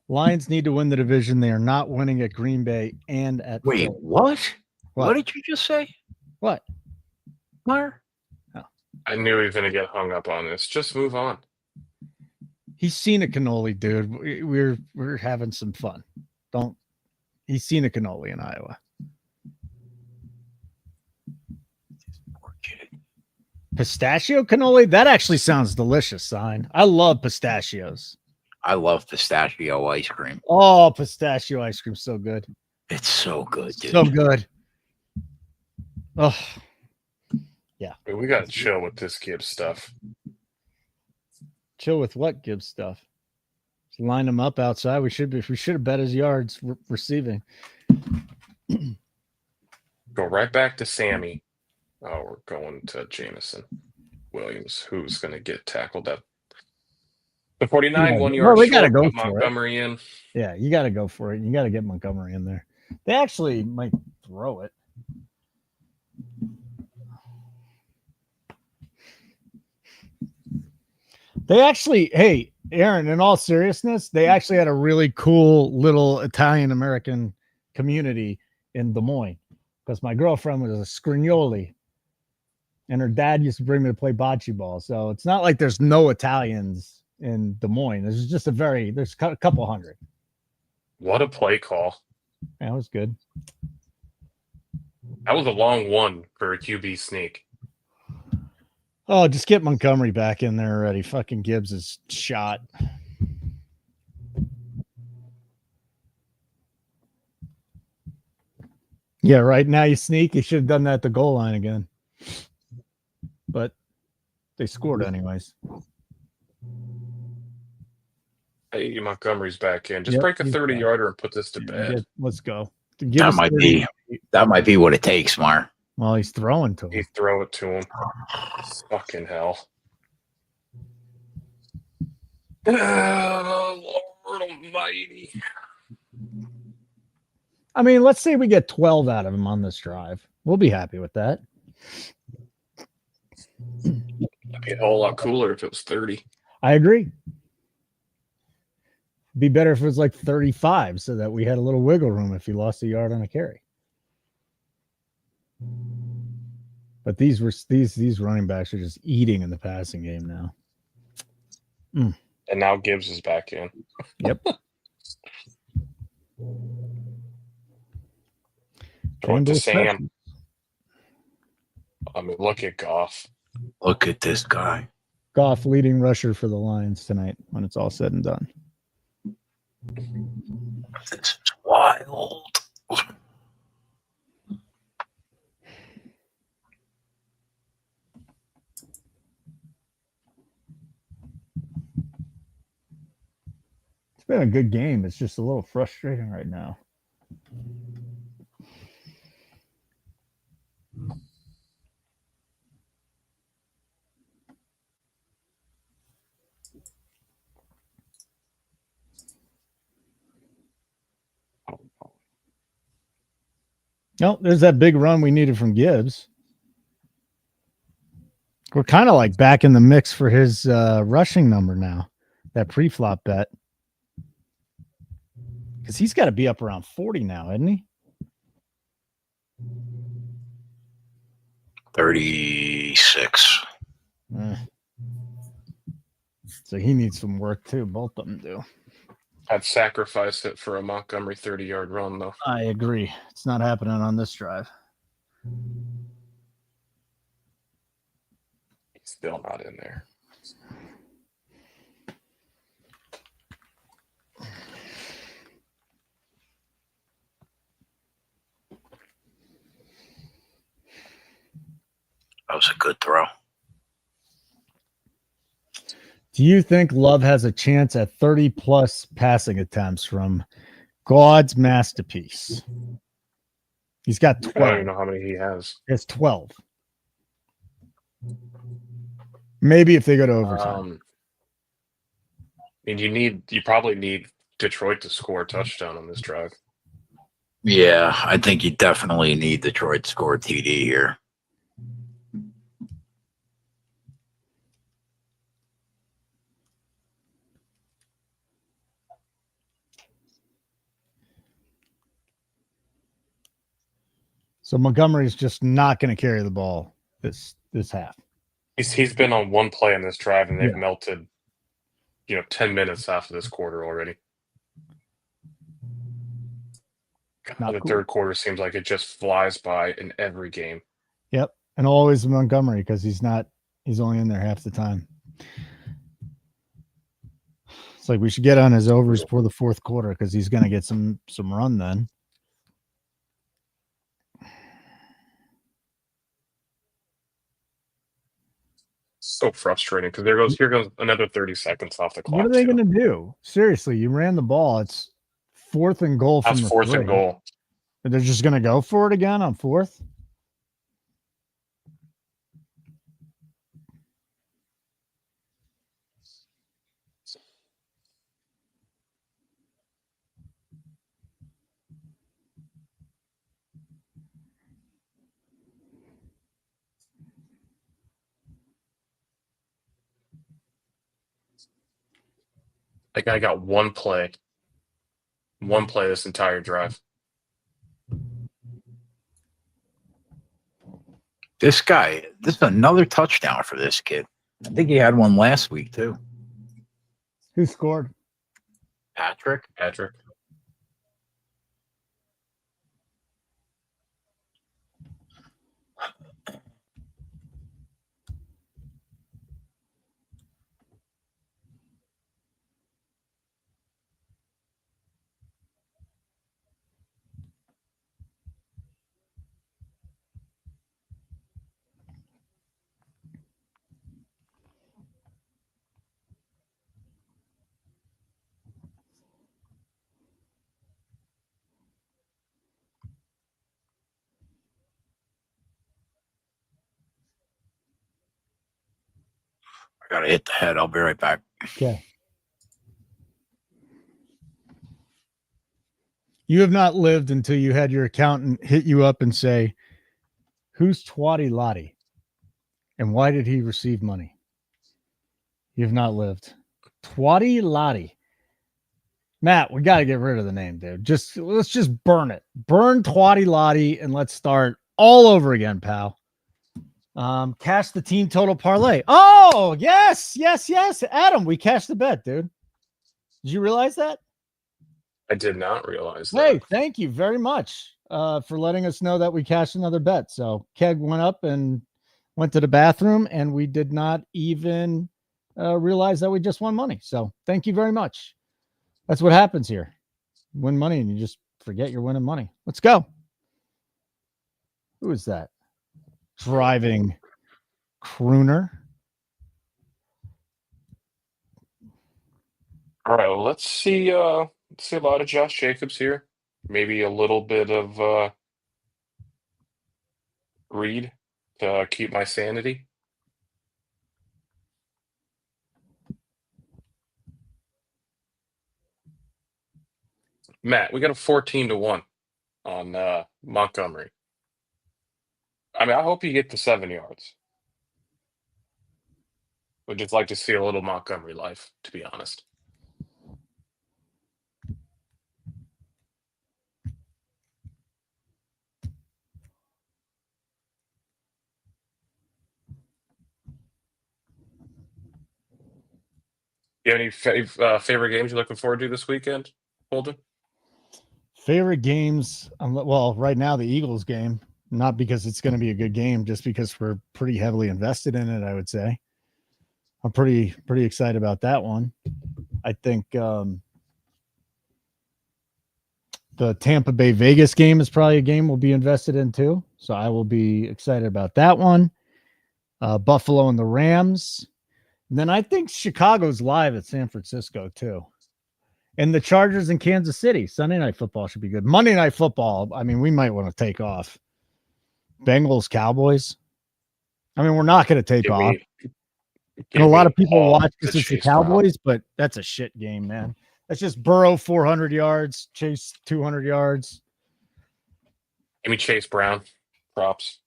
Lions need to win the division. They are not winning at Green Bay and at Wait, Philly. what? What did you just say? What? Where? Oh. I knew he was going to get hung up on this. Just move on. He's seen a cannoli, dude. We're having some fun. He's seen a cannoli in Iowa. Poor kid. Pistachio cannoli? That actually sounds delicious, Sign. I love pistachios. I love pistachio ice cream. Oh, pistachio ice cream, so good. It's so good, dude. So good. Oh, yeah. We got to chill with this Gibbs stuff. Chill with what Gibbs stuff? Just line him up outside. We should have bet his yards receiving. Go right back to Sammy. Oh, we're going to Jameson Williams, who's going to get tackled up. The 49 1 yard. Well, we got to go for Montgomery it. in. Yeah, you got to go for it. You got to get Montgomery in there. They actually might throw it. They actually, hey, Aaron, in all seriousness, they actually had a really cool little Italian American community in Des Moines because my girlfriend was a Scrignoli and her dad used to bring me to play bocce ball. So it's not like there's no Italians in Des Moines. There's just there's a couple hundred. What a play call. That was good. That was a long one for a QB sneak. Oh, just get Montgomery back in there already. Fucking Gibbs is shot. Yeah, right now you sneak. You should have done that at the goal line again. But they scored anyways. Hey, Montgomery's back in. Just break a 30-yarder and put this to bed. Let's go. That might be what it takes, Mar. Well, he's throwing to him. He throw it to him. Fucking hell. Oh, Lord almighty. I mean, let's say we get 12 out of him on this drive. We'll be happy with that. It'd be a whole lot cooler if it was 30. I agree. Be better if it was like 35 so that we had a little wiggle room if he lost a yard on a carry. But these running backs are just eating in the passing game now. And now Gibbs is back in. Yep. Throw it to Sam. I mean, look at Goff. Look at this guy. Goff leading rusher for the Lions tonight when it's all said and done. This is wild. It's been a good game. It's just a little frustrating right now. No, there's that big run we needed from Gibbs. We're kind of like back in the mix for his rushing number now, that pre-flop bet. Because he's got to be up around 40 now, isn't he? 36. So he needs some work too. Both of them do. I'd sacrifice it for a Montgomery 30-yard run, though. I agree. It's not happening on this drive. He's still not in there. That was a good throw. Do you think Love has a chance at 30-plus passing attempts from God's masterpiece? He's got 12. I don't even know how many he has. It's 12. Maybe if they go to overtime. And you probably need Detroit to score a touchdown on this drive. Yeah, I think you definitely need Detroit to score a TD here. So Montgomery's just not going to carry the ball this half. He's been on one play in this drive, and they've melted, 10 minutes after this quarter already. The third quarter seems like it just flies by in every game. Yep, and always Montgomery because he's only in there half the time. It's like we should get on his overs for the fourth quarter because he's going to get some run then. So frustrating because here goes another 30 seconds off the clock. What are they going to do? Seriously, you ran the ball. It's 4th and goal from the 4th and goal. They're just going to go for it again on 4th? That guy got one play this entire drive. This is another touchdown for this kid. I think he had one last week, too. Who scored? Patrick. I got to hit the head. I'll be right back. Okay. You have not lived until you had your accountant hit you up and say, "Who's Twatty Lottie? And why did he receive money?" You have not lived. Twatty Lottie. Matt, we got to get rid of the name, dude. Let's just burn it. Burn Twatty Lottie, and let's start all over again, pal. Cash the team total parlay. Oh, yes. Adam, we cashed the bet, dude. Did you realize that? I did not realize that. Hey, thank you very much for letting us know that we cashed another bet. So Keg went up and went to the bathroom, and we did not even realize that we just won money. So thank you very much. That's what happens here. You win money and you just forget you're winning money. Let's go. Who is that? Driving crooner. All right, well, let's see a lot of Josh Jacobs here. Maybe a little bit of Reed to keep my sanity. Matt, we got a 14-1 on Montgomery. I mean, I hope you get to 7 yards. Would just like to see a little Montgomery life, to be honest. You have any favorite games you're looking forward to this weekend, Holden? Favorite games? Well, right now the Eagles game, not because it's going to be a good game, just because we're pretty heavily invested in it. I would say I'm pretty excited about that one. I think the Tampa Bay Vegas game is probably a game we'll be invested in too. So I will be excited about that one. Buffalo and the Rams. And then I think Chicago's live at San Francisco too. And the Chargers in Kansas City. Sunday Night Football should be good. Monday Night Football, I mean, we might want to take off. Bengals, Cowboys. I mean, we're not going to take off. And a lot of people watch because it's the Cowboys, but that's a shit game, man. That's just Burrow 400 yards, Chase 200 yards. Give me Chase Brown. Props.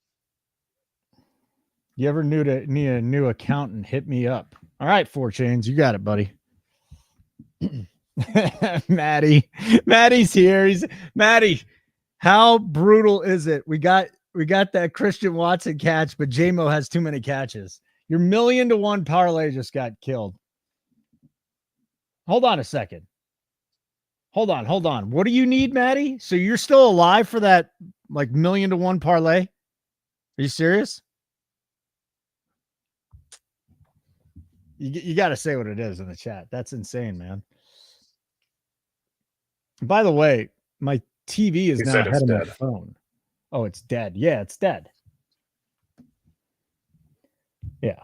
You ever need a new accountant, hit me up. All right, 4 Chains, you got it, buddy. Maddie's here. Maddie, how brutal is it? We got that Christian Watson catch, but J-Mo has too many catches. Your 1,000,000-to-1 parlay just got killed. Hold on a second. Hold on. What do you need, Maddie? So you're still alive for that like 1,000,000-to-1 parlay? Are you serious? You got to say what it is in the chat. That's insane, man. By the way, my TV is now ahead of my phone. Oh, it's dead. Yeah, it's dead. Yeah.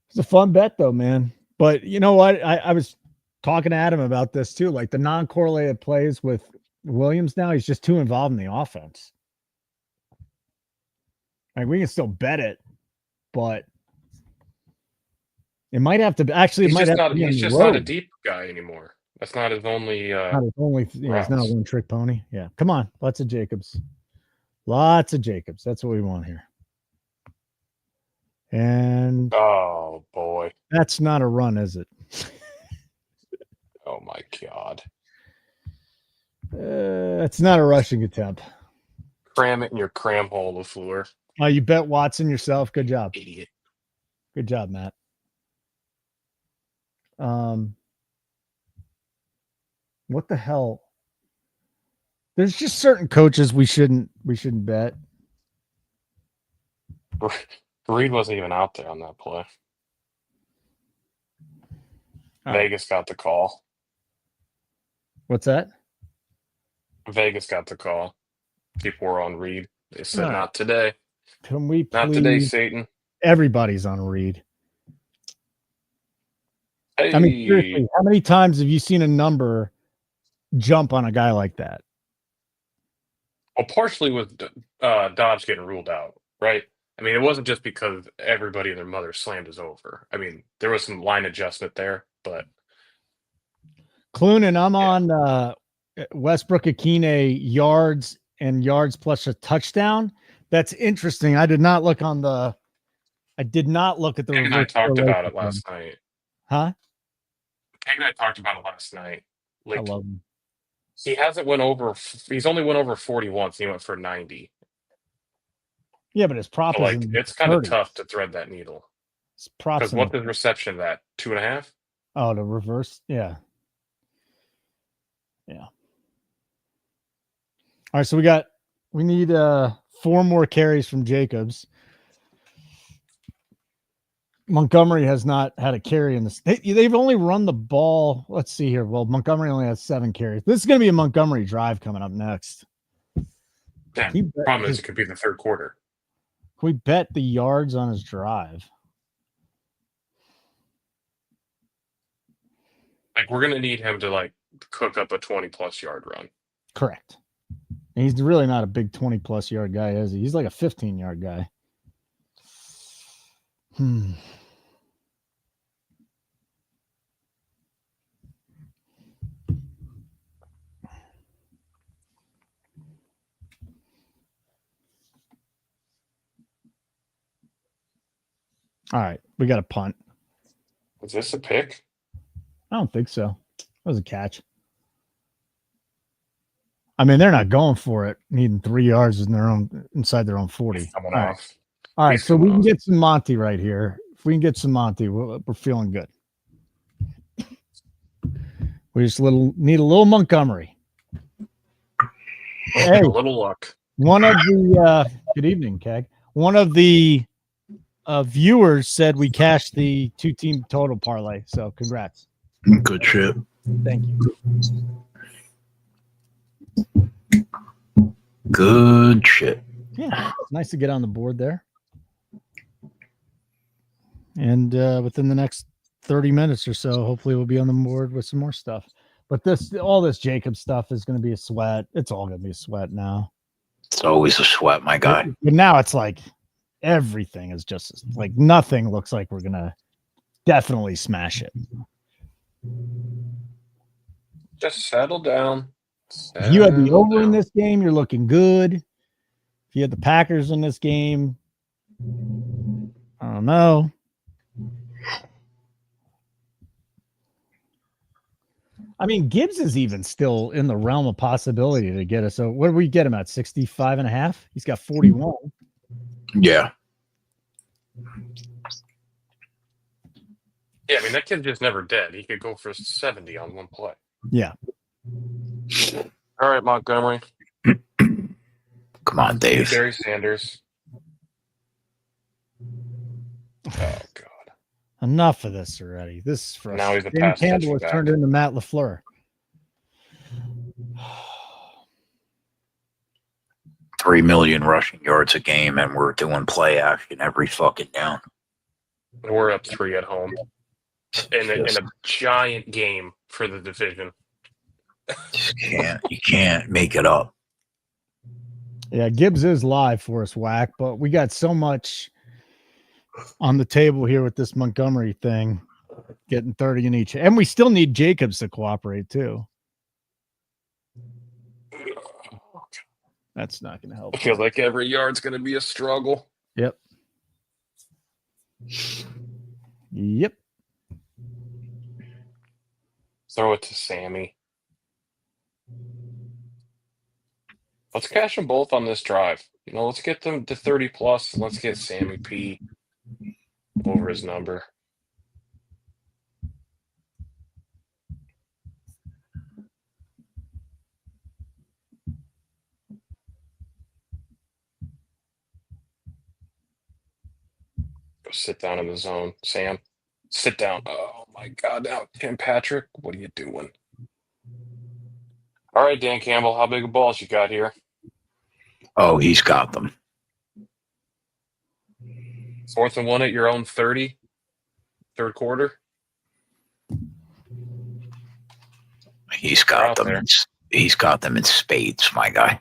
It's a fun bet, though, man. But you know what? I was talking to Adam about this, too. Like the non-correlated plays with Williams now, he's just too involved in the offense. Like, we can still bet it, but it might have to actually. He's just not a deep guy anymore. That's not his only. He's not a one-trick pony. Yeah, come on, lots of Jacobs. That's what we want here. And oh boy, that's not a run, is it? Oh my god, it's not a rushing attempt. Cram it in your cram hole, LaFleur. Oh, you bet Watson yourself. Good job, idiot. Good job, Matt. What the hell? There's just certain coaches we shouldn't bet. Reed wasn't even out there on that play. Vegas got the call. What's that? Vegas got the call. People were on Reed. They said, not today. Can we please? Not today, Satan. Everybody's on Reed. Hey. I mean, seriously, how many times have you seen a number jump on a guy like that? Well, partially with Dodge getting ruled out, right? I mean, it wasn't just because everybody and their mother slammed his over. I mean, there was some line adjustment there, but Clunan, I'm on Westbrook Akine yards plus a touchdown. That's interesting. I did not look at the. And I talked about it last night. Huh? Peg and I talked about it last night. I love him. He hasn't went over. He's only went over 40 once. He went for 90. Yeah, but his prop So, is in it's kind of 30s. tough to thread that needle. Because what's his reception of that? 2.5? Oh, the reverse. Yeah. All right, so we need 4 more carries from Jacobs. Montgomery has not had a carry in this. They've only run the ball. Let's see here. Well, Montgomery only has 7 carries. This is going to be a Montgomery drive coming up next. Yeah. Problem is, it could be the third quarter. Can we bet the yards on his drive? Like, we're gonna need him to like cook up a 20+ yard run. Correct. And he's really not a big 20+ yard guy, is he? He's like a 15-yard guy. All right, we got a punt. Was this a pick? I don't think so. It was a catch. I mean, they're not going for it, needing 3 yards inside their own 40. Someone All off. All right, so we can get some Monty right here. If we can get some Monty, we're feeling good. We just need a little Montgomery. Hey, a little luck. One of the good evening, Keg. One of the viewers said we cashed the 2-team total parlay. So congrats. Good shit. Thank you. Good shit. Yeah, it's nice to get on the board there. And within the next 30 minutes or so, hopefully we'll be on the board with some more stuff. But all this Jacob stuff is going to be a sweat. It's all going to be a sweat now. It's always a sweat, my guy. But now it's like everything is just like nothing looks like we're going to definitely smash it. Just settle down. If you had the over in this game, you're looking good. If you had the Packers in this game, I don't know. I mean, Gibbs is even still in the realm of possibility to get us. So what do we get him at? 65.5? He's got 41. Yeah. Yeah, I mean, that kid's just never dead. He could go for 70 on one play. Yeah. All right, Montgomery. Come on, Dave. Barry Sanders. Oh, God. Enough of this already. This is frustrating. Now he's a pass Campbell has back. turned into Matt LaFleur. 3 million rushing yards a game, and we're doing play action every fucking down. We're up 3 at home in a giant game for the division. You can't make it up. Yeah, Gibbs is live for us, Whack, but we got so much on the table here with this Montgomery thing, getting 30 in each. And we still need Jacobs to cooperate, too. That's not going to help. I feel like every yard's going to be a struggle. Yep. Yep. Throw it to Sammy. Let's cash them both on this drive. Let's get them to 30 plus. And let's get Sammy P over his number. Go sit down in the zone. Sam, sit down. Oh, my God. Now, Tim Patrick, what are you doing? All right, Dan Campbell, how big of balls you got here? Oh, he's got them. 4th and 1 at your own 30, third quarter. He's got them. He's got them in spades, my guy.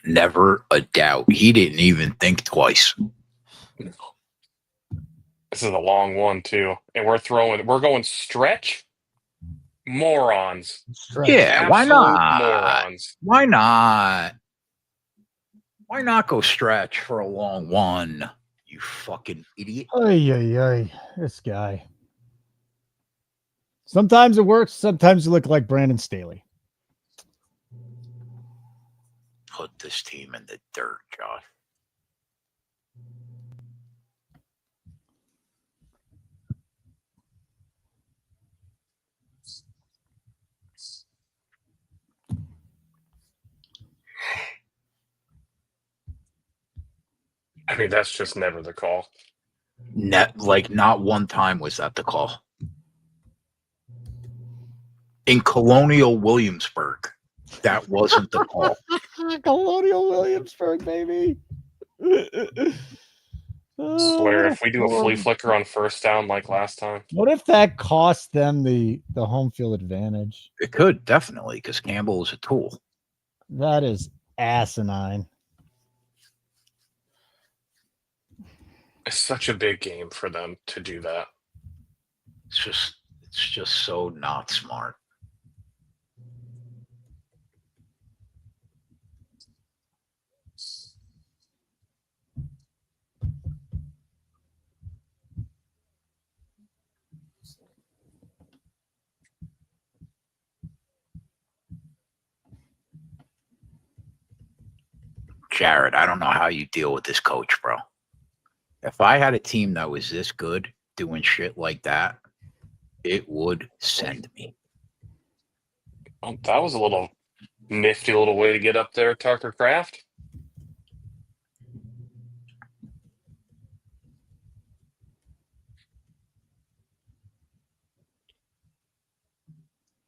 Never a doubt. He didn't even think twice. No. This is a long one too, and we're going stretch. Morons. Stretch. Yeah, Absolute why not? Morons. Why not? Why not go stretch for a long one? You fucking idiot. Ay, ay, ay. This guy. Sometimes it works. Sometimes you look like Brandon Staley. Put this team in the dirt, Josh. I mean, that's just never the call. Not one time was that the call. In Colonial Williamsburg, that wasn't the call. Colonial Williamsburg, baby. Swear, if we do a flea flicker on first down like last time. What if that cost them the home field advantage? It could, definitely, because Campbell is a tool. That is asinine. It's such a big game for them to do that. It's just so not smart. Jared, I don't know how you deal with this coach, bro. If I had a team that was this good doing shit like that, it would send me. Oh, that was a little nifty little way to get up there, Tucker Craft.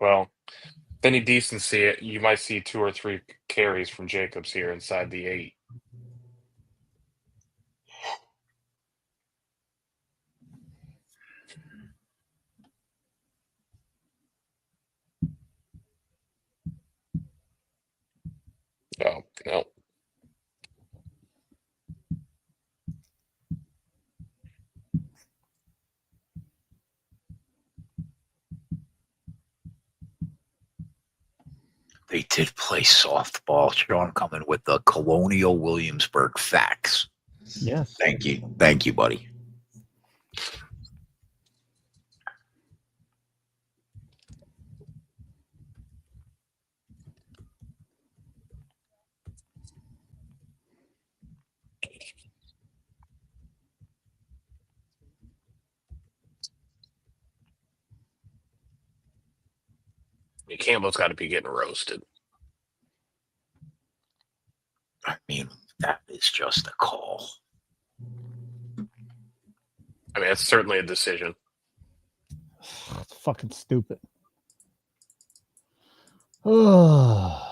Well, if any decency, you might see 2 or 3 carries from Jacobs here inside the 8. Oh, no. They did play softball. Sean coming with the Colonial Williamsburg facts. Yes. Thank you. Thank you, buddy. Campbell's got to be getting roasted. I mean, that is just a call. I mean, it's certainly a decision. It's fucking stupid. Oh.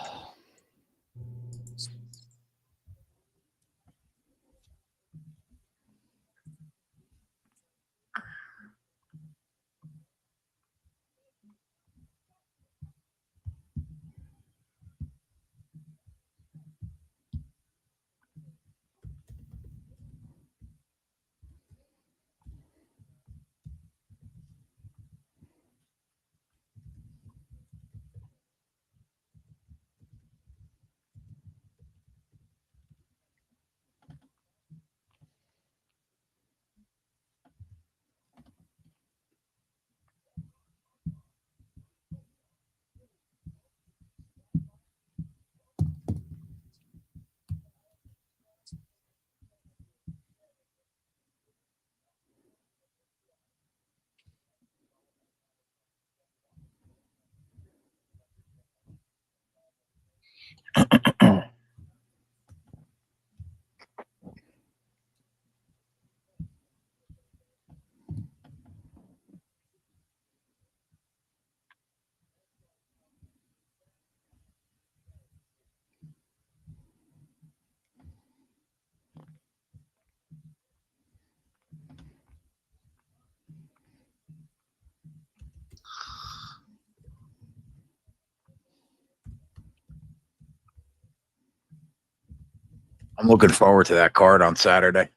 I'm looking forward to that card on Saturday.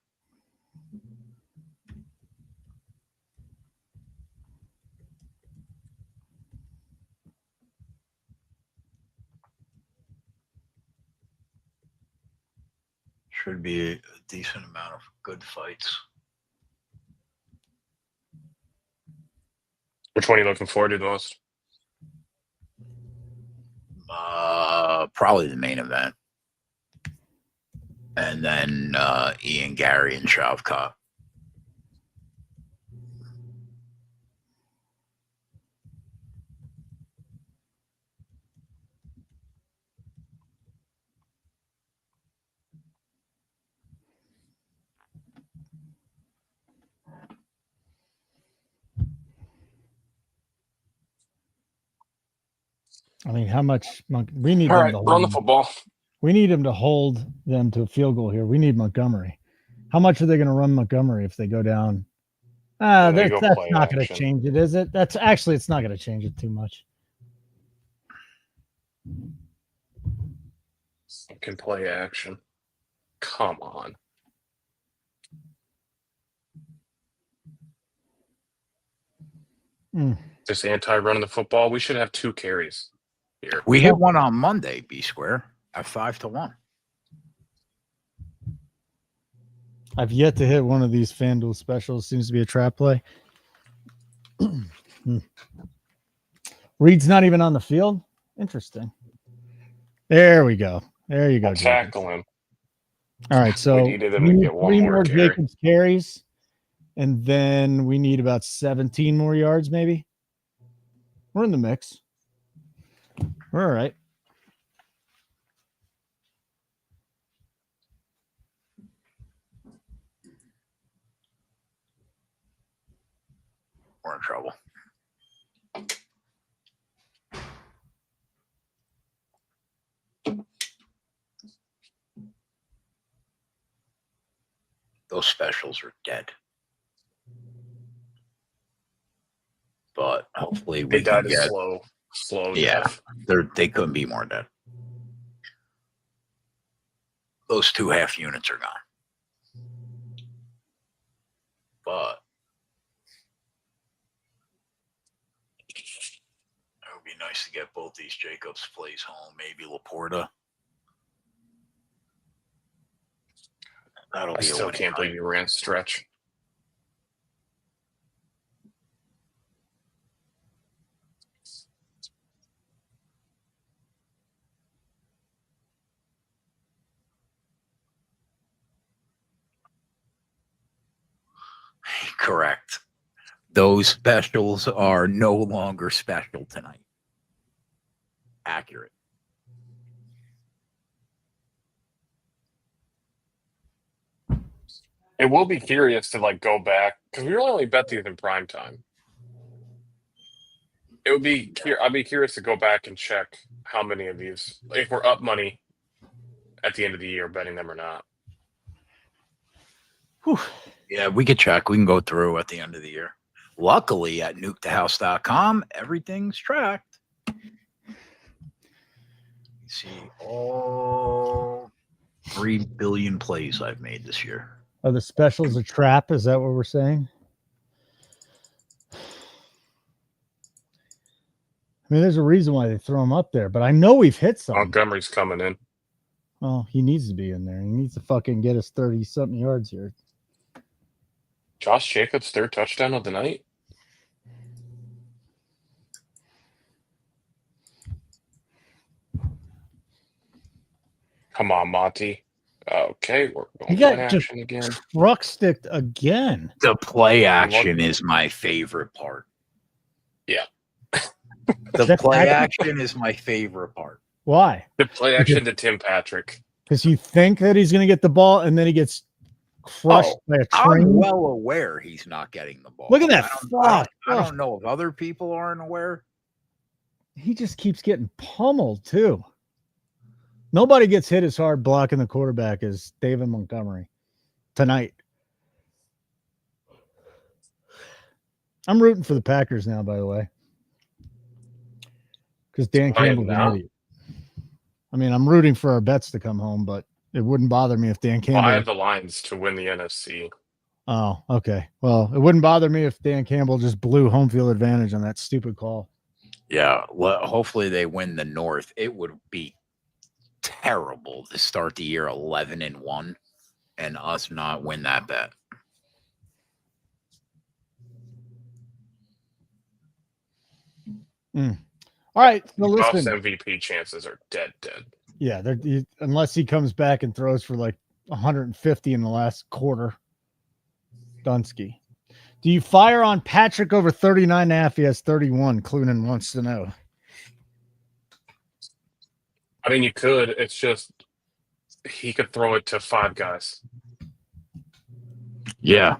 Should be a decent amount of good fights. Which one are you looking forward to the most? Probably the main event. And then Ian Gary and Shavkat. I mean, how much we need All them right, to hold run the them. football. We need him to hold them to a field goal here. We need Montgomery. How much are they going to run Montgomery if they go down? They go That's play not going to action. change it, is it? That's actually, it's not going to change it too much. Can play action. Come on. Just anti-running the football. We should have 2 carries here. We hit one on Monday, B Square, at 5-1. I've yet to hit one of these FanDuel specials. Seems to be a trap play. Reed's not even on the field. Interesting. There we go. There you go. Tackle him. All right, so we needed him to get one 3 more carry. Jacobs carries, and then we need about 17 more yards, maybe. We're in the mix. We're all right. We're in trouble. Those specials are dead. But hopefully we They died can a get slow yeah, death. they couldn't be more dead. Those 2 half units are gone. But it would be nice to get both these Jacobs plays home, maybe Laporta. That'll I be still a can't believe you ran stretch. Correct. Those specials are no longer special tonight. Accurate. It will be curious to go back because we really only bet these in prime time. It would be I'd be curious to go back and check how many of these, if we're up money at the end of the year, betting them or not. Whew. Yeah, we could check. We can go through at the end of the year. Luckily, at nukethehouse.com, everything's tracked. You see all 3 billion plays I've made this year. Are the specials a trap? Is that what we're saying? I mean, there's a reason why they throw him up there, but I know we've hit some. Montgomery's coming in. Well, he needs to be in there. He needs to fucking get us 30-something yards here. Josh Jacobs' 3rd touchdown of the night. Come on, Monty. Okay, we're going He play got just action again. truck sticked again. The play action is my favorite part. Yeah. The play action is my favorite part. Why? The play action to Tim Patrick. Because you think that he's going to get the ball, and then he gets crushed by a train. I'm well aware he's not getting the ball. Look at that I don't know if other people aren't aware. He just keeps getting pummeled, too. Nobody gets hit as hard blocking the quarterback as David Montgomery tonight. I'm rooting for the Packers now, by the way. Because Dan Campbell's an idiot. I mean, I'm rooting for our bets to come home, but it wouldn't bother me if Dan Campbell... I have the Lions to win the NFC. Oh, okay. Well, it wouldn't bother me if Dan Campbell just blew home field advantage on that stupid call. Yeah, well, hopefully they win the North. It would be terrible to start the year 11-1. and us not win that bet. All right. So Buffs listen. MVP chances are dead. Yeah, unless he comes back and throws for like 150 in the last quarter. Dunsky. Do you fire on Patrick over 39.5? He has 31. Clunan wants to know. I mean, you could. It's just he could throw it to 5 guys. Yeah.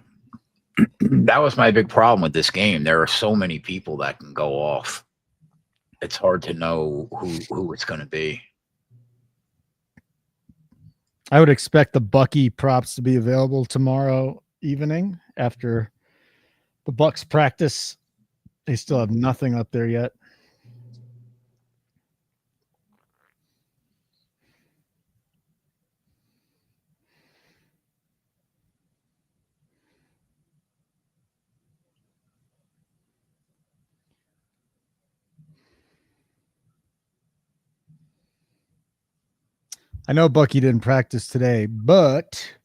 That was my big problem with this game. There are so many people that can go off. It's hard to know who it's going to be. I would expect the Bucky props to be available tomorrow evening after the Bucks practice. They still have nothing up there yet. I know Bucky didn't practice today, but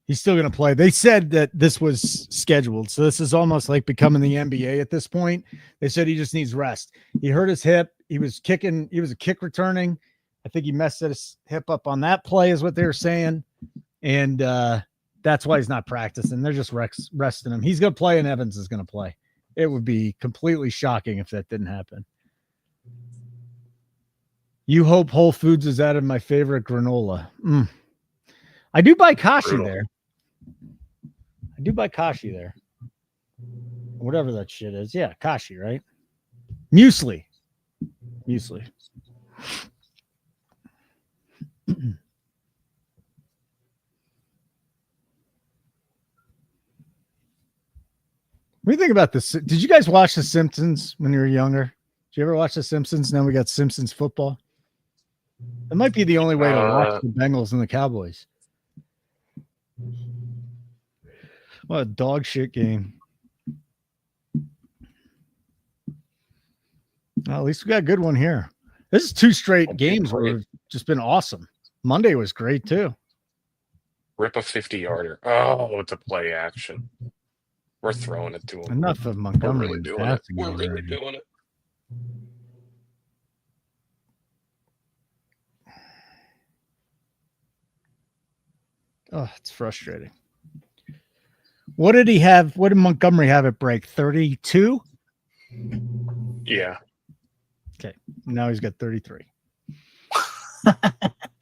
he's still going to play. They said that this was scheduled, so this is almost like becoming the NBA at this point. They said he just needs rest. He hurt his hip. He was kicking. He was a kick returning. I think he messed his hip up on that play is what they were saying, and that's why he's not practicing. They're just resting him. He's going to play, and Evans is going to play. It would be completely shocking if that didn't happen. You hope Whole Foods is out of my favorite granola. I do buy Kashi there. I do buy Kashi there. Whatever that shit is. Yeah, Kashi, right? Muesli. What do you think about this? Did you guys watch The Simpsons when you were younger? Did you ever watch The Simpsons? Now we got Simpsons football. It might be the only way to watch the Bengals and the Cowboys. What a dog shit game. Well, at least we got a good one here. This is 2 straight games where it's just been awesome. Monday was great too. Rip a 50-yarder. Oh, it's a play action. We're throwing it to him. Enough of Montgomery. We're really doing it. We're really doing it. Oh, it's frustrating. What did he have? What did Montgomery have at break? 32? Yeah. Okay. Now he's got 33.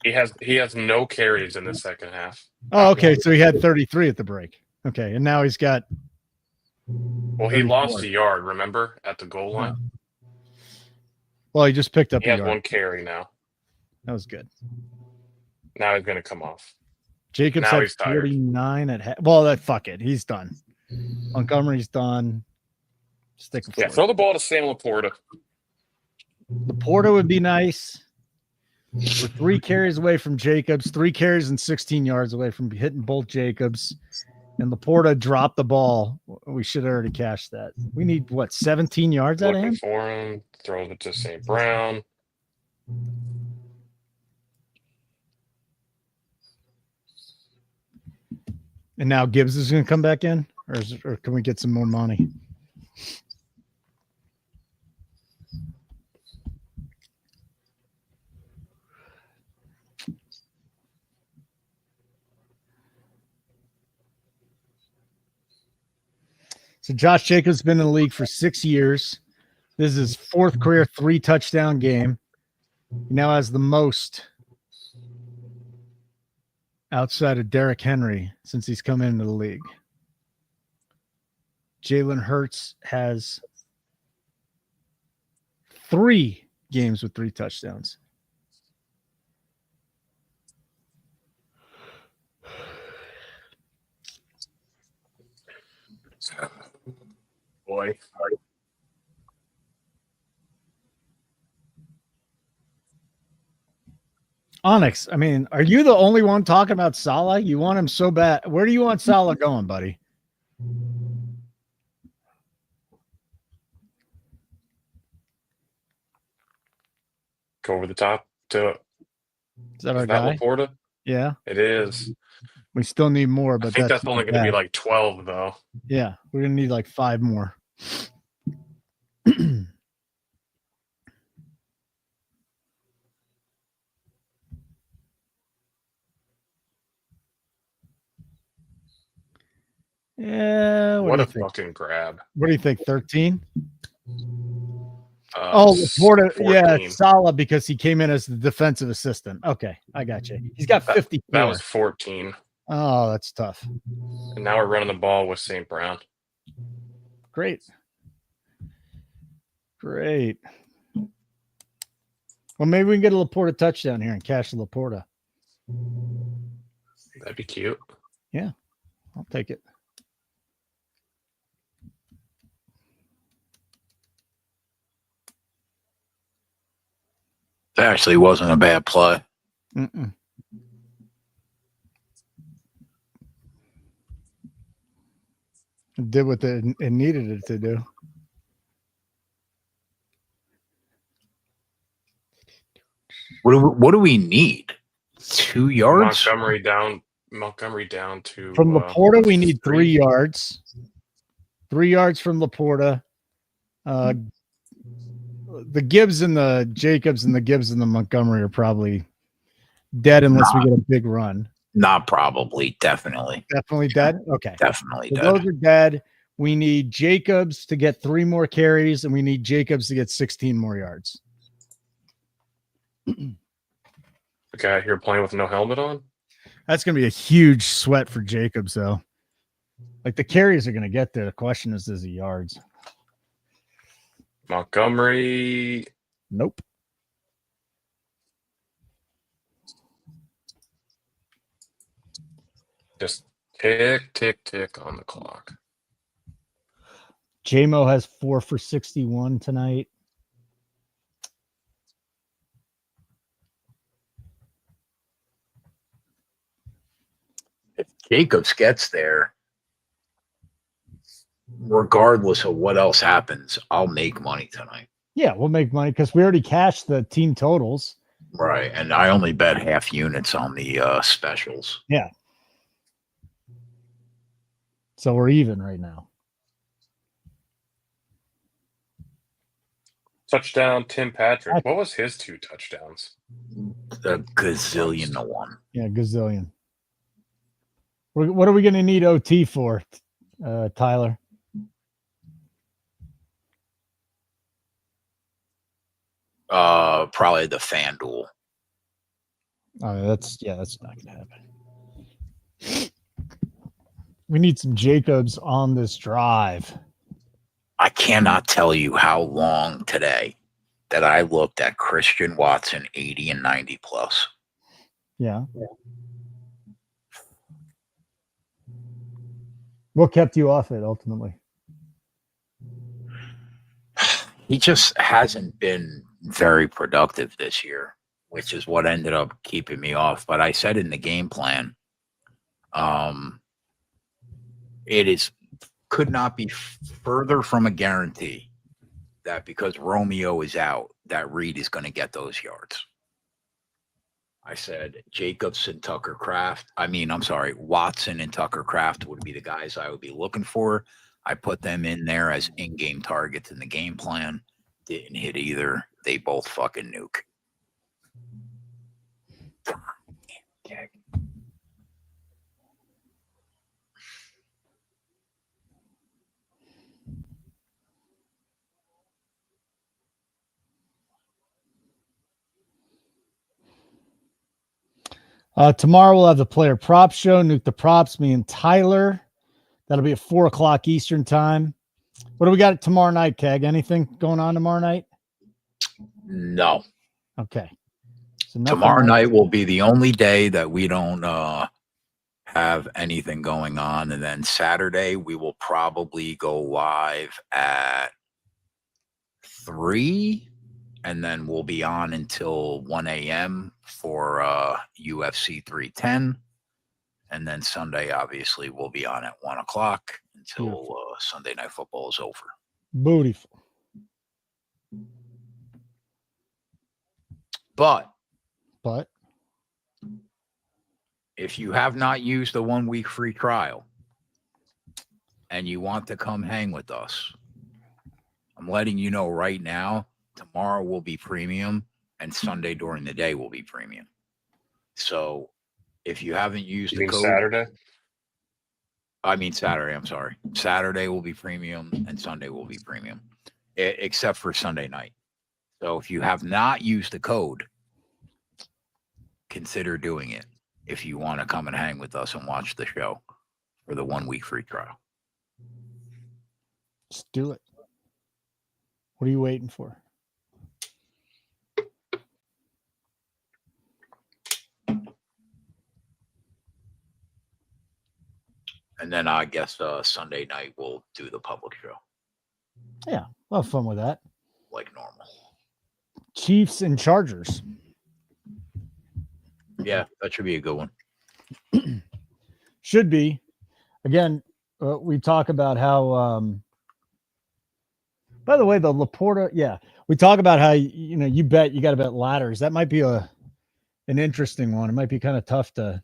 He has no carries in the second half. Oh, okay. So he had 33 at the break. Okay. And now he's got. Well, he lost a yard, remember, at the goal line? Well, he just picked up He has 1 carry now. That was good. Now he's going to come off. Jacobs now had 49 at well, fuck it. He's done. Montgomery's done. Stick with throw the ball to Sam Laporta. Laporta would be nice. We're 3 carries away from Jacobs, 3 carries and 16 yards away from hitting both Jacobs. And Laporta dropped the ball. We should have already cashed that. We need, 17 yards out of him? For him. Throws it to St. Brown. And now Gibbs is going to come back in? Or can we get some more money? So Josh Jacobs has been in the league for 6 years. This is his 4th career 3-touchdown game. He now has the most outside of Derrick Henry since he's come into the league. Jalen Hurts has 3 games with 3 touchdowns. Boy. Onyx, I mean, are you the only one talking about Salah? You want him so bad. Where do you want Salah going, buddy? Go over the top to is that our guy? Laporta? Yeah, It is. we still need more, but I think that's only going to be bad. like 12 though. Yeah, we're gonna need like 5 more. Yeah, What a fucking grab. What do you think? 13? Uh, Laporta, 14. yeah, Salah because he came in as the defensive assistant. Okay, I got you. He's got 54. That was 14. Oh, that's tough. And now we're running the ball with St. Brown. Great. Well, maybe we can get a Laporta touchdown here and cash the Laporta. That'd be cute. Yeah, I'll take it. That actually wasn't a bad play. Mm-mm. It did what it needed it to do. What do we need? 2 yards? Montgomery down to From Laporta, we need 3 yards. 3 yards from Laporta. The Gibbs and the Jacobs and the Gibbs and the Montgomery are probably dead unless we get a big run. Not probably. Definitely. Definitely dead? Okay. Definitely So dead. those are dead. We need Jacobs to get 3 more carries, and we need Jacobs to get 16 more yards. The guy here playing with no helmet on? That's going to be a huge sweat for Jacobs, though. Like, the carries are going to get there. The question is the yards. Montgomery. Nope. Just tick, tick, tick on the clock. J-Mo has 4 for 61 tonight. If Jacobs gets there, regardless of what else happens, I'll make money tonight. Yeah, we'll make money because we already cashed the team totals. Right. And I only bet half units on the specials. Yeah. So we're even right now. Touchdown, Tim Patrick. What was his 2 touchdowns? A gazillion to 1. Yeah, gazillion. What are we going to need OT for, Tyler? Probably the FanDuel. That's not going to happen. We need some Jacobs on this drive. I cannot tell you how long today that I looked at Christian Watson 80 and 90 plus. Yeah. What kept you off it ultimately? He just hasn't been very productive this year, which is what ended up keeping me off. But I said in the game plan, it could not be further from a guarantee that because Romeo is out, that Reed is going to get those yards. I said Jacobs and Watson and Tucker Kraft would be the guys I would be looking for. I put them in there as in-game targets in the game plan. Didn't hit either. They both fucking nuke. Tomorrow we'll have the player prop show. Nuke the props, me and Tyler. That'll be at 4:00 Eastern time. What do we got tomorrow night, Keg? Anything going on tomorrow night? No. Okay. So tomorrow night will be the only day that we don't have anything going on. And then Saturday, we will probably go live at 3. And then we'll be on until 1 a.m. for UFC 310. And then Sunday, obviously, we'll be on at 1 o'clock until Sunday Night Football is over. Beautiful. But if you have not used the 1 week free trial and you want to come hang with us, I'm letting you know right now, tomorrow will be premium and Sunday during the day will be premium. So if you haven't used You the mean code, Saturday? I mean Saturday, I'm sorry. Saturday will be premium and Sunday will be premium, except for Sunday night. So if you have not used the code, consider doing it if you want to come and hang with us and watch the show for the 1 week free trial. Just do it. What are you waiting for? And then I guess Sunday night we'll do the public show Yeah, we'll have fun with that. like normal. Chiefs and Chargers. Yeah, that should be a good one. Should be. Again, we talk about how by the way, the Laporta, yeah, we talk about how you got to bet ladders. That might be an interesting one. It might be kind of tough to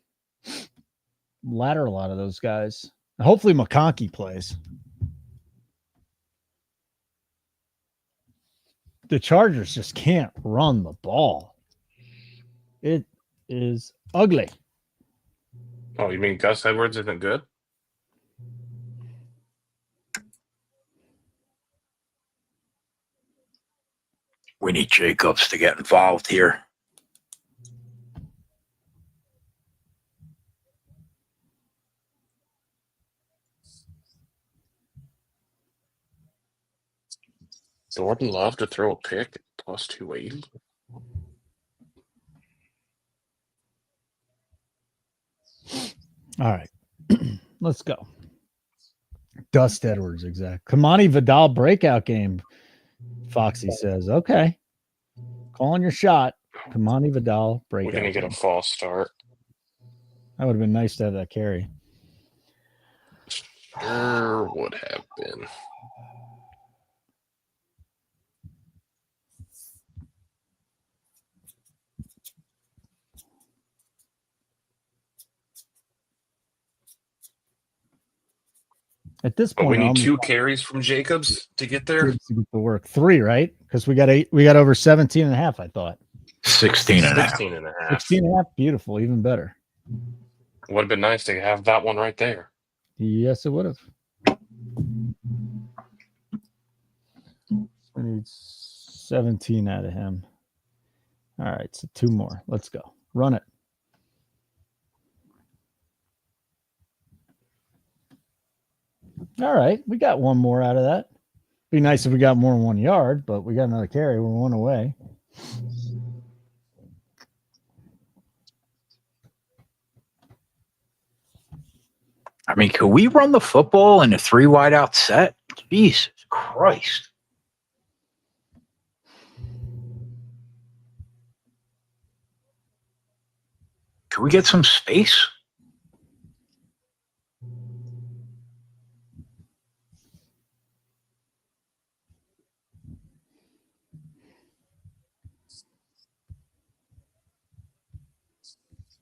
ladder a lot of those guys. Hopefully McConkey plays. The Chargers just can't run the ball. It is ugly. Oh, you mean Gus Edwards isn't good? We need Jacobs to get involved here. Jordan Love to throw a pick at plus 280. All right. Let's go. Dust Edwards, exact. Kamani Vidal breakout game. Foxy says, okay. Calling your shot. Kamani Vidal breakout. We're going to get a false start. That would have been nice to have that carry. Sure would have been. At this But point, we need 2 carries from Jacobs to get there. to get the work. 3, right? Because we got over 17 and a half, I thought. 16 and a half. 16 and a half. 16 and a half, beautiful, even better. Would have been nice to have that one right there. Yes, it would have. We need 17 out of him. All right, so 2 more. Let's go. Run it. All right, we got 1 more out of that. Be nice if we got more than 1 yard, but we got another carry. We're 1 away. I mean, could we run the football in a 3 wide out set? Jesus Christ. Could we get some space?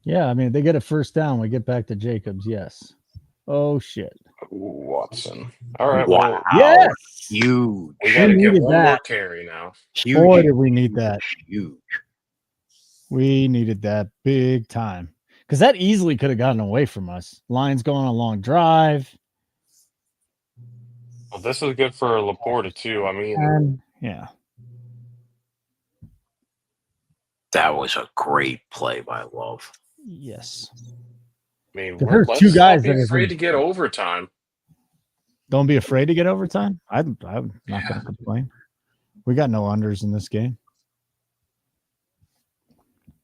Yeah, I mean, they get a first down. We get back to Jacobs. Yes. Oh, shit. Ooh, Watson. All right. Wow. Well, Yes. Huge. we got to get needed 1 more that. carry now. Huge. Boy, did we need that. Huge. We needed that big time. Because that easily could have gotten away from us. Lions going on a long drive. Well, this is good for Laporta, too. I mean, And, yeah. That was a great play by Love. Yes. there's There's let's 2 guys not be that are afraid to get overtime. Don't be afraid to get overtime. I'm not going to complain. We got no unders in this game.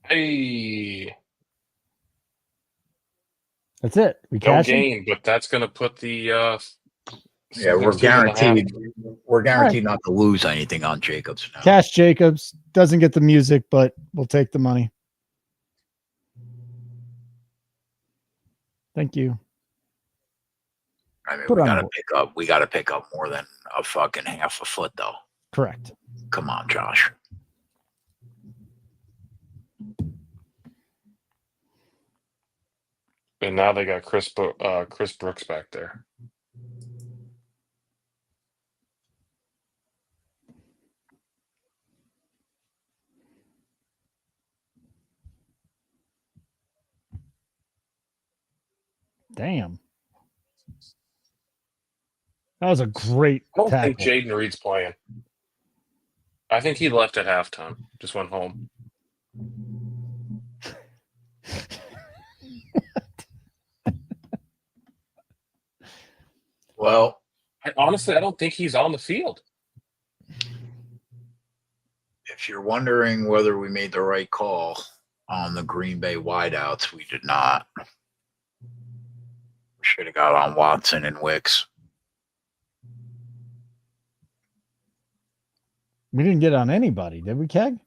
Hey, That's it. We no cash it. gain, but that's going to put the Yeah, we're 17.5. guaranteed. We're guaranteed not to lose anything on Jacobs now. Cash Jacobs doesn't get the music, but we'll take the money. Thank you. I mean, Put we on gotta board. pick up. We gotta pick up more than a fucking half a foot, though. Correct. Come on, Josh. And now they got Chris Brooks back there. Damn. That was a great I don't tackle. think Jaden Reed's playing. I think he left at halftime. Just went home. Well, Honestly, I don't think he's on the field. if you're wondering whether we made the right call on the Green Bay wideouts, we did not. We should have got on Watson and Wicks. We didn't get on anybody, did we, Keg?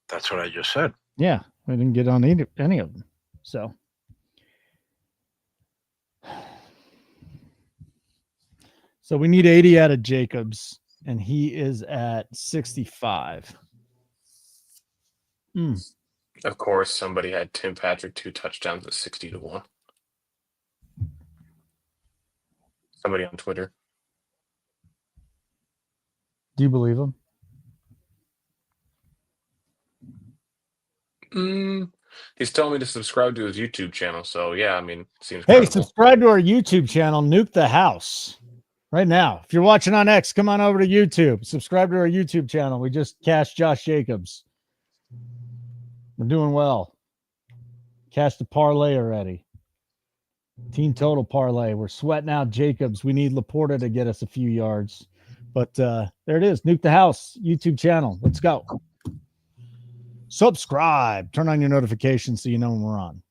That's what I just said. Yeah, we didn't get on any of them. So we need 80 out of Jacobs, and he is at 65. Of course, somebody had Tim Patrick 2 touchdowns at 60-1. Somebody on Twitter. Do you believe him? He's telling me to subscribe to his YouTube channel, so yeah, I mean, seems Hey, credible. subscribe to our YouTube channel, Nuke the House. Right now. If you're watching on X, come on over to YouTube. Subscribe to our YouTube channel. We just cashed Josh Jacobs. We're doing well. Cashed a parlay already. Team total parlay. We're sweating out Jacobs. We need Laporta to get us a few yards. But there it is. Nuke the House YouTube channel. Let's go. Subscribe. Turn on your notifications so you know when we're on.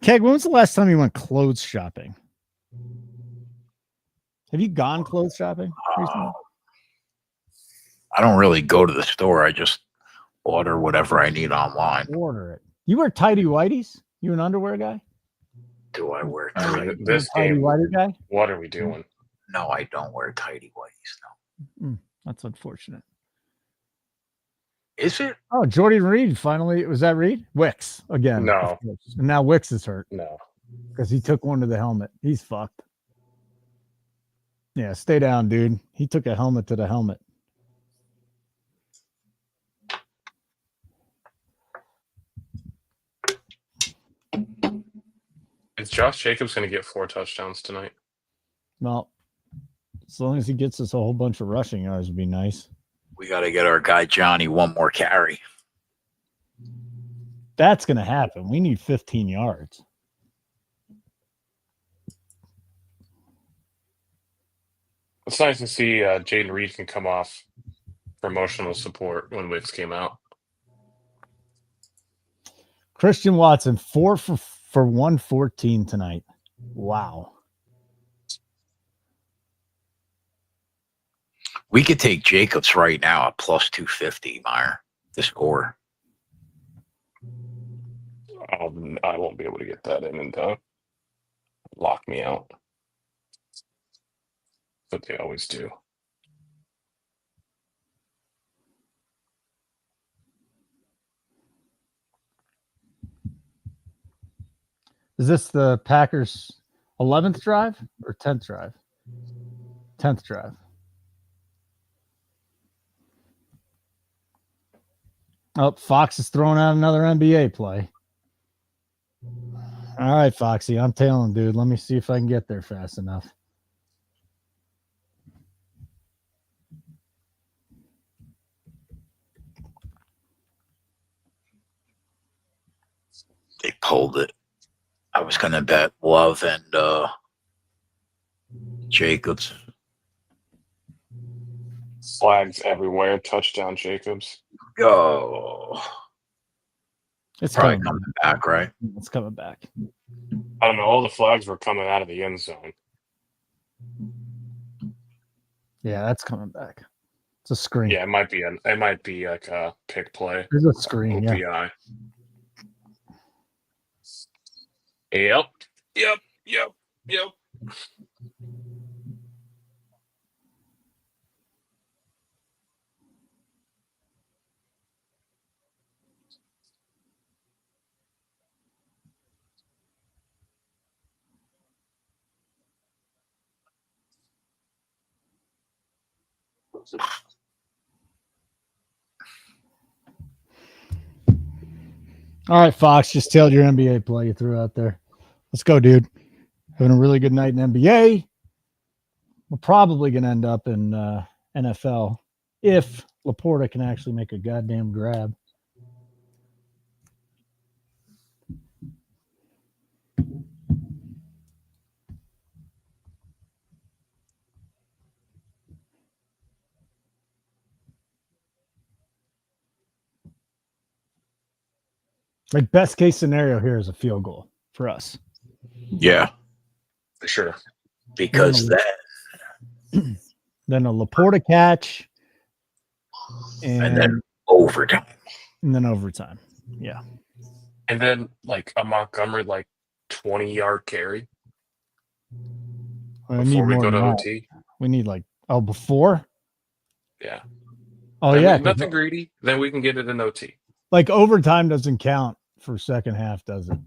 Keg, when was the last time you went clothes shopping? Have you gone clothes shopping recently? I don't really go to the store. I just order whatever I need online. Order it. You wear tighty whities? You an underwear guy? Do I wear I tighty? mean, this Tighty game, whitey guy? what are we doing? No, I don't wear tighty whities. No. That's unfortunate. Is it? Oh, Jordan Reed finally. Was that Reed? Wicks again. No. of course. And now Wicks is hurt No. because he took one to the helmet. He's fucked. Yeah, stay down, dude. He took a helmet to the helmet. Is Josh Jacobs going to get 4 touchdowns tonight? Well, as long as he gets us a whole bunch of rushing yards, would be nice. We got to get our guy Johnny one more carry. That's going to happen. We need 15 yards. It's nice to see Jaden Reed can come off promotional support when Wicks came out. Christian Watson, 4 for 114 tonight. Wow. We could take Jacobs right now at plus 250, Meyer, to score. I won't be able to get that in time. Lock me out. But they always do. Is this the Packers' 11th drive or 10th drive? 10th drive. Oh, Fox is throwing out another NBA play. All right, Foxy, I'm tailing, dude. Let me see if I can get there fast enough. They pulled it. I was going to bet Love and Jacobs. Flags everywhere. Touchdown, Jacobs. Go. It's Probably coming. coming back, right? It's coming back. I don't know. All the flags were coming out of the end zone. Yeah, that's coming back. It's a screen. Yeah, it might be like a pick play. There's a screen. OPI. Yeah. Yep. All right, Fox, just tailed your NBA play you threw out there. Let's go, dude. Having a really good night in NBA. We're probably going to end up in NFL if Laporta can actually make a goddamn grab. Like, best case scenario here is a field goal for us. Yeah, For sure. because Then a Laporta catch. and then overtime. And then overtime. Yeah. And then like a Montgomery 20-yard carry before we go to OT. We need before? Yeah. Oh, yeah. Nothing greedy. Then we can get it in OT. Like, overtime doesn't count for second half, does it?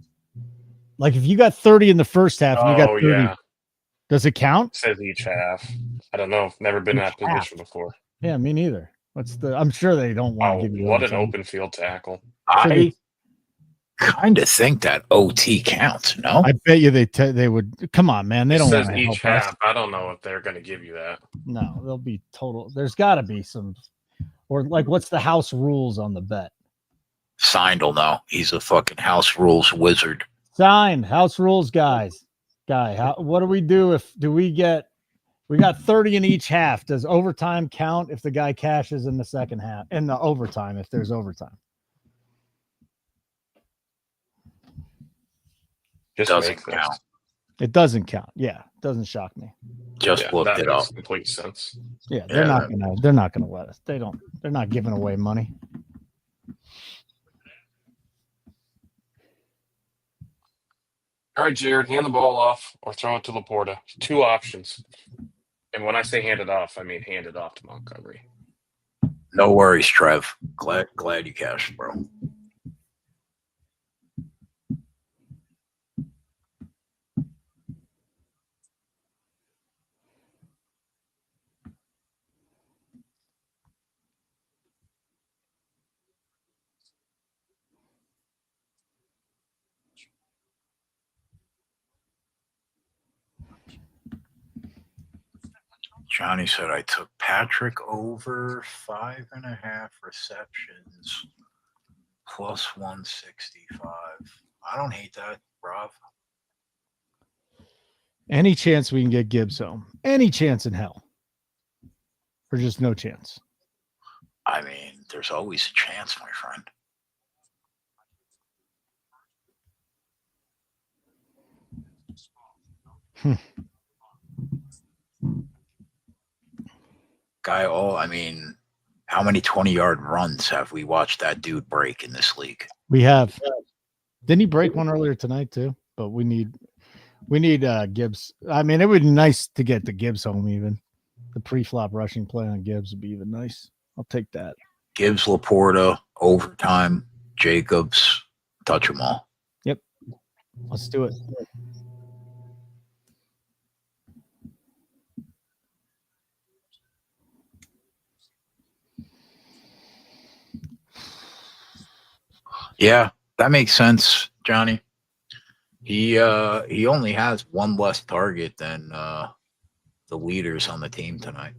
Like, if you got 30 in the first half and you got 30, yeah. Does it count? It says each half. I don't know. Never been in that position before. Yeah, me neither. I'm sure they don't want to give you what overtime. an open field tackle. I kind of think that OT counts, no? I bet you they would. Come on, man. They don't want to each help half. us. I don't know if they're going to give you that. No, they'll be total. There's got to be some. Or, what's the house rules on the bet? Signed will know. He's a fucking house rules wizard. Signed. House rules, guys. What do we do if we got 30 in each half? Does overtime count if the guy cashes in the second half? In the overtime, if there's overtime? Just doesn't count. It doesn't count. Yeah, doesn't shock me. Just looked it up. Complete sense. Yeah, they're not gonna let us. They're not giving away money. All right, Jared, hand the ball off or throw it to Laporta. 2 options. And when I say hand it off, I mean hand it off to Montgomery. No worries, Trev. Glad you cashed, bro. Johnny said I took Patrick over 5.5 receptions plus 165. I don't hate that, Rob. Any chance we can get Gibbs home? Any chance in hell? Or just no chance? I mean, there's always a chance, my friend. How many 20-yard runs have we watched that dude break in this league? We have. Didn't he break one earlier tonight too? But we need Gibbs. I mean, it would be nice to get the Gibbs home even. The pre-flop rushing play on Gibbs would be even nice. I'll take that. Gibbs, Laporta, overtime, Jacobs, touch them all. Yep. Let's do it. Yeah, that makes sense, Johnny. He only has one less target than the leaders on the team tonight.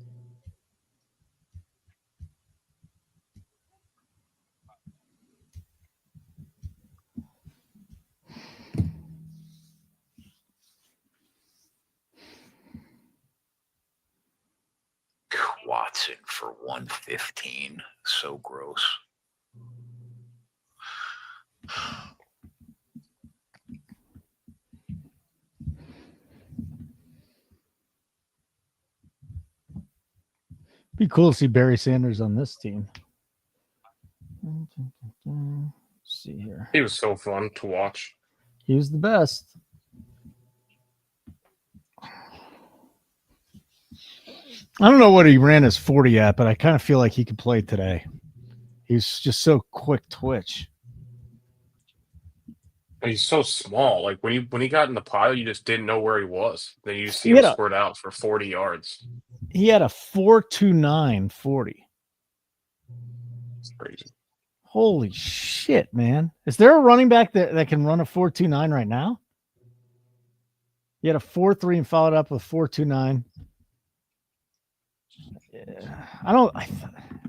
Watson for 115. So gross. Be cool to see Barry Sanders on this team. Let's see here. He was so fun to watch. He was the best. I don't know what he ran his 40 at, but I kind of feel like he could play today. He's just so quick twitch. He's so small. Like when he got in the pile, you just didn't know where he was. Then you see He him had a- squirt out for 40 yards. He had a 4.29 40. It's crazy. Holy shit, man. Is there a running back that can run a 4.29 right now? He had a 4.3 and followed up with 4.29.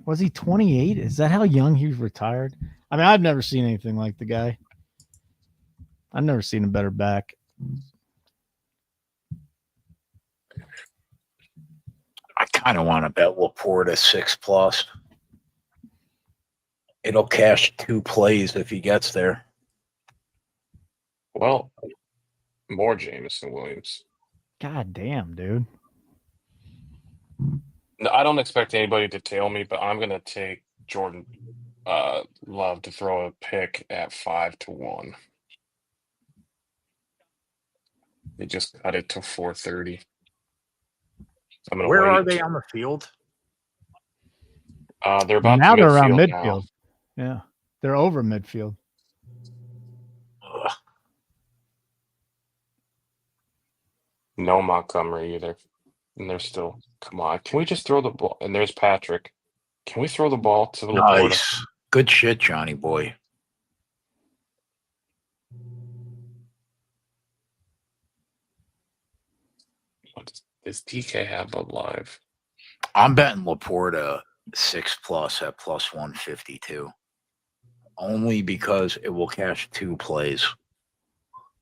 Was he 28? Is that how young he retired? I mean, I've never seen anything like the guy. I've never seen a better back. I kind of want to bet Laporte 6+. It'll cash 2 plays if he gets there. Well, more Jameson Williams. God damn, dude. No, I don't expect anybody to tail me, but I'm gonna take Jordan Love to throw a pick at 5-1. They just cut it to 430. I'm gonna Where wait. are they on the field? They're about Now they're around midfield midfield. now. Yeah. They're over midfield. Ugh. No Montgomery either. And they're still, come on. Can we just throw the ball? And there's Patrick. Can we throw the ball to Laporta? Nice. Good shit, Johnny boy. Does DK have a live? I'm betting Laporta 6+ at +152. Only because it will cash 2 plays.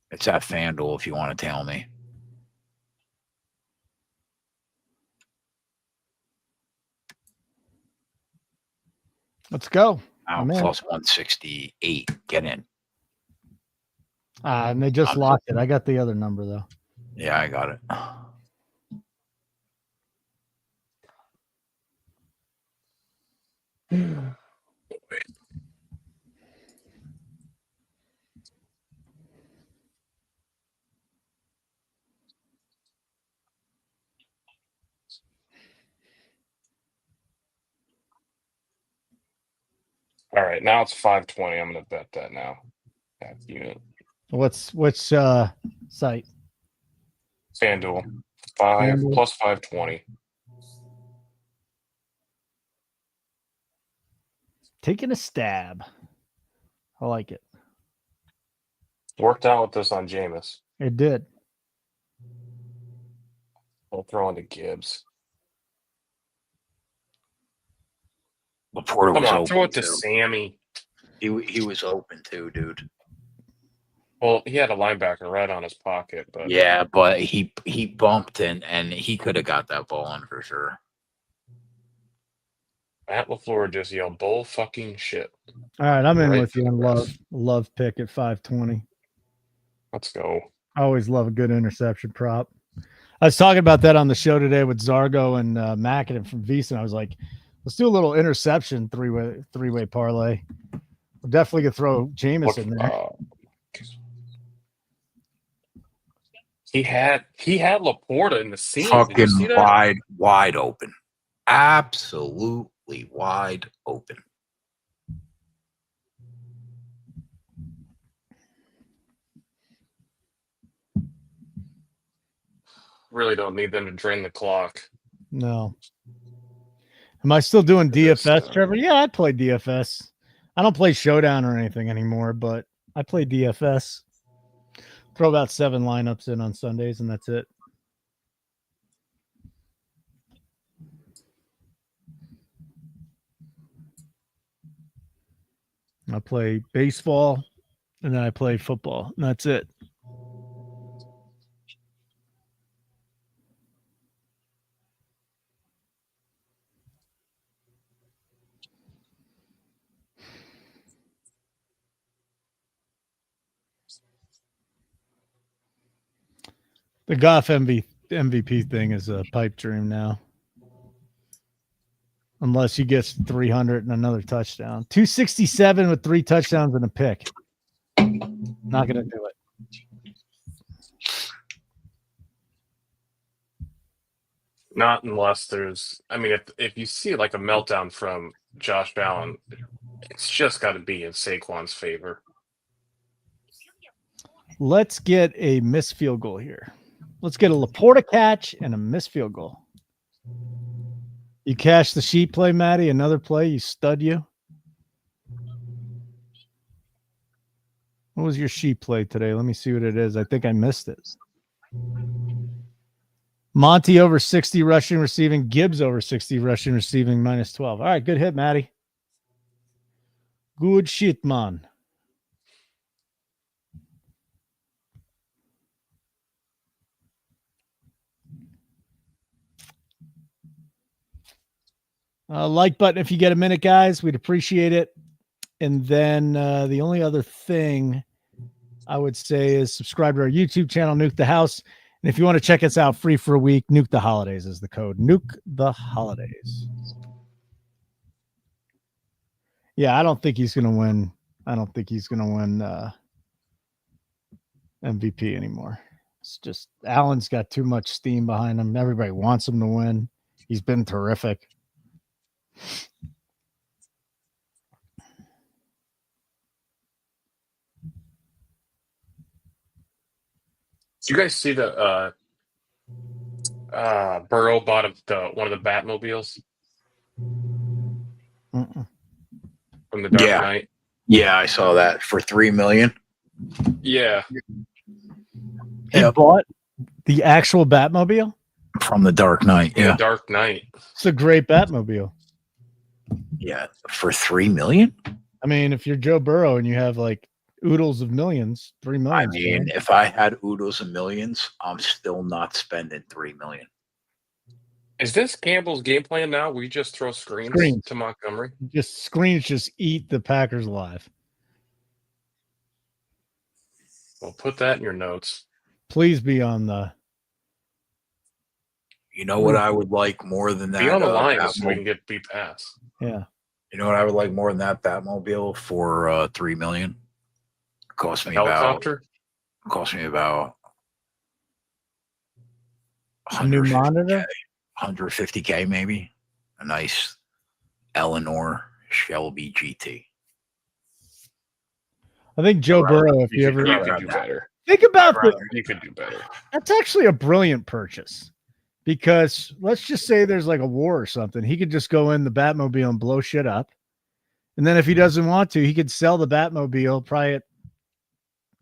It's at FanDuel if you want to tell me. Let's go. Now +168. Get in. And they just locked it. I got the other number though. Yeah, I got it. All right, now it's 520. I'm gonna bet that now. That unit. Which site? FanDuel. 5 FanDuel. plus 520. Taking a stab. I like it. Worked out with this on Jameis. It did. I'll throw into Gibbs. Laporta Come was on, open throw it to too. Sammy. He was open too, dude. Well, he had a linebacker right on his pocket, but Yeah, but he bumped and he could have got that ball in for sure. Matt LaFleur just yelled bull fucking shit. All right, I'm in Right with for you the on ref. love pick at 520. Let's go. I always love a good interception prop. I was talking about that on the show today with Zargo and Mackin from Visa. I was like, let's do a little interception three-way parlay. We're definitely gonna throw Jameis in there. He had Laporta in the seam. Did you see Fucking that? wide open. Absolutely wide open. Really don't need them to drain the clock. No. Am I still doing DFS, Trevor? Yeah, I play DFS. I don't play Showdown or anything anymore, but I play DFS. Throw about 7 lineups in on Sundays, and that's it. I play baseball, and then I play football, and that's it. The Goff MVP thing is a pipe dream now. Unless he gets 300 and another touchdown. 267 with 3 touchdowns and a pick. Not going to do it. Not unless there's, I mean, if you see like a meltdown from Josh Allen, it's just got to be in Saquon's favor. Let's get a missed field goal here. Let's get a Laporta catch and a missed field goal. You cash the sheet play, Maddie. Another play, you stud you. What was your sheet play today? Let me see what it is. I think I missed it. Monty over 60 rushing, receiving. Gibbs over 60 rushing, receiving, -12. All right, good hit, Maddie. Good shit, man. Like button if you get a minute, guys. We'd appreciate it. And then the only other thing I would say is subscribe to our YouTube channel, Nuke the House. And if you want to check us out free for a week, Nuke the Holidays is the code. Nuke the Holidays. Yeah, I don't think he's going to win. I don't think he's going to win MVP anymore. It's just Allen's got too much steam behind him. Everybody wants him to win. He's been terrific. Do you guys see the Burrow bought one of the Batmobiles from the Dark Knight? Yeah, I saw that for $3 million. Yeah. He bought the actual Batmobile From the Dark Knight. The Yeah. Dark Knight. It's a great Batmobile. Yeah. For $3 million? I mean, if you're Joe Burrow and you have like oodles of millions, $3 million. I mean, if I had oodles of millions, I'm still not spending $3 million. Is this Campbell's game plan now? We just throw screens to Montgomery? Just screens just eat the Packers alive. Well, put that in your notes. Please be on the. You know what I would like more than that? Be on the line so we can get beat pass. Yeah. You know what I would like more than that Batmobile for $3 million? Cost me Helicopter? about A new monitor? 150K maybe. A nice Eleanor Shelby GT. I think Joe Burrow, if you You could ever do better. think about You could do better. that's actually a brilliant purchase. Because let's just say there's like a war or something. He could just go in the Batmobile and blow shit up. And then if he doesn't want to, he could sell the Batmobile probably at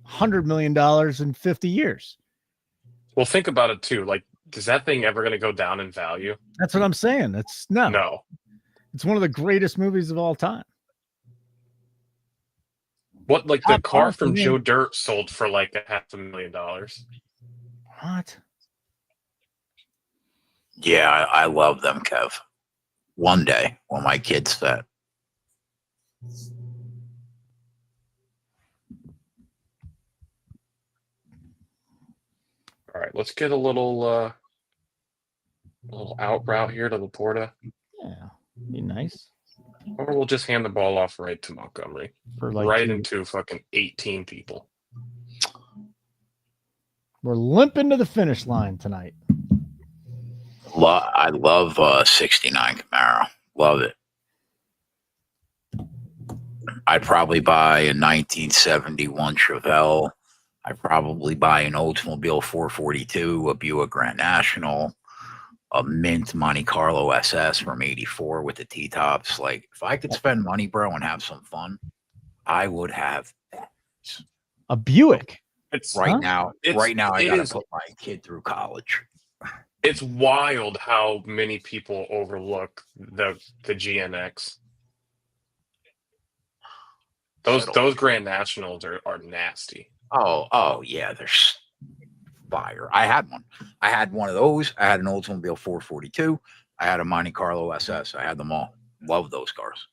$100 million in 50 years. Well, think about it too. Like, is that thing ever going to go down in value? That's what I'm saying. It's no. It's one of the greatest movies of all time. What, like the Top car five for from me. Joe Dirt sold for like $500,000? What? Yeah, I love them, Kev. One day when my kid's set. All right, let's get a little out route here to Laporta. Yeah. Be nice. Or we'll just hand the ball off right to Montgomery. For like Right into fucking 18 people. We're limping to the finish line tonight. I love 69 Camaro. Love it. I'd probably buy a 1971 Chevelle. I'd probably buy an Oldsmobile 442, a Buick Grand National, a mint Monte Carlo SS from '84 with the T-tops. Like, if I could spend money, bro, and have some fun, I would have that. A Buick. It's Right now, I gotta is- put my kid through college. It's wild how many people overlook the GNX. Those Grand Nationals are nasty. Oh yeah, there's fire. I had one. I had one of those. I had an Oldsmobile 442. I had a Monte Carlo SS. I had them all. Love those cars.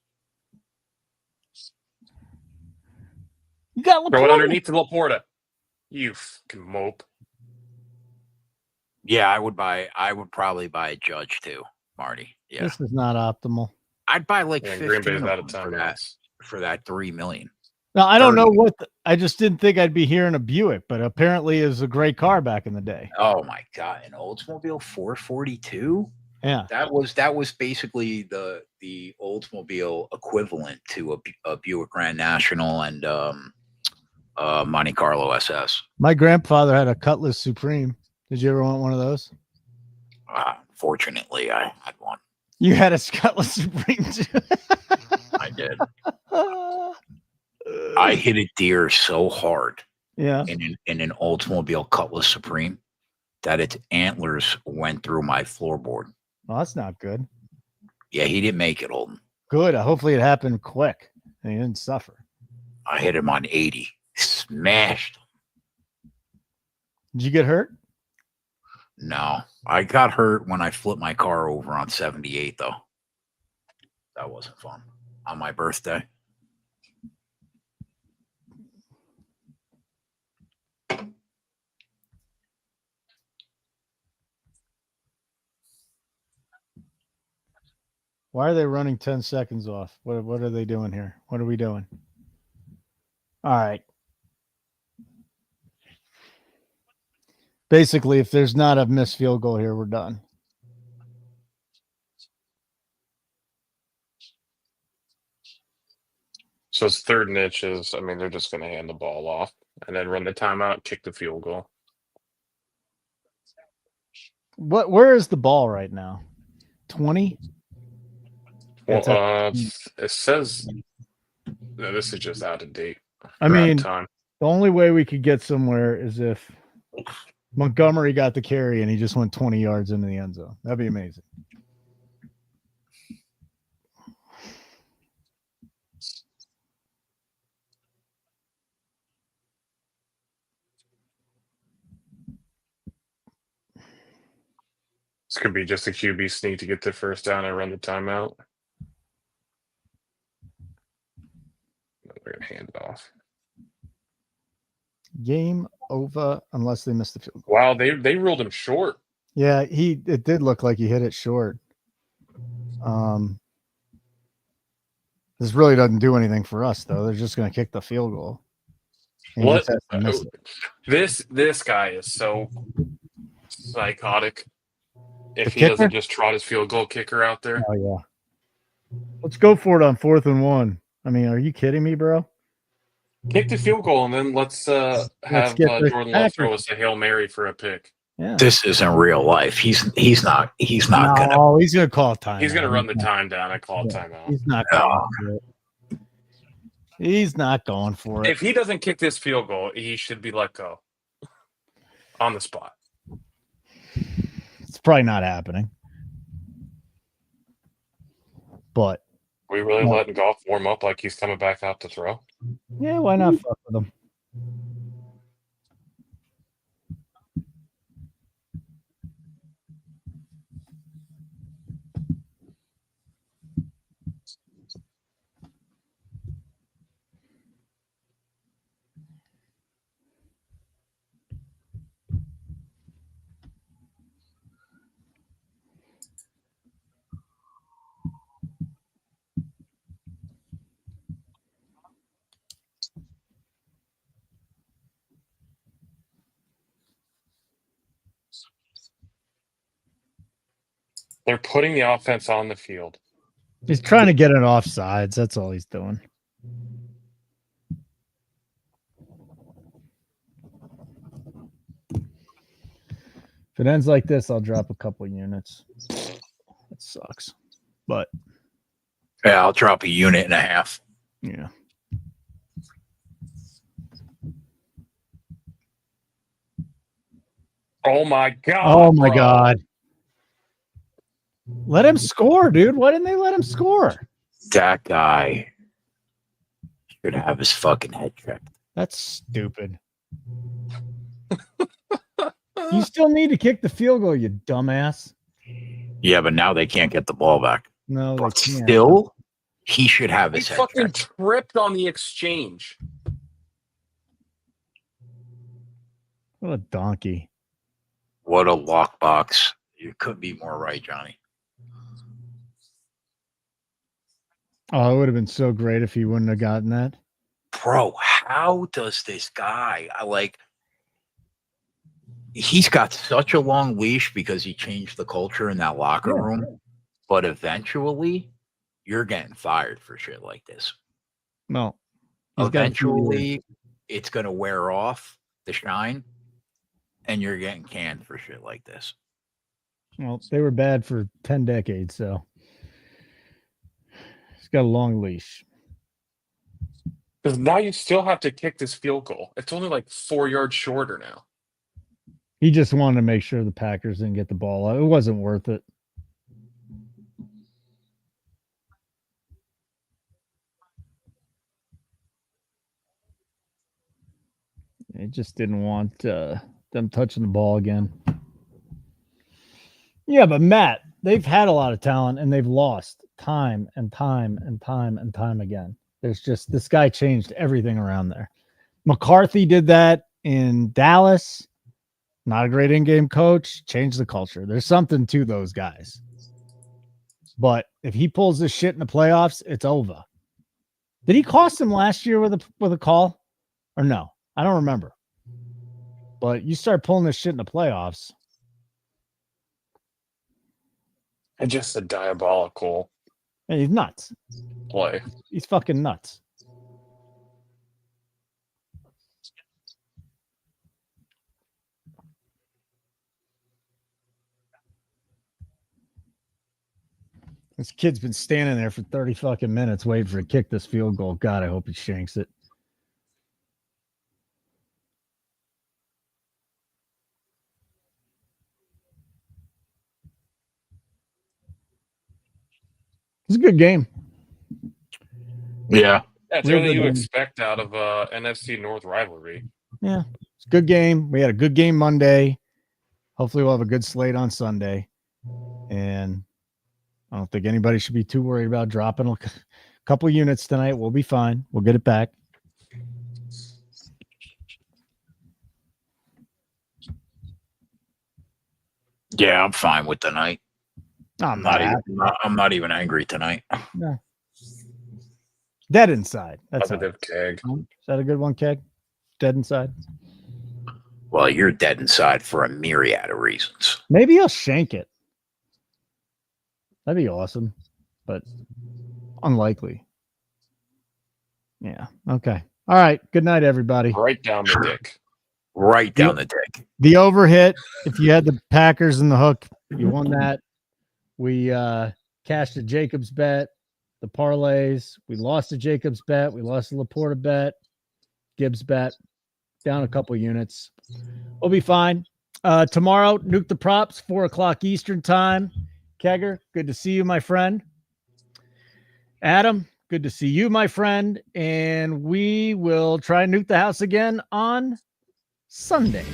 You got Throw it Laporta. underneath the Laporta. You fucking mope. Yeah, I would probably buy a Judge too, Marty. Yeah, This is not optimal. I'd buy like Yeah, Green 15 Bay's of out of them time. for that $3 million. Now, I don't know 30. what I just didn't think I'd be hearing a Buick, but apparently it was a great car back in the day. Oh my god, an Oldsmobile 442. Yeah. That was basically the Oldsmobile equivalent to a Buick Grand National and a Monte Carlo SS. My grandfather had a Cutlass Supreme. Did you ever want one of those? Fortunately, I had one. You had a Cutlass Supreme too. I did. I hit a deer so hard Yeah. in an Oldsmobile Cutlass Supreme that its antlers went through my floorboard. Well, that's not good. Yeah, he didn't make it, Holden. Good. Hopefully it happened quick and he didn't suffer. I hit him on 80. Smashed him. Did you get hurt? No, I got hurt when I flipped my car over on 78, though. That wasn't fun. On my birthday. Why are they running 10 seconds off? What are they doing here? What are we doing? All right. Basically, if there's not a missed field goal here, we're done. So it's 3rd and inches. I mean, they're just going to hand the ball off and then run the timeout, kick the field goal. Where is the ball right now? 20? Well, it says no, this is just out of date. I mean, time. The only way we could get somewhere is if Montgomery got the carry and he just went 20 yards into the end zone. That'd be amazing. This could be just a QB sneak to get the first down and run the timeout. They're going to hand it off. Game over unless they missed the field goal. Wow, they ruled him short. Yeah, it did look like he hit it short. This really doesn't do anything for us, though. They're just going to kick the field goal. What? This guy is so psychotic. If he doesn't just trot his field goal kicker out there. Oh, yeah. Let's go for it on 4th and 1. I mean, are you kidding me, bro? Kick the field goal, and then let's have Jordan Love throw us a Hail Mary for a pick. Yeah. This isn't real life. He's not gonna. Oh, he's gonna call time. He's gonna run the time down and call timeout. He's not going for it. He's not going for it. If he doesn't kick this field goal, he should be let go on the spot. It's probably not happening. But we really letting Goff warm up like he's coming back out to throw? Yeah, why not fuck with him? They're putting the offense on the field. He's trying to get it offsides. That's all he's doing. If it ends like this, I'll drop a couple units. That sucks. But yeah, I'll drop 1.5 units. Yeah. Oh my God. Oh my God. Let him score, dude. Why didn't they let him score? That guy should have his fucking head checked. That's stupid. You still need to kick the field goal, you dumbass. Yeah, but now they can't get the ball back. No, but they can't. Still, he should have his head fucking checked. Tripped on the exchange. What a donkey. What a lockbox. You could be more right, Johnny. Oh, it would have been so great if he wouldn't have gotten that. Bro, how does this guy, he's got such a long leash because he changed the culture in that locker room, but eventually you're getting fired for shit like this. No. Eventually it's going to wear off the shine, and you're getting canned for shit like this. Well, they were bad for 10 decades, so he's got a long leash. Because now you still have to kick this field goal. It's only like 4 yards shorter now. He just wanted to make sure the Packers didn't get the ball out. It wasn't worth it. He just didn't want them touching the ball again. Yeah, but Matt, they've had a lot of talent and they've lost time and time and time and time again. There's just this guy changed everything around there. McCarthy did that in Dallas. Not a great in-game coach. Changed the culture. There's something to those guys. But if he pulls this shit in the playoffs, it's over. Did he cost him last year with a call? Or no? I don't remember. But you start pulling this shit in the playoffs. It's just a diabolical And he's nuts. play. He's fucking nuts. This kid's been standing there for 30 fucking minutes waiting for a kick this field goal. God, I hope he shanks it. It's a good game. Yeah. That's Real everything good you game. expect out of NFC North rivalry. Yeah, it's a good game. We had a good game Monday. Hopefully we'll have a good slate on Sunday. And I don't think anybody should be too worried about dropping a couple units tonight. We'll be fine. We'll get it back. Yeah, I'm fine with tonight. I'm not even angry tonight. No. Dead inside. That's Positive keg. Is that a good one, Keg? Dead inside. Well, you're dead inside for a myriad of reasons. Maybe he'll shank it. That'd be awesome, but unlikely. Yeah. Okay. All right. Good night, everybody. Right down the dick. Right down the dick. The overhit. If you had the Packers and the hook, you won that. We cashed a Jacobs bet, the parlays. We lost a Jacobs bet. We lost a Laporta bet, Gibbs bet, down a couple units. We'll be fine. Tomorrow, Nuke the Props, 4:00 Eastern time. Kegger, good to see you, my friend. Adam, good to see you, my friend. And we will try and nuke the house again on Sunday.